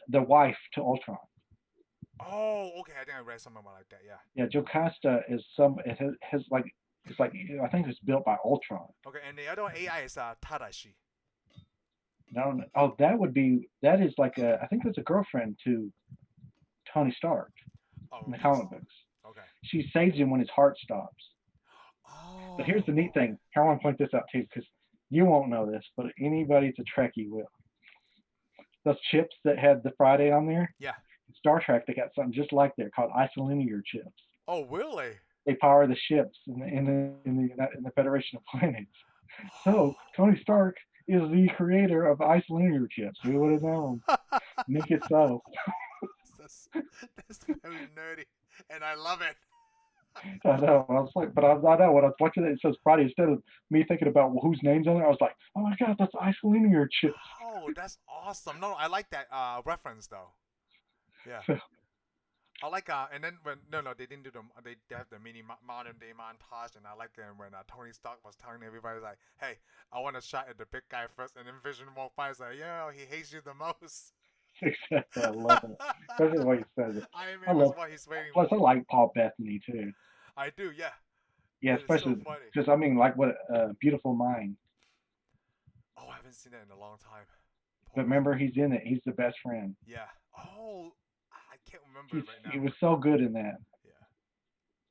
the wife to Ultron. Oh, okay. I think I read something like that. Yeah. Yeah, Jocasta is has like It's like I think it's built by Ultron. Okay, and the other AI is Tadashi. No, oh, that is like I think that's a girlfriend to Tony Stark Oh, in the okay. comic books. Okay. She saves him when his heart stops. But here's the neat Oh. thing. I want to point this out too, because you won't know this, but anybody that's a Trekkie will. Those chips that had the Friday on there, Yeah. in Star Trek, they got something just like that called isolinear chips. Oh, really? They power the ships in the Federation of Planets. So Tony Stark is the creator of isolinear chips. Who would have known? Make it so. that's very nerdy, and I love it. I know. I was like, but I know when I was watching it, it says Friday. Instead of me thinking about whose name's on it, I was like, oh my god, that's isolinear chips. Oh, that's awesome. No, I like that reference though. Yeah. I like and then when no they didn't do they have the mini modern day montage, and I like it when Tony Stark was telling everybody like, hey, I want a shot at the big guy first, and then Vision walked by and like, yo, he hates you the most. Exactly. I love it. Especially the way he says it. Iron I Man was love. what he's waiting Plus, I for. like Paul Bettany too. I do, yeah. Yeah, It is so especially funny. because I mean, like what a beautiful mind. Oh, I haven't seen that in a long time. But remember, he's in it. He's the best friend. Yeah. Oh, I can't remember it right now. He was so good in that. Yeah.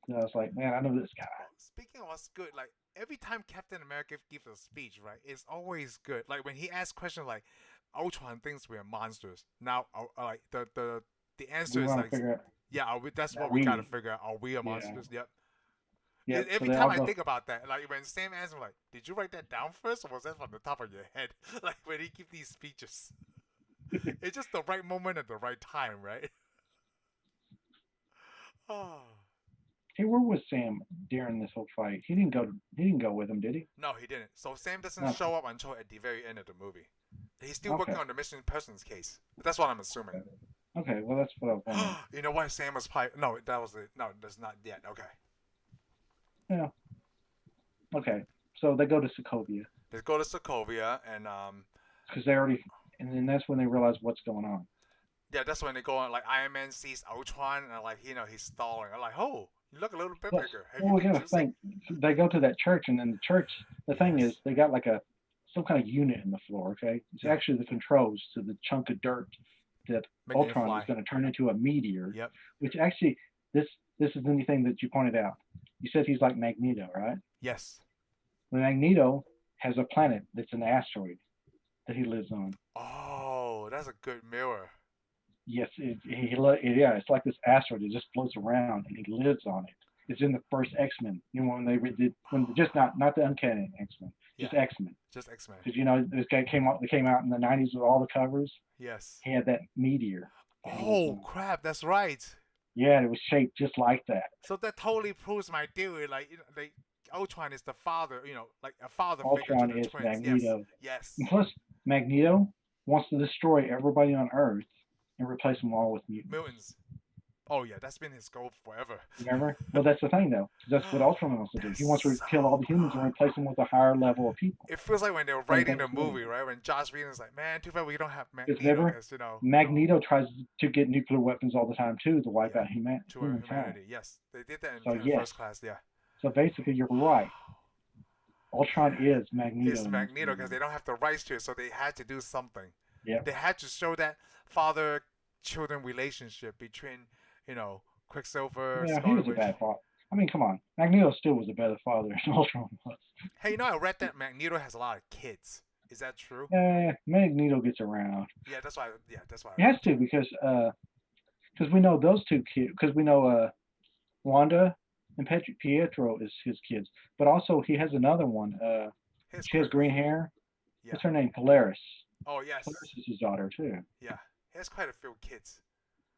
So I was like, man, I know this guy. Well, speaking of what's good, like every time Captain America gives a speech, right, it's always good. Like when he asks questions like, Ultron thinks we're monsters. Now, like the answer is like, yeah, that's what we gotta figure out. Are we a monsters? Yep. Yeah, every time I think about that, like when Sam asks me, like, did you write that down first, or was that from the top of your head? Like when he gives these speeches, it's just the right moment at the right time, right? Oh. Hey, where was Sam during this whole fight? He didn't go with him, did he? No, he didn't. So Sam doesn't show up until at the very end of the movie. He's still working on the missing persons case. That's what I'm assuming. Okay, well that's what I wanted. You know why Sam was probably no, that was it. No, that's not yet. Okay. Yeah. Okay, so they go to Sokovia. They go to Sokovia and because they already, and then that's when they realize what's going on. Yeah, that's when they go on. Like Iron Man sees Ultron and like he's stalling. I'm like, oh, you look a little bit bigger. Well, we gotta think. They go to that church, and then the church. The thing is, they got like some kind of unit in the floor. Okay, it's actually the controls to the chunk of dirt that Ultron is going to turn into a meteor. Yep. Which actually, this is the only thing that you pointed out. You said he's like Magneto, right? Yes. Well, Magneto has a planet that's an asteroid that he lives on. Oh, that's a good mirror. Yes, it's like this asteroid. It just floats around, and he lives on it. It's in the first X-Men. You know, when they did, just not the Uncanny X-Men, just X-Men. Just X-Men. Because this guy came out in the '90s with all the covers. Yes. He had that meteor. Oh crap! That's right. Yeah, it was shaped just like that. So that totally proves my theory. Like, Ultron is the father. Like a father Ultron figure to the is twins. Magneto. Yes. And plus, Magneto wants to destroy everybody on Earth and replace them all with mutants. Oh yeah, that's been his goal forever. Remember? Well, that's the thing though. That's what Ultron wants to do. He wants to kill all the humans and replace them with a higher level of people. It feels like when they were writing the movie, right? When Joss Whedon's like, man, too bad we don't have Magneto. Magneto tries to get nuclear weapons all the time too to wipe out humanity. Yes, they did that in First Class. Yeah. So basically, you're right. Ultron is Magneto. It's Magneto because they don't have the rights to it, so they had to do something. Yeah. They had to show that father-children relationship between, Quicksilver. Yeah, he was a bad father. I mean, come on. Magneto still was a better father than Ultron was. Hey, I read that Magneto has a lot of kids. Is that true? Yeah, Magneto gets around. Yeah, that's why. He has to because we know those two kids. Because we know Wanda and Pietro is his kids, but also he has another one. She has green hair. Yeah. What's her name? Polaris. Oh yes. Polaris is his daughter too. Yeah, he has quite a few kids.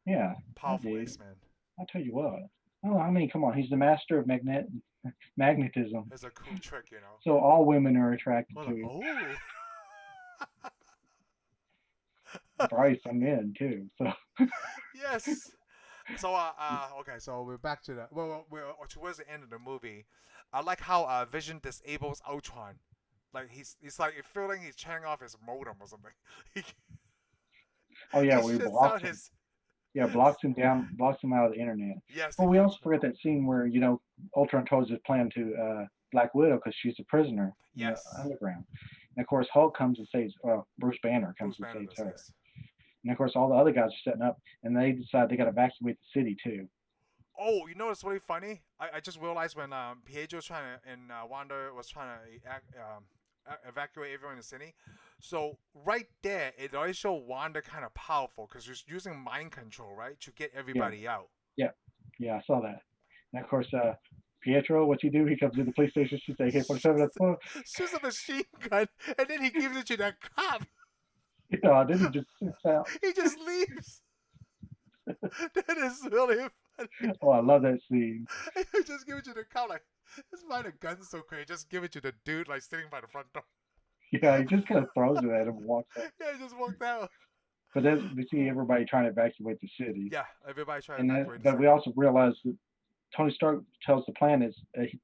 Yeah. Powerful X-Man. I'll tell you what. Oh, I mean, come on. He's the master of magnetism. It's a cool trick, So all women are attracted to him. Probably some men too. So. Yes. So okay. So we're back to that. Well, we're towards the end of the movie. I like how Vision disables Ultron. Like he's like feeling he's turning off his modem or something. Oh yeah, we blocked him. Yeah, blocks him down, blocks him out of the internet. Yes, But he we keeps. also forget that scene where Ultron told his plan to Black Widow because she's a prisoner in the Yes, underground. And of course, Hulk comes and saves. Bruce Banner comes Bruce and Banner saves does. her. Yes. And of course, all the other guys are setting up, and they decide they got to evacuate the city too. Oh, you know what's really funny? I just realized when Pietro was trying to and Wanda was trying to evacuate everyone in the city. So right there, it already showed Wanda kind of powerful because she's using mind control, right, to get Yeah, everybody out. yeah, yeah. I saw that. And of course, Pietro, what's he do? He comes to the police station. She say, "AK-47, that's fun." Shoots a machine gun, and then he gives it to that cop. Then he just sits out. He just leaves. That is really funny. Oh, I love that scene. He just give it to the cop like, this why the gun's so crazy. Just give it to the dude like sitting by the front door. Yeah, he just kind of throws it at him and walks out. Yeah, he just walked out. But then we see everybody trying to evacuate the city. Yeah, everybody trying And to then, evacuate the but we city. also realize that Tony Stark tells the plan is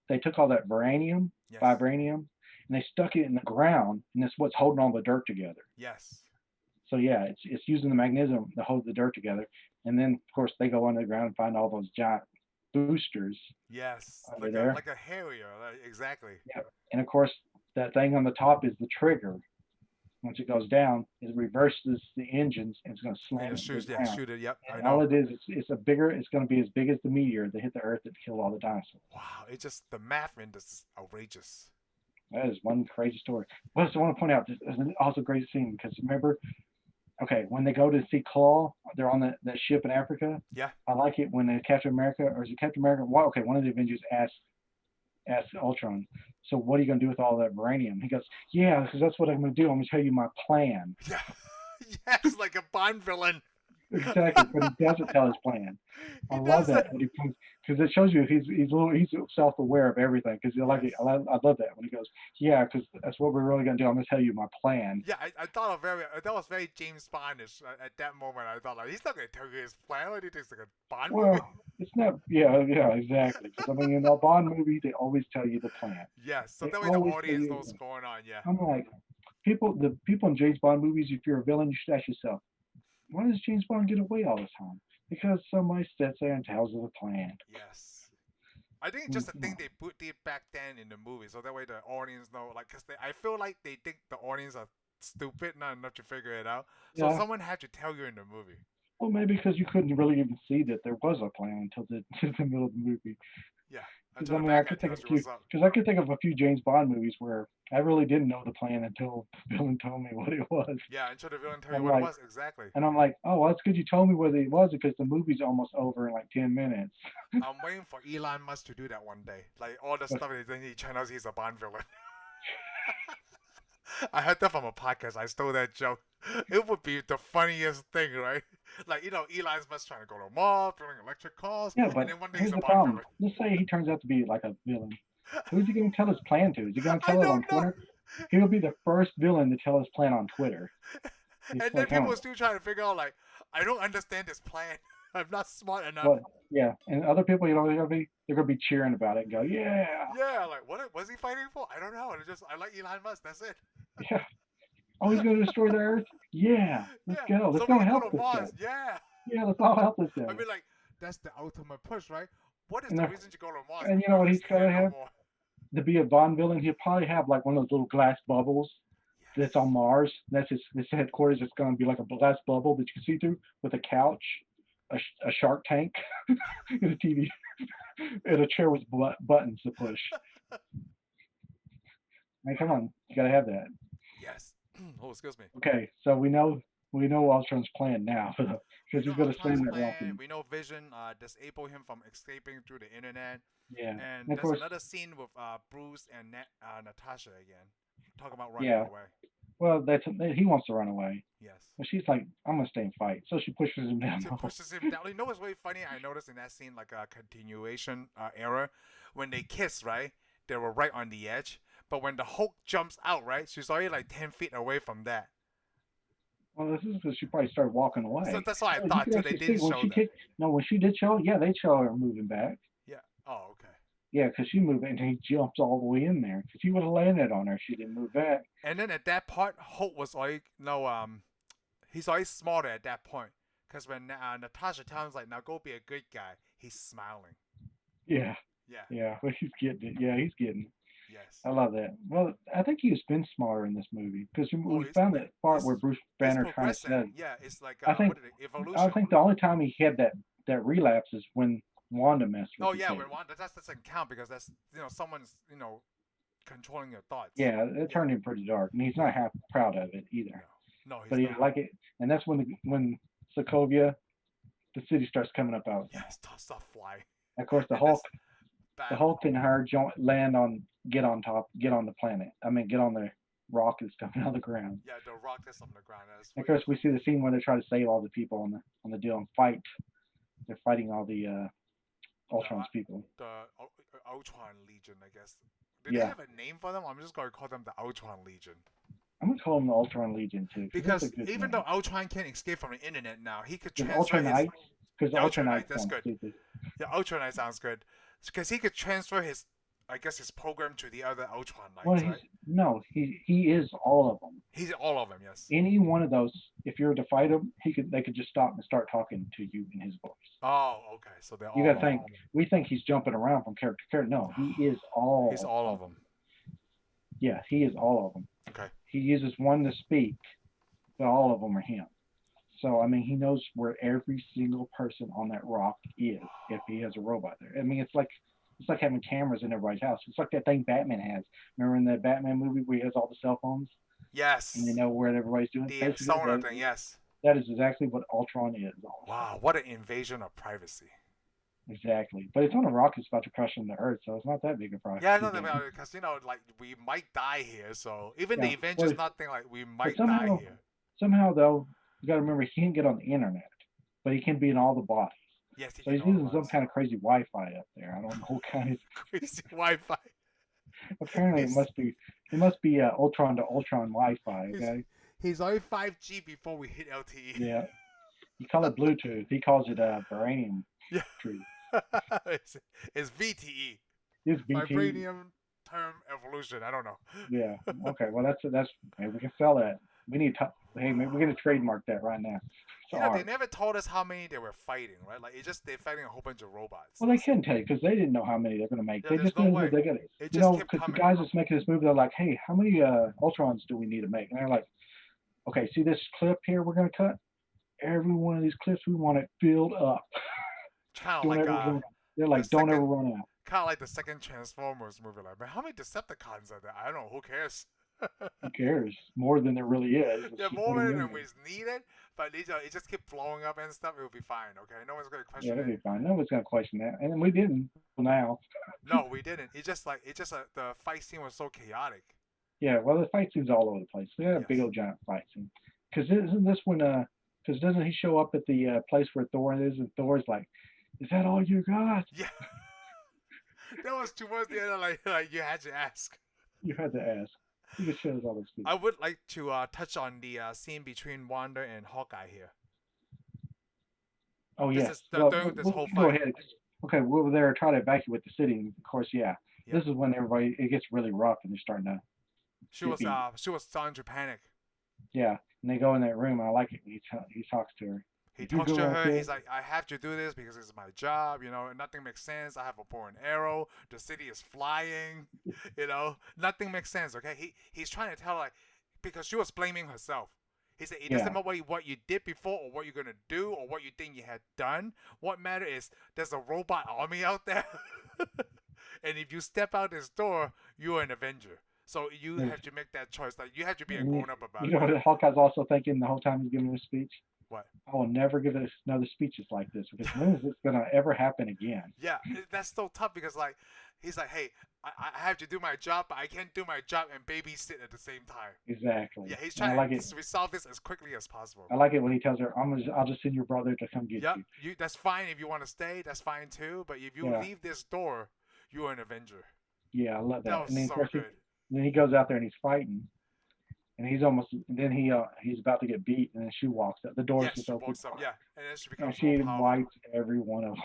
they took all that Yes. vibranium, and they stuck it in the ground, and that's what's holding all the dirt together. Yes. So yeah, it's using the magnetism to hold the dirt together. And then of course they go underground and find all those giant boosters Yes. under Like a there. like a Harrier. Exactly. Yeah. And of course that thing on the top is the trigger. Once it goes down, it reverses the engines and it's going to And slam it it to shoots. the Yeah, ground. shoot it. Yep. I And all know. it is, it's going to be as big as the meteor that hit the Earth that killed all the dinosaurs. Wow. It's just the math in this is outrageous. That is one crazy story. But I just want to point out, this is also a great scene because remember, okay, when they go to see Claw, they're on that ship in Africa. Yeah. I like it when Captain America, or is it Captain America? Well, okay, one of the Avengers asks Ultron, so what are you going to do with all that uranium? He goes, yeah, because that's what I'm going to do. I'm going to tell you my plan. Yeah. Yes, like a Bond villain. Exactly, but he doesn't tell his plan. I He love does that it. when he comes because it shows you he's self-aware of everything. Because like Yes. I love that when he goes, yeah, because that's what we're really gonna do. I'm gonna tell you my plan. Yeah, I thought of that was very James Bondish at that moment. I thought like he's not gonna tell you his plan. What do you think? It's like a Bond movie? Well, it's not. Yeah, exactly. Because I mean, in a Bond movie, they always tell you the plan. Yes. So They that way the always tell audience knows you. what's going on. Yeah. I'm like, the people in James Bond movies. If you're a villain, you should ask yourself, why does James Bond get away all the time? Because somebody sits there and tells us a plan. Yes. I think just the thing they put it back then in the movie, so that way the audience know, like, cause I feel like they think the audience are stupid, not enough to figure it out. So Yeah. someone had to tell you in the movie. Well, maybe because you couldn't really even see that there was a plan until the middle of the movie. Yeah. Because Until I the mean, I bad guy could think of tells a you few. what's up. Because I could think of a few James Bond movies where I really didn't know the plan until the villain told me what it was. Yeah, until the villain tell you I'm what it like, was. Exactly. and I'm like, oh, well, that's good you told me what it was because the movie's almost over in like 10 minutes. I'm waiting for Elon Musk to do that one day. Like all the But stuff that he channels, he's a Bond villain. I heard that from a podcast. I stole that joke. It would be the funniest thing, right? Like, Elon Musk trying to go to Mars, building electric cars, yeah, and but then one day he's here's a the Bond problem. villain. Let's say he turns out to be like a villain. Who's he going to tell his plan to? Is he going to I tell it on don't know. Twitter? He'll be the first villain to tell his plan on Twitter. He's And then like, people oh, are still trying to figure out, like, I don't understand this plan. I'm not smart enough. but yeah, and other people, they're gonna be cheering about it and go, yeah, Yeah, like, what was he fighting for? I don't know. I like Elon Musk. That's it. yeah. Oh, he's gonna destroy the Earth. Yeah, let's Yeah, go. Let's so we go can go help to this guy. Mars. Yeah. Yeah, let's all help this I guy. mean, like, that's the ultimate push, right? What is And the the, reason to go to Mars and if you know what Earth he's is gonna here no have more? to be a Bond villain? He'll probably have like one of those little glass bubbles that's Yes. on Mars. That's his headquarters. It's gonna be like a glass bubble that you can see through with a couch, a Shark Tank, and a TV, and a chair with buttons to push. I mean, come on, you gotta have that. Yes. Oh, excuse me. Okay, so we know Ultron's plan now We because know he's gonna Ultron's slam that rock plan. in. We know Vision disable him from escaping through the internet. Yeah, And and of there's course, another scene with Bruce and Natasha again. Talk about running yeah. away. Well, he wants to run away, Yes. but she's like, I'm gonna stay and fight. So she pushes him down. She pushes him down. You know what's really funny? I noticed in that scene, like a continuation error, when they kiss, right? They were right on the edge. But when the Hulk jumps out, right? She's already like 10 feet away from that. Well, this is because she probably started walking So away. that's what I No, you thought could too. They actually see didn't when show she that. kicked. No, when she did show, yeah, they show her moving back. Yeah. Oh, okay. Yeah, because she moved and he jumps all the way in there. Because he would have landed on her, she didn't move back. And then at that part, Hulk was like, no, he's already smarter at that point. Because when Natasha tells him like, now go be a good guy, he's smiling. Yeah. Yeah. Yeah, but he's getting it. Yeah, he's getting it. Yes. I love that. Well, I think he's been smarter in this movie because we it's- found that part it's- where Bruce Banner kind of progressing. said. Yeah, it's like I think what is it? Evolution. I think the only time he had that relapse is when Wanda messed with Oh his yeah, head. when Wanda, that doesn't count because that's someone's controlling your thoughts. Yeah, it turned him pretty dark, and he's not half proud of it either. No, he's But he not. like it, and that's when Sokovia, the city starts coming up out. Yeah, stuff fly. Of course, the Hulk and her get on the planet. I mean, get on the rock that's coming out of the ground. Yeah, the rock that's on the ground. Of course, we see the scene where they try to save all the people on the deal and fight. They're fighting all the Ultron's people. The Ultron Legion, I guess. Did they have a name for them? I'm just going to call them the Ultron Legion. I'm going to call them the Ultron Legion, too. Because even though Ultron can't escape from the internet now, he could transfer Ultronites? Because Ultronite, that's good. Stupid. Yeah, Ultronite sounds good. Because he could transfer his program to the other Ultron Knights, Well, right? No, he is all of them. He's all of them, yes. Any one of those, if you were to fight him, they could just stop and start talking to you in his voice. Oh, okay. So they're all. You got to think. We think he's jumping around from character to character. No, he is all. He's all of them. Yeah, he is all of them. Okay. He uses one to speak, but all of them are him. So I mean, he knows where every single person on that rock is if he has a robot there. I mean, it's like having cameras in everybody's house. It's like that thing Batman has. Remember in the Batman movie where he has all the cell phones? Yes. And they know where everybody's doing. The sonar thing, yes. That is exactly what Ultron is. Wow, what an invasion of privacy. Exactly. But it's on a rock that's about to crush into the Earth, so it's not that big a problem. Yeah, no, because, like, we might die here, so even the Avengers not think, like, we might die here. Somehow, though, you got to remember, he can't get on the internet, but he can be in all the bodies. Yes, so he's using some kind of crazy Wi-Fi up there. I don't know what kind of crazy Wi-Fi. Apparently, it must be Ultron to Ultron Wi-Fi. Okay. He's on 5G before we hit LTE. Yeah. You call it Bluetooth. He calls it Vibranium. Yeah. True. It's VTE. It's VTE. Vibranium term evolution. I don't know. Yeah. Okay. Well, that's maybe we can sell that. We need to. Hey, maybe we're gonna trademark that right now. They never told us how many they were fighting, right? Like they're fighting a whole bunch of robots. Well, they couldn't tell you because they didn't know how many they're gonna make. Yeah, they just knew that they got it. Because the guys that's making this movie, they're like, hey, how many Ultrons do we need to make? And they're like, okay, see this clip here we're gonna cut? Every one of these clips we want it filled up. Kind of like they're like, don't ever run out. Kind of like the second Transformers movie. Like, man, how many Decepticons are there? I don't know. Who cares? Who cares? More than there really is. Yeah, more than was needed, but it just keep blowing up and stuff. It will be fine, okay? No one's gonna question it. Yeah, it'll be fine. No one's gonna question that, and we didn't now. No, we didn't. It's just the fight scene was so chaotic. Yeah, well, the fight scene's all over the place. They had a big old giant fight scene. Because isn't this when because doesn't he show up at the place where Thor is, and Thor's like, "Is that all you got?" Yeah. That was towards the end. Like you had to ask. You had to ask. He just shows all this. I would like to touch on the scene between Wanda and Hawkeye here. Oh yeah. During this whole fight. Go ahead. Okay, we were there trying to evacuate the city. Of course, yeah. This is when it gets really rough and they're starting to. She was starting to panic. Yeah, and they go in that room. I like it. He talks to her. He talks to her. He's like, I have to do this because it's my job. Nothing makes sense. I have a bow and arrow. The city is flying. Nothing makes sense. Okay, he's trying to tell her, like, because she was blaming herself. He said it doesn't matter what you did before or what you're gonna do or what you think you had done. What matters is there's a robot army out there, and if you step out this door, you're an Avenger. So you have to make that choice. Like you have to be a grown up about it. You know what Hawkeye's also thinking the whole time he's giving his speech? What? I will never give another speeches like this because when is this gonna ever happen again? Yeah, that's so tough because like he's like, hey, I have to do my job, but I can't do my job and babysit at the same time. Exactly. Yeah, he's trying to resolve this as quickly as possible. I like it when he tells her, I'll just send your brother to come get you. That's fine if you want to stay. That's fine too. But if you leave this door, you're an Avenger. Yeah, I love that. That was so good. Then he goes out there and he's fighting. And he's he's about to get beat, and then she walks up. The door's just open. Yeah, and then she becomes wipes every one of them.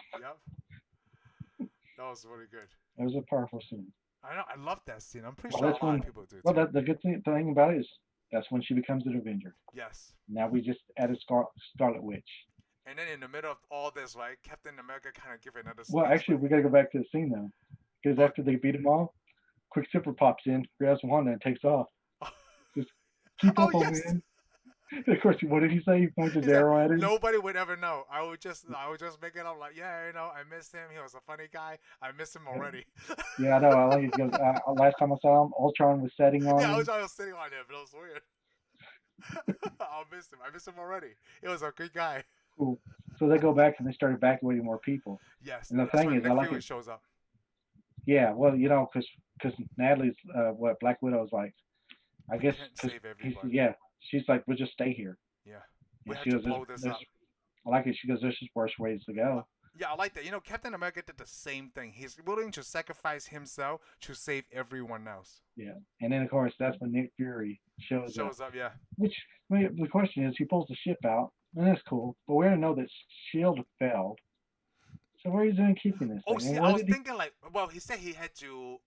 Yep. That was really good. It was a powerful scene. I know. I love that scene. I'm pretty sure a lot of people do. Well, the good thing about it is that's when she becomes an Avenger. Yes. Now we just added Scarlet Witch. And then in the middle of all this, right, Captain America kind of give another Well, speech. actually, we got to go back to the scene though, because Oh. after they beat them all, Quicksilver pops in, grabs Wanda, and takes off. Just keep Oh up, old yes. man. Of course, what did he say? He points his He said arrow at him. nobody would ever know. I would just make it up like, yeah, you know, I miss him. He was a funny guy. I miss him already. Yeah, I know. I like it. He goes, last time I saw him, Ultron was setting on Yeah, him. I was sitting on him, but it was weird. I'll miss him. I miss him already. He was a good guy. Cool. So they go back and they start evacuating more people. Yes, And the that's thing when is, I Nick like Fury it. shows up. Yeah, well, because Natalie's what Black Widow's like. I guess Can't because save everybody. yeah, she's like, we'll just stay here. Yeah, And we have she to goes, blow this up. I like it. She goes, there's just worse ways to go. Yeah, I like that. You know, Captain America did the same thing. He's willing to sacrifice himself to save everyone else. Yeah, and then of course that's when Nick Fury shows up. Yeah. Which the question is, he pulls the ship out, and that's cool. But we already know that Shield failed. So where is he keeping this Oh, thing? see, I was thinking like, well, he said he had to,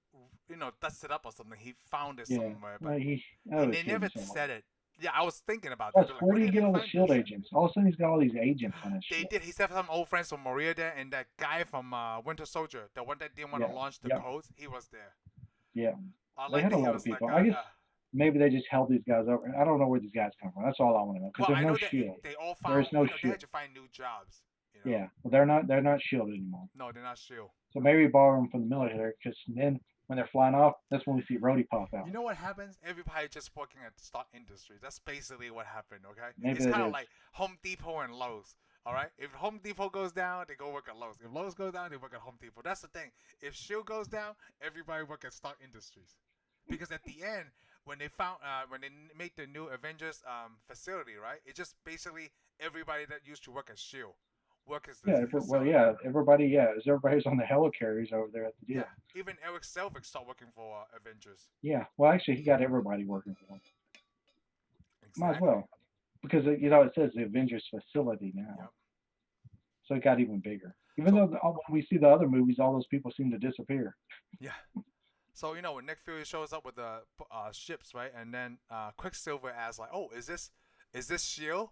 you know, dust it up or something. He found it somewhere, but and they never said it. Yeah, I was thinking about that. Plus, where did he get all the Shield agents? All of a sudden, he's got all these agents on his ship. They did. He said some old friends from Maria there, and that guy from Winter Soldier, the one that didn't want to launch the codes, he was there. Yeah, I they had a lot of people. I guess maybe they just held these guys over. I don't know where these guys come from. That's all I want to know. Because there's no Shield. They all found. There's no Shield. They Shield. had to find new jobs. You know? Yeah, well, they're not Shield anymore. No, they're not Shield. So maybe borrow them from the military, because then when they're flying off, that's when we see Rhodey pop out. You know what happens? Everybody just working at stock industry. That's basically what happened. Okay, maybe it's kind of like Home Depot and Lowe's. All right, if Home Depot goes down, they go work at Lowe's. If Lowe's goes down, they work at Home Depot. That's the thing. If Shield goes down, everybody work at stock industries. Because at the end, when they made the new Avengers facility, right? It just basically everybody that used to work at Shield. Everybody who's on the helicarriers over there at the deal. Yeah, even Eric Selvig started working for Avengers. Yeah, well, actually, he got everybody working for him. Exactly. Might as well, because it says the Avengers facility now, so it got even bigger. Even though when we see the other movies, all those people seem to disappear. Yeah. So when Nick Fury shows up with the ships, right, and then Quicksilver asks like, "Oh, is this Shield?"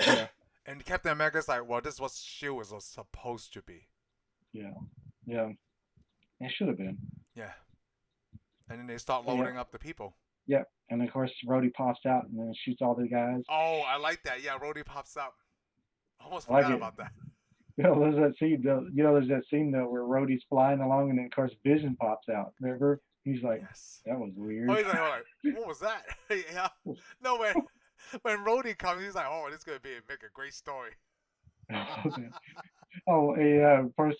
Yeah. And Captain America's like, well, this is what S.H.I.E.L.D. was supposed to be. Yeah. Yeah. It should have been. Yeah. And then they start loading up the people. Yeah. And of course, Rhodey pops out and then shoots all the guys. Oh, I like that. Yeah, Rhodey pops up. Almost forgot about that. There's that scene, there's that scene though where Rhodey's flying along and then of course Vision pops out. Remember? He's like, that was weird. Oh, he's like, what was that? Yeah. No, when Rhodey comes, he's like, "Oh, this is gonna make a great story." First,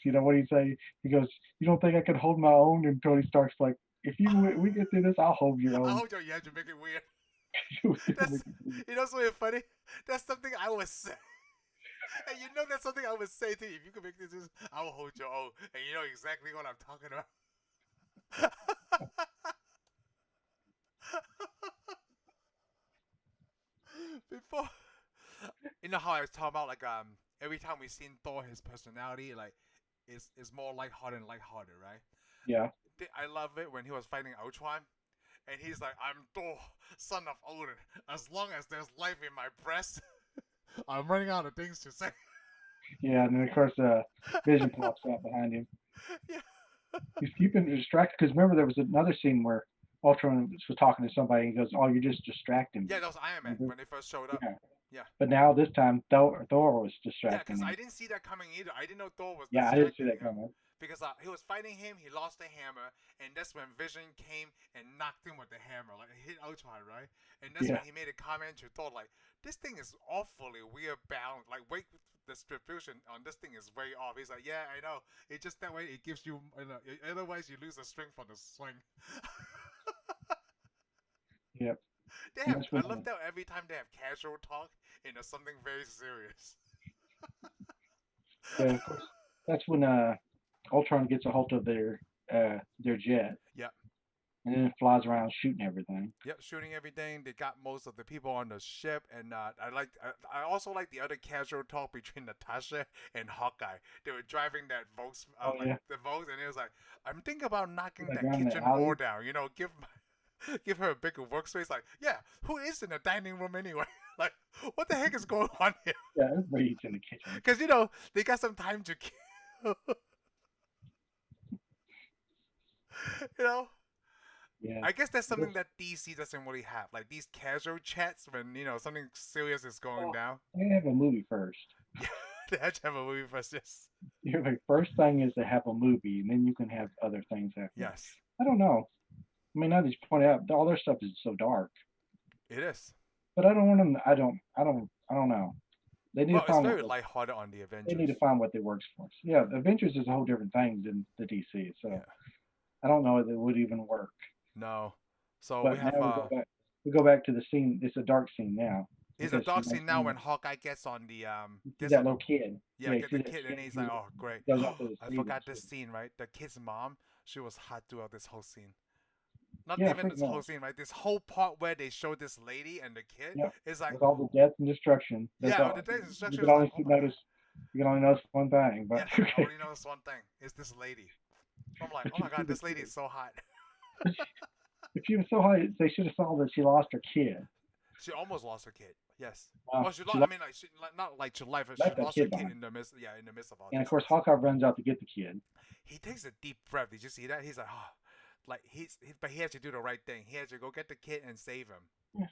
what do you say? He goes, "You don't think I could hold my own?" And Tony Stark's like, "If we get through this, I'll hold your own." I'll hold your. You have to make it weird. That's really funny. That's something I would say. And that's something I would say to you. If you could make this, I'll hold your own. And you know exactly what I'm talking about. Before, how I was talking about every time we seen Thor, his personality is more lighthearted, right? Yeah. I love it when he was fighting Ultron, and he's like, "I'm Thor, son of Odin. As long as there's life in my breast, I'm running out of things to say." Yeah, and then of course Vision pops out behind him. Yeah. He's keeping distracted because remember there was another scene where Ultron was talking to somebody and he goes, "Oh, you're just distracting me." Yeah, that was Iron Man when they first showed up. Yeah. But now this time Thor was distracting. Yeah, because I didn't see that coming either. I didn't know Thor was. Yeah, I didn't see that coming. Because he was fighting him, he lost the hammer, and that's when Vision came and knocked him with the hammer, like it hit Ultron, right? And that's when he made a comment to Thor, like, "This thing is awfully weird bound. Like, weight distribution on this thing is way off." He's like, "Yeah, I know. It's just that way it gives you, otherwise you lose the strength from the swing." Yep. I love that every time they have casual talk into something very serious. Yeah, of course. That's when Ultron gets a hold of their jet. Yep. And then it flies around shooting everything. Yep, shooting everything. They got most of the people on the ship, and I also like the other casual talk between Natasha and Hawkeye. They were driving that the Volks, and it was like, "I'm thinking about knocking that kitchen door down. Give Give her a bigger workspace. Like, yeah, who is in the dining room anyway? Like, what the heck is going on here? Yeah, everybody eats in the kitchen. Because, they got some time to kill. Yeah. I guess that's something that DC doesn't really have. Like, these casual chats when, something serious is going down. They have a movie first. Yeah, they have to have a movie first. Yes. The first thing is to have a movie, and then you can have other things after. Yes. I don't know. I mean, now that you point out, all their stuff is so dark. It is. But I don't want them. I don't know. They need to find. It's very lighthearted on the Avengers. They need to find what they works for. Yeah, Avengers is a whole different thing than the DC. So I don't know if it would even work. No. So but we have. We go back to the scene. It's a dark scene now. It's a dark scene now when Hawkeye gets on the that little kid. Yeah, get the kid, and he's like, "Oh, great." I forgot this scene, right? The kid's mom, she was hot throughout this whole scene. Not even this whole scene, right? This whole part where they show this lady and the kid is like with all the death and destruction. The death and destruction. You can only notice one thing, but I only notice one thing. It's this lady. I'm like, oh my god, this lady is so hot. If she was so hot, they should have saw that she lost her kid. She almost lost her kid. Yes. She lost. I mean, like, not like to life. She lost her kid in the midst. Yeah, in the midst of all. And of course, Hawkeye runs out to get the kid. He takes a deep breath. Did you see that? He's like, oh, like but he has to do the right thing. He has to go get the kid and save him. Yeah.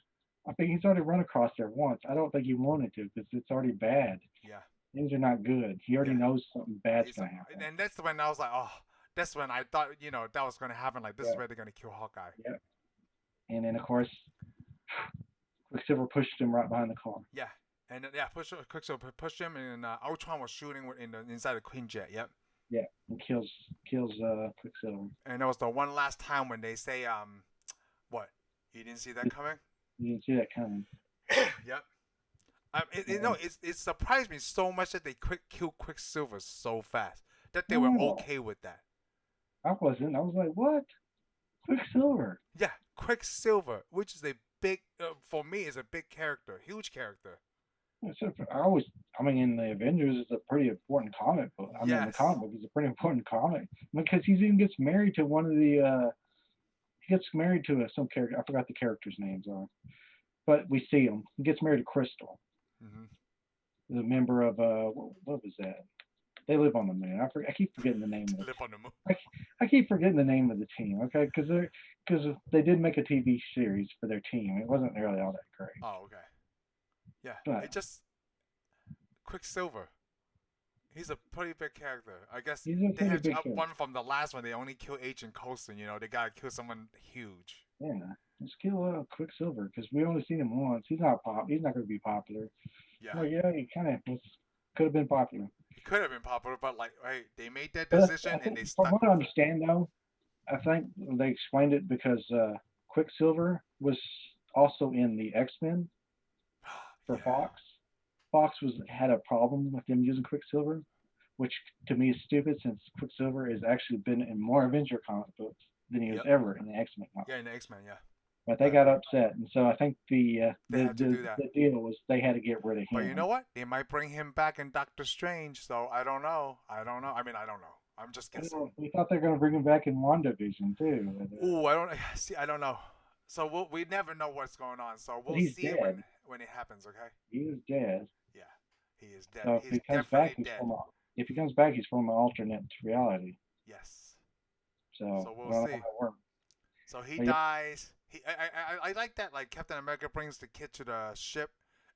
I think he's already run across there once. I don't think he wanted to because it's already bad. Yeah. Things are not good. He already knows something bad's gonna happen. And that's when I was like, oh, that's when I thought that was gonna happen. Like this is where they're gonna kill Hawkeye. Yeah. And then of course, Quicksilver pushed him right behind the car. Yeah. And Quicksilver pushed him, and Ultron was shooting inside the Queen Jet. Yep. Yeah, and kills Quicksilver. And it was the one last time when they say, what? You didn't see that coming? You didn't see that coming. Yep. It surprised me so much that they killed Quicksilver so fast that they were okay with that. I wasn't. I was like, what? Quicksilver? Yeah, Quicksilver, which is a big, for me, is a big character, huge character. In the Avengers, it's a pretty important comic book. The comic book is a pretty important comic because he even gets married to one of the. He gets married to some character. I forgot the characters' names are, but we see him. He gets married to Crystal, the member of what was that? They live on the moon. I keep forgetting the name. Live on the moon. I keep forgetting the name of the team. Okay, because they did make a TV series for their team. It wasn't really all that great. Oh, okay. Yeah, it just Quicksilver. He's a pretty big character. I guess they had to up one from the last one. They only killed Agent Coulson. They gotta kill someone huge. Yeah, let's kill Quicksilver because we only seen him once. He's not He's not gonna be popular. Yeah. Well, yeah, he kind of could have been popular. He could have been popular, but they made that decision and they stuck. From what I understand, though, I think they explained it because Quicksilver was also in the X-Men for Fox. Fox had a problem with them using Quicksilver, which to me is stupid since Quicksilver has actually been in more Avenger comic books than he was ever in the X-Men comics. Yeah, in the X-Men, yeah. But they got upset, and so I think the deal was they had to get rid of him. But you know what? They might bring him back in Doctor Strange, so I don't know. I mean, I don't know. I'm just guessing. We thought they were going to bring him back in WandaVision, too. Ooh, I don't know. So we never know what's going on, so we'll see it when it happens, okay? He is dead. Yeah, he is dead. So he's definitely dead. If he comes back, he's from an alternate reality. Yes. So we'll see. So he dies. I like that. Like Captain America brings the kid to the ship,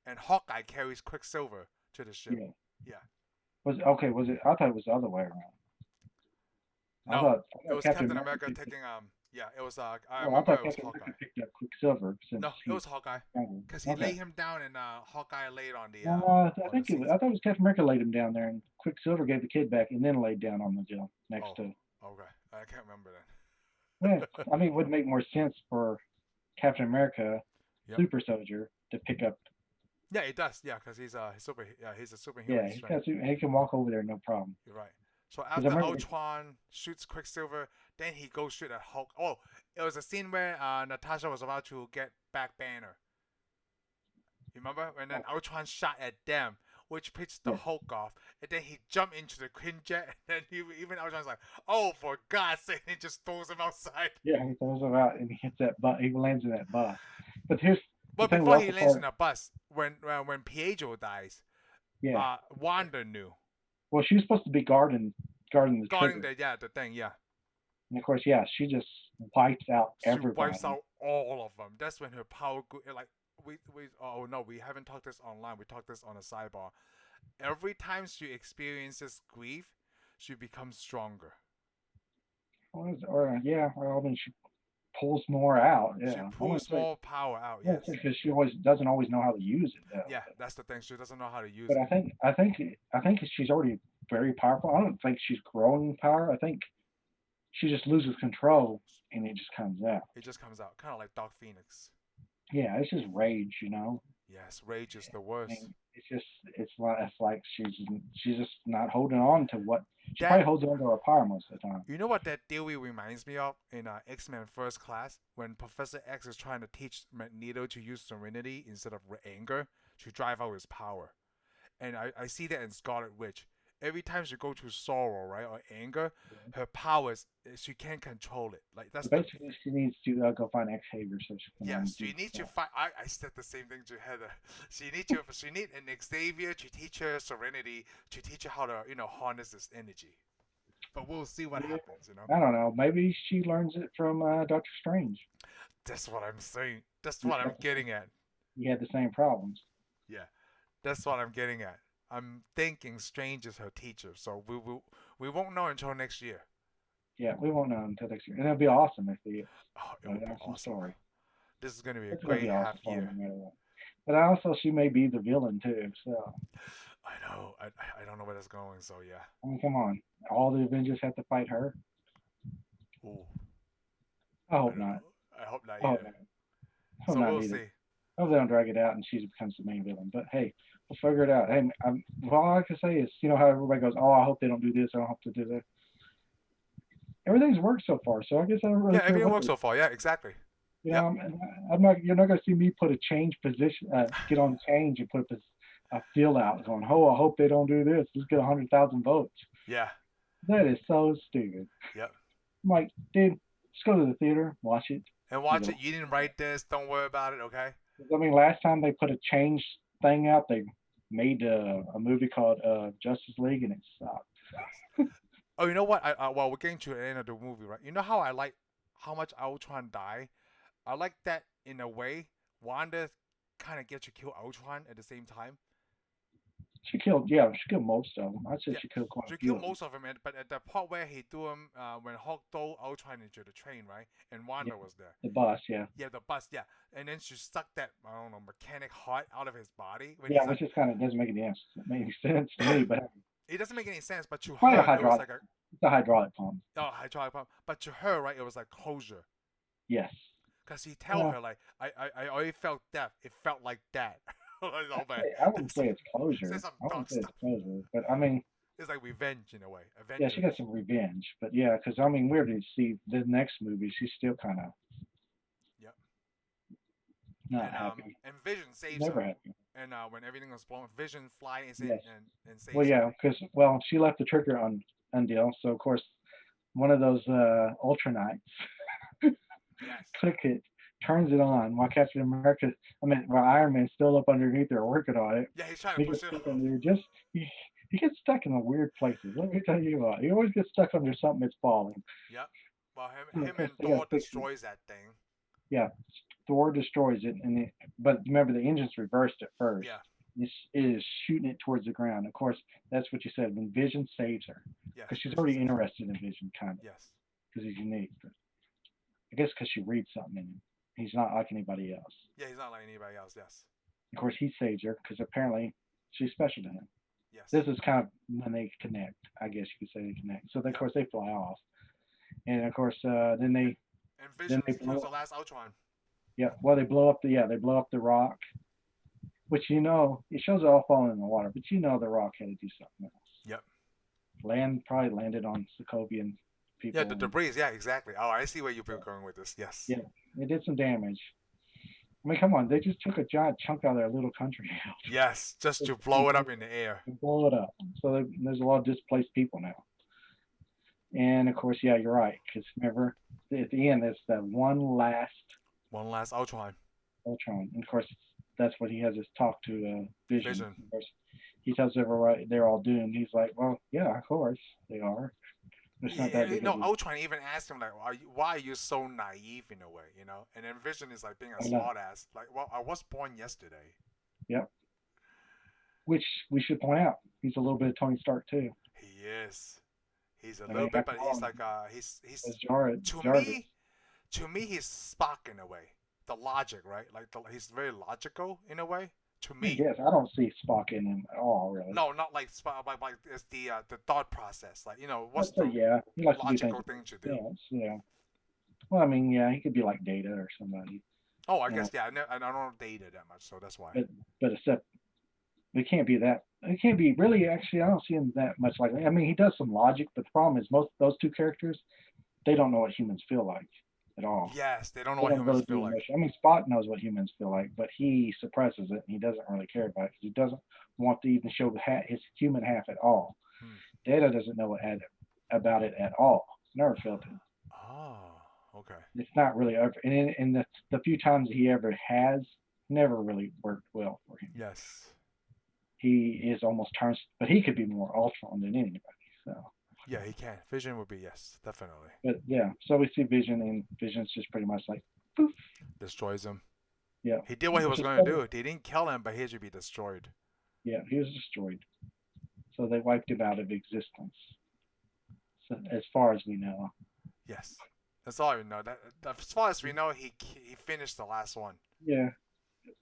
and Hawkeye carries Quicksilver to the ship. Yeah. Was it? I thought it was the other way around. No, it was Captain America taking Yeah, it was. I thought it was Hawkeye picked up Quicksilver. No, it was Hawkeye because he laid him down, and Hawkeye laid on the. I thought it was Captain America laid him down there, and Quicksilver gave the kid back, and then laid down on the jail next to. Okay, I can't remember that. Yeah, I mean, it would make more sense for Captain America, Super Soldier, to pick up. Yeah, it does. Yeah, because he's a superhuman. Yeah, he can walk over there, no problem. You're right. So after Ultron shoots Quicksilver, then he goes shoot at Hulk. Oh, it was a scene where Natasha was about to get back Banner. You remember? And then Ultron shot at them. which picks the Hulk off, and then he jumped into the Quinjet, and then even Ultron's like, "Oh, for God's sake!" And he just throws him outside. Yeah, he throws him out and he hits that bus. He lands in that bus. But here's the But thing. before he lands in a bus, when Pietro dies, Wanda knew. Well, she was supposed to be guarding the trigger. The thing, yeah. And of course, she just wipes out everybody. She wipes out all of them. That's when her power, like we haven't talked this online. We talked this on a sidebar. Every time she experiences grief, she becomes stronger. Or I mean, she pulls more out. Yeah. She pulls more power out. Yes, because she doesn't always know how to use it. Though. Yeah, that's the thing. She doesn't know how to use it. But I think she's already very powerful. I don't think she's growing in power. I think she just loses control and it just comes out. It just comes out, kind of like Dark Phoenix. Yeah, it's just rage, Yes, rage is the worst. I mean, it's like she's just not holding on to what she probably holds on to her power most of the time. You know what that theory reminds me of in X-Men First Class, when Professor X is trying to teach Magneto to use Serenity instead of anger to drive out his power, and I see that in Scarlet Witch. Every time she goes to sorrow, right, or anger, her powers, she can't control it. Like that's basically she needs to go find Xavier so she can. Yes, she needs to find. I said the same thing to Heather. She need an Xavier to teach her Serenity, to teach her how to harness this energy. But we'll see what happens. I don't know. Maybe she learns it from Doctor Strange. That's what I'm saying. That's what I'm getting at. You had the same problems. Yeah, that's what I'm getting at. I'm thinking Strange is her teacher, so we won't know until next year. Yeah, we won't know until next year, and it'll be awesome if they. Oh, it'll be awesome. Story. This is gonna be a great half year. But also, she may be the villain too. So. I know. I don't know where that's going. So yeah. I mean, come on. All the Avengers have to fight her. Ooh. I hope not. I hope not either. So we'll see. I hope they don't drag it out and she becomes the main villain. But hey, we'll figure it out. Hey, all I can say is, how everybody goes, oh, I hope they don't do this. I don't hope to do that. Everything's worked so far, so I guess I don't really care. Yeah, everything works so far. Yeah, exactly. I'm not. You're not going to see me put a change position, get on change and put a fill out going. Oh, I hope they don't do this. Let's get 100,000 votes. Yeah. That is so stupid. Yep. I'm like, dude, just go to the theater, watch it. And watch it. You didn't write this. Don't worry about it. Okay. I mean, last time they put a change thing out, they made a movie called Justice League, and it sucked. Oh, you know what? We're getting to the end of the movie, right? You know how I like how much Ultron died? I like that in a way. Wanda kind of gets to kill Ultron at the same time. She killed most of them. I'd say she killed quite a few. She killed most of them, but at the part where he threw him, when Hulk threw Ultron into the train, right? And Wanda was there. The bus, yeah. Yeah, the bus, yeah. And then she sucked that, I don't know, mechanic heart out of his body. Which just kind of doesn't make any sense to me, but... It doesn't make any sense, but to her, it was like it's a hydraulic pump. Oh, hydraulic pump. But to her, right, it was like closure. Yes. Because he told her, like, I already felt death. It felt like that. I wouldn't say it's closure. But I mean, it's like revenge in a way. Yeah, she got some revenge, but yeah, because I mean, we're to see the next movie. She's still kind of not happy. And Vision saves Never her. Happy. And when everything was blown, Vision flies in and saves her. Well, yeah, because she left the trigger on undeal, so of course one of those Ultranites click it. Turns it on while Captain America, while Iron Man's still up underneath there working on it. Yeah, he's trying to push it. He gets stuck in the weird places. Let me tell you what, he always gets stuck under something that's falling. Yep. Well, him and Thor destroys that thing. Yeah, Thor destroys it, but remember the engine's reversed at first. Yeah. It is shooting it towards the ground. Of course, that's what you said. When Vision saves her, because she's already interested in Vision, kind of. Yes. Because he's unique. But I guess because she reads something in him. He's not like anybody else. Yeah, he's not like anybody else, yes. Of course, he saves her because apparently she's special to him. Yes. This is kind of when they connect. I guess you could say they connect. So, of course, they fly off. And, of course, then they... And Vision kills the last Ultron. Yeah, well, they blow up the rock. Which, it shows it all falling in the water. But the rock had to do something else. Yep. Probably landed on Sokovian people. Yeah, the debris. Yeah, exactly. Oh, I see where you're going with this. Yes. Yeah, it did some damage. I mean, come on, they just took a giant chunk out of their little country Yes, just to blow it and up in the air. blow it up. So there's a lot of displaced people now. And of course, yeah, you're right. Because remember, at the end, it's that one last Ultron. Ultron. And of course, that's what he has his talk to Vision. Vision. Of course, he tells everybody they're all doomed. He's like, well, yeah, of course they are. It's not that big. Ultron even asked him like, why are you so naive in a way, you know? And then Vision is like being a smart ass, like, well, I was born yesterday. Yep. Which we should point out, he's a little bit of Tony Stark too. He is. He's a little bit, but he's like he's to me he's Spock in a way. The logic, right? Like he's very logical in a way. To me, yes, I don't see Spock in him at all, really. No, not like Spock, like it's the thought process. Like, you know, what's the he likes logical thing to do? Yeah. Well, I mean, yeah, he could be like Data or somebody. Oh, I guess, yeah. I don't know Data that much, so that's why. But except it can't be that. It can't be really. Actually, I don't see him that much like. I mean, he does some logic, but the problem is most of those two characters, they don't know what humans feel like at all. Yes, they don't know what humans feel like. I mean, Spock knows what humans feel like, but he suppresses it and he doesn't really care about it because he doesn't want to even show his human half at all. Data doesn't know about it at all. Never felt it. Oh, okay. It's not really ever, and the few times he ever has, never really worked well for him. Yes. He is almost turns, but he could be more Ultron than anybody. So. Yeah, he can. Vision would be, yes, definitely. But yeah, so we see Vision, and Vision's just pretty much like, poof. Destroys him. Yeah. He did what he was going to do. They didn't kill him, but he should be destroyed. Yeah, he was destroyed. So they wiped him out of existence. So, as far as we know. Yes. That's all we know. As far as we know, he finished the last one. Yeah.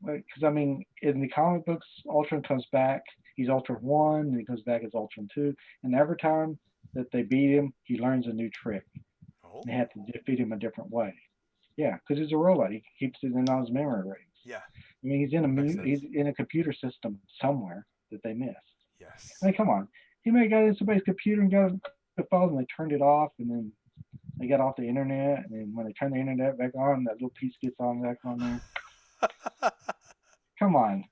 Because, I mean, in the comic books, Ultron comes back. He's Ultron 1, and he comes back as Ultron 2. And every time that they beat him, he learns a new trick. Oh. They have to defeat him a different way. Yeah, because he's a robot. He keeps it in all his memory rings. Yeah. I mean, he's in a computer system somewhere that they missed. Yes. I mean, come on. He may have got in somebody's computer and got the files, and they turned it off, and then they got off the internet, and then when they turn the internet back on, that little piece gets back on there. Come on.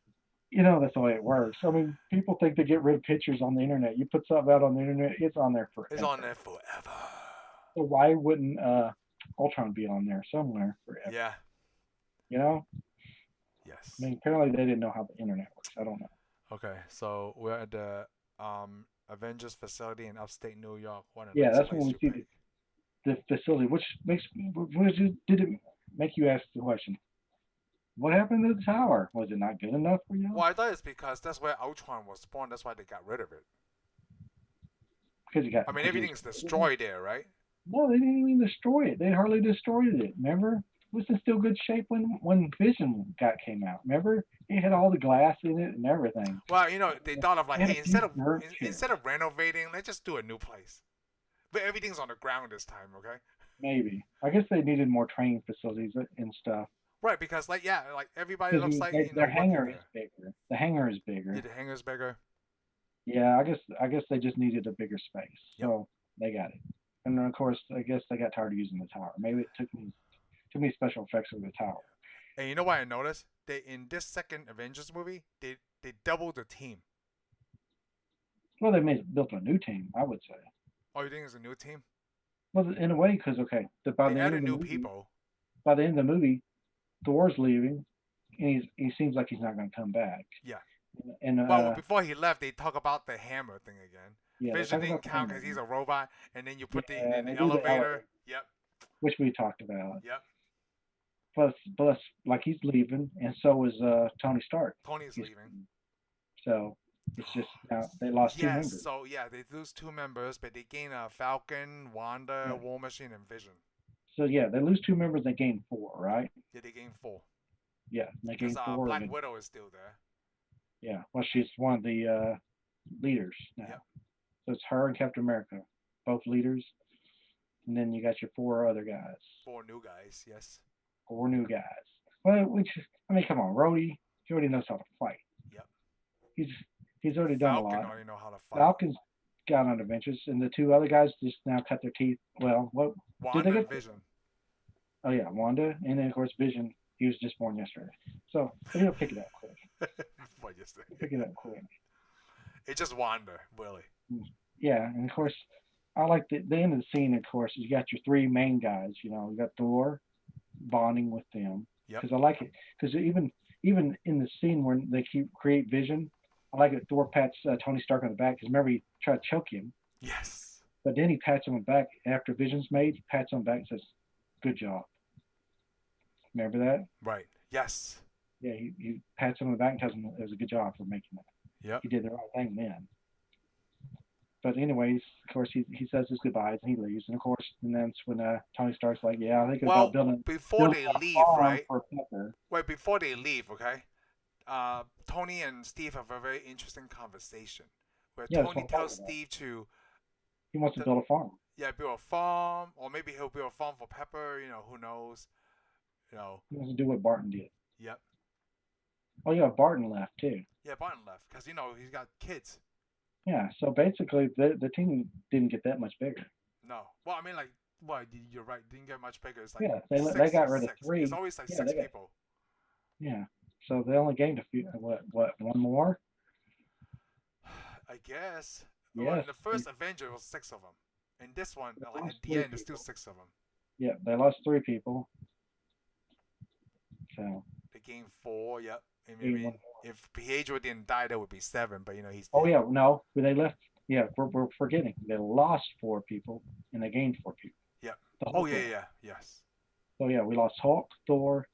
You know that's the way it works. I mean, people think they get rid of pictures on the internet. You put something out on the internet, it's on there forever. It's on there forever. So why wouldn't Ultron be on there somewhere forever? Yeah. You know? Yes. I mean, apparently they didn't know how the internet works. I don't know. Okay, so we're at the Avengers facility in upstate New York. Yeah, that's when we see the facility, which did it make you ask the question? What happened to the tower? Was it not good enough for you? Well, I thought it's because that's where Ultron was spawned. That's why they got rid of it. Because everything's destroyed there, right? No, they didn't even destroy it. They hardly destroyed it. Remember? It was in still good shape when Vision came out. Remember? It had all the glass in it and everything. Well, you know, they thought of like, hey, instead of renovating, let's just do a new place. But everything's on the ground this time, okay? Maybe. I guess they needed more training facilities and stuff. Right, because like everybody looks like their hangar is bigger. The hangar is bigger. Yeah, the hangar's bigger. Yeah, I guess they just needed a bigger space, so they got it. And then of course, I guess they got tired of using the tower. Maybe it took me special effects with the tower. And you know what I noticed? They in this second Avengers movie, they doubled the team. Well, they built a new team, I would say. Oh, you think it's a new team? Well, in a way, because by the end of the movie, people. By the end of the movie, Thor's leaving, and he seems like he's not going to come back. Yeah. And before he left, they talk about the hammer thing again. Yeah, Vision didn't count because he's a robot, and then you put the elevator. Yep. Which we talked about. Yep. Plus, like he's leaving, and so is Tony Stark. Tony's leaving. So it's just they lost two members. So they lose two members, but they gain Falcon, Wanda, War Machine, and Vision. So they lose two members. They gain four, right? Yeah, they gain four. Yeah, they gain four. Black Widow is still there. Yeah, well, she's one of the leaders now. Yep. So it's her and Captain America, both leaders, and then you got your four other guys. Four new guys, yes. Four new guys. Well, come on, Rhodey. He already knows how to fight. Yep. He's already done Falcon a lot. already know how to fight. Falcon's gone on adventures, and the two other guys just now cut their teeth. Well, what Wanda did they get? Vision. Oh yeah, Wanda, and then of course Vision He was just born yesterday. So but he'll pick it up quick. What you say? Pick it up quick. It just wander, really. Yeah, and of course, I like the end of the scene. Of course, you got your three main guys. You got Thor bonding with them Yep. because I like it because even in the scene where they create Vision, I like it. Thor pats Tony Stark on the back because remember he tried to choke him, Yes. but then he pats him on the back after Vision's made. He pats him on the back and says, "Good job." Remember that? Right. Yes. Yeah, he pats him on the back and tells him it was a good job for making that. Yep. He did the right thing then. But anyways, of course, he says his goodbyes and he leaves. And of course, and that's when Tony Stark's like, "Yeah, I think about building before they a leave, farm right? for Pepper." Wait, before they leave, okay? Tony and Steve have a very interesting conversation where Yeah, Tony tells Steve to he wants to build a farm. Yeah, build a farm, or maybe he'll build a farm for Pepper. Who knows? He wants to do what Barton did. Yep. Oh yeah, Barton left too. Yeah, Barton left because he's got kids. Yeah, so basically the team didn't get that much bigger. No, well, I mean, like, well, you're right. Didn't get much bigger. It's like they got rid of 3. It's always like 6 people. Yeah, so they only gained a few. What one more? I guess. Yes. Well, in the first Avenger, it was 6 of them. In this one, like at the end, there's still 6 of them. Yeah, they lost 3 people. So they gained 4. Yep. I mean, if Pedro didn't die, that would be 7. But he's. Oh yeah, no, they left. Yeah, we're forgetting. They lost 4 people and they gained 4 people. Yeah. Oh yeah, yes. So yeah, we lost Hulk, Thor,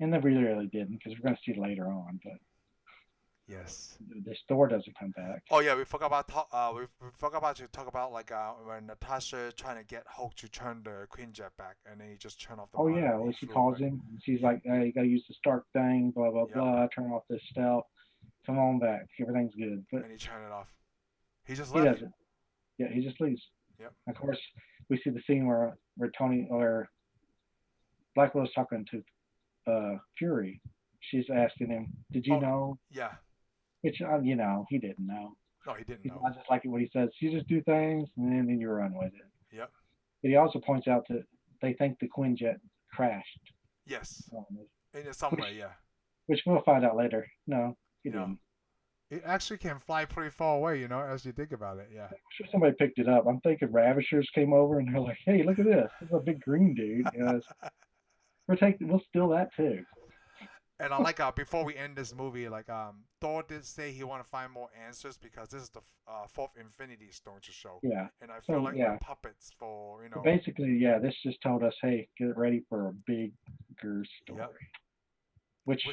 and then we really didn't because we're going to see it later on. But yes, this Thor doesn't come back. Oh yeah, we forgot about to talk about like when Natasha trying to get Hulk to turn the Quinjet back, and then he just turned off the. Oh yeah, well, she calls him. And she's like, "Hey, you got to use the Stark thing, blah blah blah. Turn off this stealth. Come on back. Everything's good." But and he turned it off. He just left. He doesn't. Yeah, he just leaves. Yep. Of course, we see the scene where Black Widow's talking to Fury. She's asking him, "Did you know?" Yeah. Which he didn't know. No, he didn't know. I just like it when he says, "You just do things, and then you run with it." Yep. But he also points out that they think the Quinjet crashed. Yes. In some way, yeah. Which we'll find out later. No, he didn't. It actually can fly pretty far away, as you think about it. Yeah. I'm sure somebody picked it up. I'm thinking Ravishers came over and they're like, "Hey, look at this! This is a big green dude." We'll steal that too. And I like before we end this movie, like Thor did say he want to find more answers because this is the 4th Infinity Stone to show. Yeah. And I feel like we're puppets for Basically, yeah, this just told us, hey, get ready for a bigger story. Yep. Which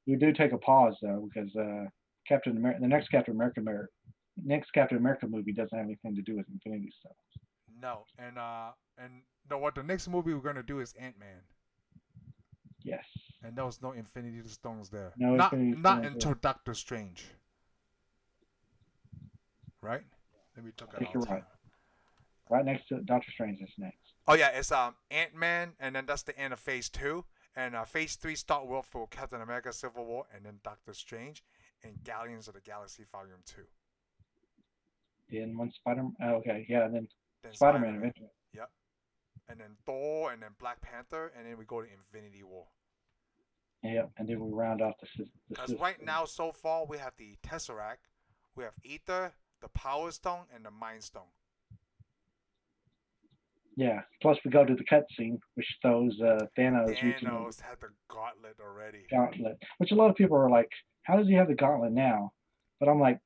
we do take a pause though because the next Captain America movie doesn't have anything to do with Infinity Stones. No, and what the next movie we're gonna do is Ant-Man. Yes. And there was no Infinity Stones there. No, not until Doctor Strange. Right? Let me talk about it. Right next to Doctor Strange is next. Oh yeah, it's Ant-Man, and then that's the end of Phase 2. And Phase 3 start with for Captain America Civil War, and then Doctor Strange, and Guardians of the Galaxy Volume 2. Then one Spider-Man. Okay, yeah, and then Spider-Man eventually. Yep. And then Thor, and then Black Panther, and then we go to Infinity War. Yep, and then we round off the because right now, so far, we have the Tesseract, we have Ether, the Power Stone, and the Mind Stone. Yeah, plus we go to the cutscene, which shows Thanos had the gauntlet already. Which a lot of people are like, how does he have the gauntlet now? But I'm like,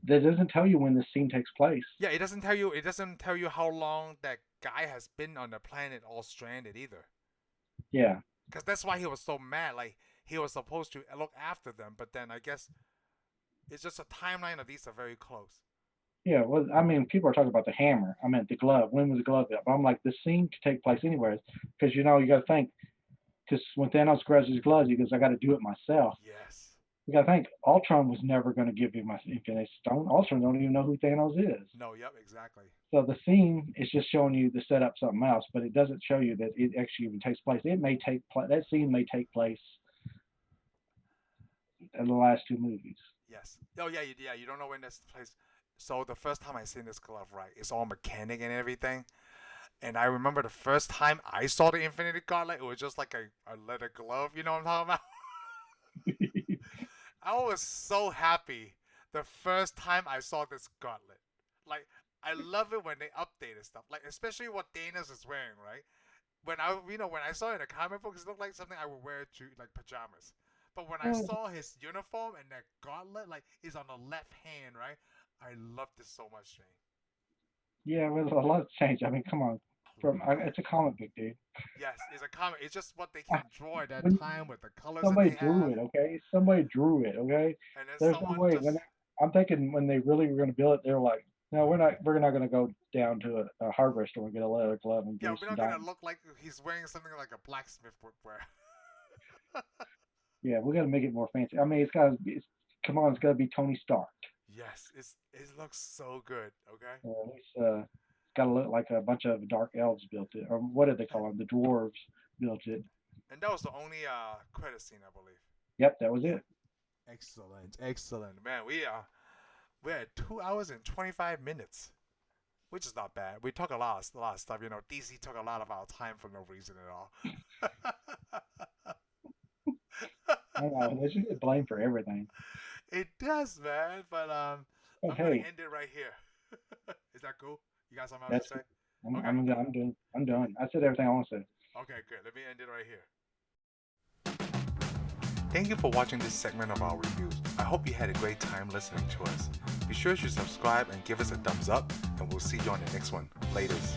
that doesn't tell you when this scene takes place. Yeah, it doesn't tell you. It doesn't tell you how long that guy has been on the planet, all stranded either. Yeah. Because that's why he was so mad. Like he was supposed to look after them, but then I guess it's just a timeline of these are very close. Yeah, well, I mean, people are talking about the hammer. I meant the glove. When was the glove up? I'm like, this scene could take place anywhere, because you got to think. Because when Thanos grabs his gloves, he goes, "I got to do it myself." Yes. You got to think. Ultron was never going to give him my Infinity Stone. Ultron don't even know who Thanos is. No. Yep. Exactly. So the scene is just showing you to set up something else, but it doesn't show you that it actually even takes place. It may take that scene may take place in the last 2 movies. Yes. Oh yeah. You don't know when this place. So the first time I seen this glove, right, it's all mechanic and everything. And I remember the first time I saw the Infinity Gauntlet, it was just like a leather glove. You know what I'm talking about? I was so happy the first time I saw this gauntlet. Like, I love it when they updated stuff. Like, especially what Thanos is wearing, right? When I saw it in the comic books, it looked like something I would wear to like pajamas. But when I saw his uniform and that gauntlet, like, is on the left hand, right? I loved this so much, Shane. Yeah, well, a lot changed. I mean, come on. It's a comic book, dude. Yes, it's a comic. It's just what they can draw at that When time with the colors that somebody they drew have. it, okay? Somebody drew it, okay? And then There's no someone way. just I'm thinking when they really were going to build it, they were like, no, we're not going to go down to a hardware store and get a leather glove and yeah, get we're some not gonna diamonds. look like he's wearing something like a blacksmith would wear. Yeah, we got to make it more fancy. I mean, come on, it's got to be Tony Stark. Yes, it looks so good. Okay. At least it's got to look like a bunch of dark elves built it, or what did they call them? The dwarves built it. And that was the only credit scene, I believe. Yep, that was it. Excellent, man. We're at 2 hours and 25 minutes, which is not bad. We talk a lot of stuff. You know, DC took a lot of our time for no reason at all. I don't know. They should get blamed for everything. It does, man. But I'm But gonna hey, end it right here. Is that cool? You got something else that's to say? I'm, Okay. I'm done. I said everything I want to say. Okay, good. Let me end it right here. Thank you for watching this segment of our reviews. I hope you had a great time listening to us. Be sure to subscribe and give us a thumbs up, and we'll see you on the next one. Laters.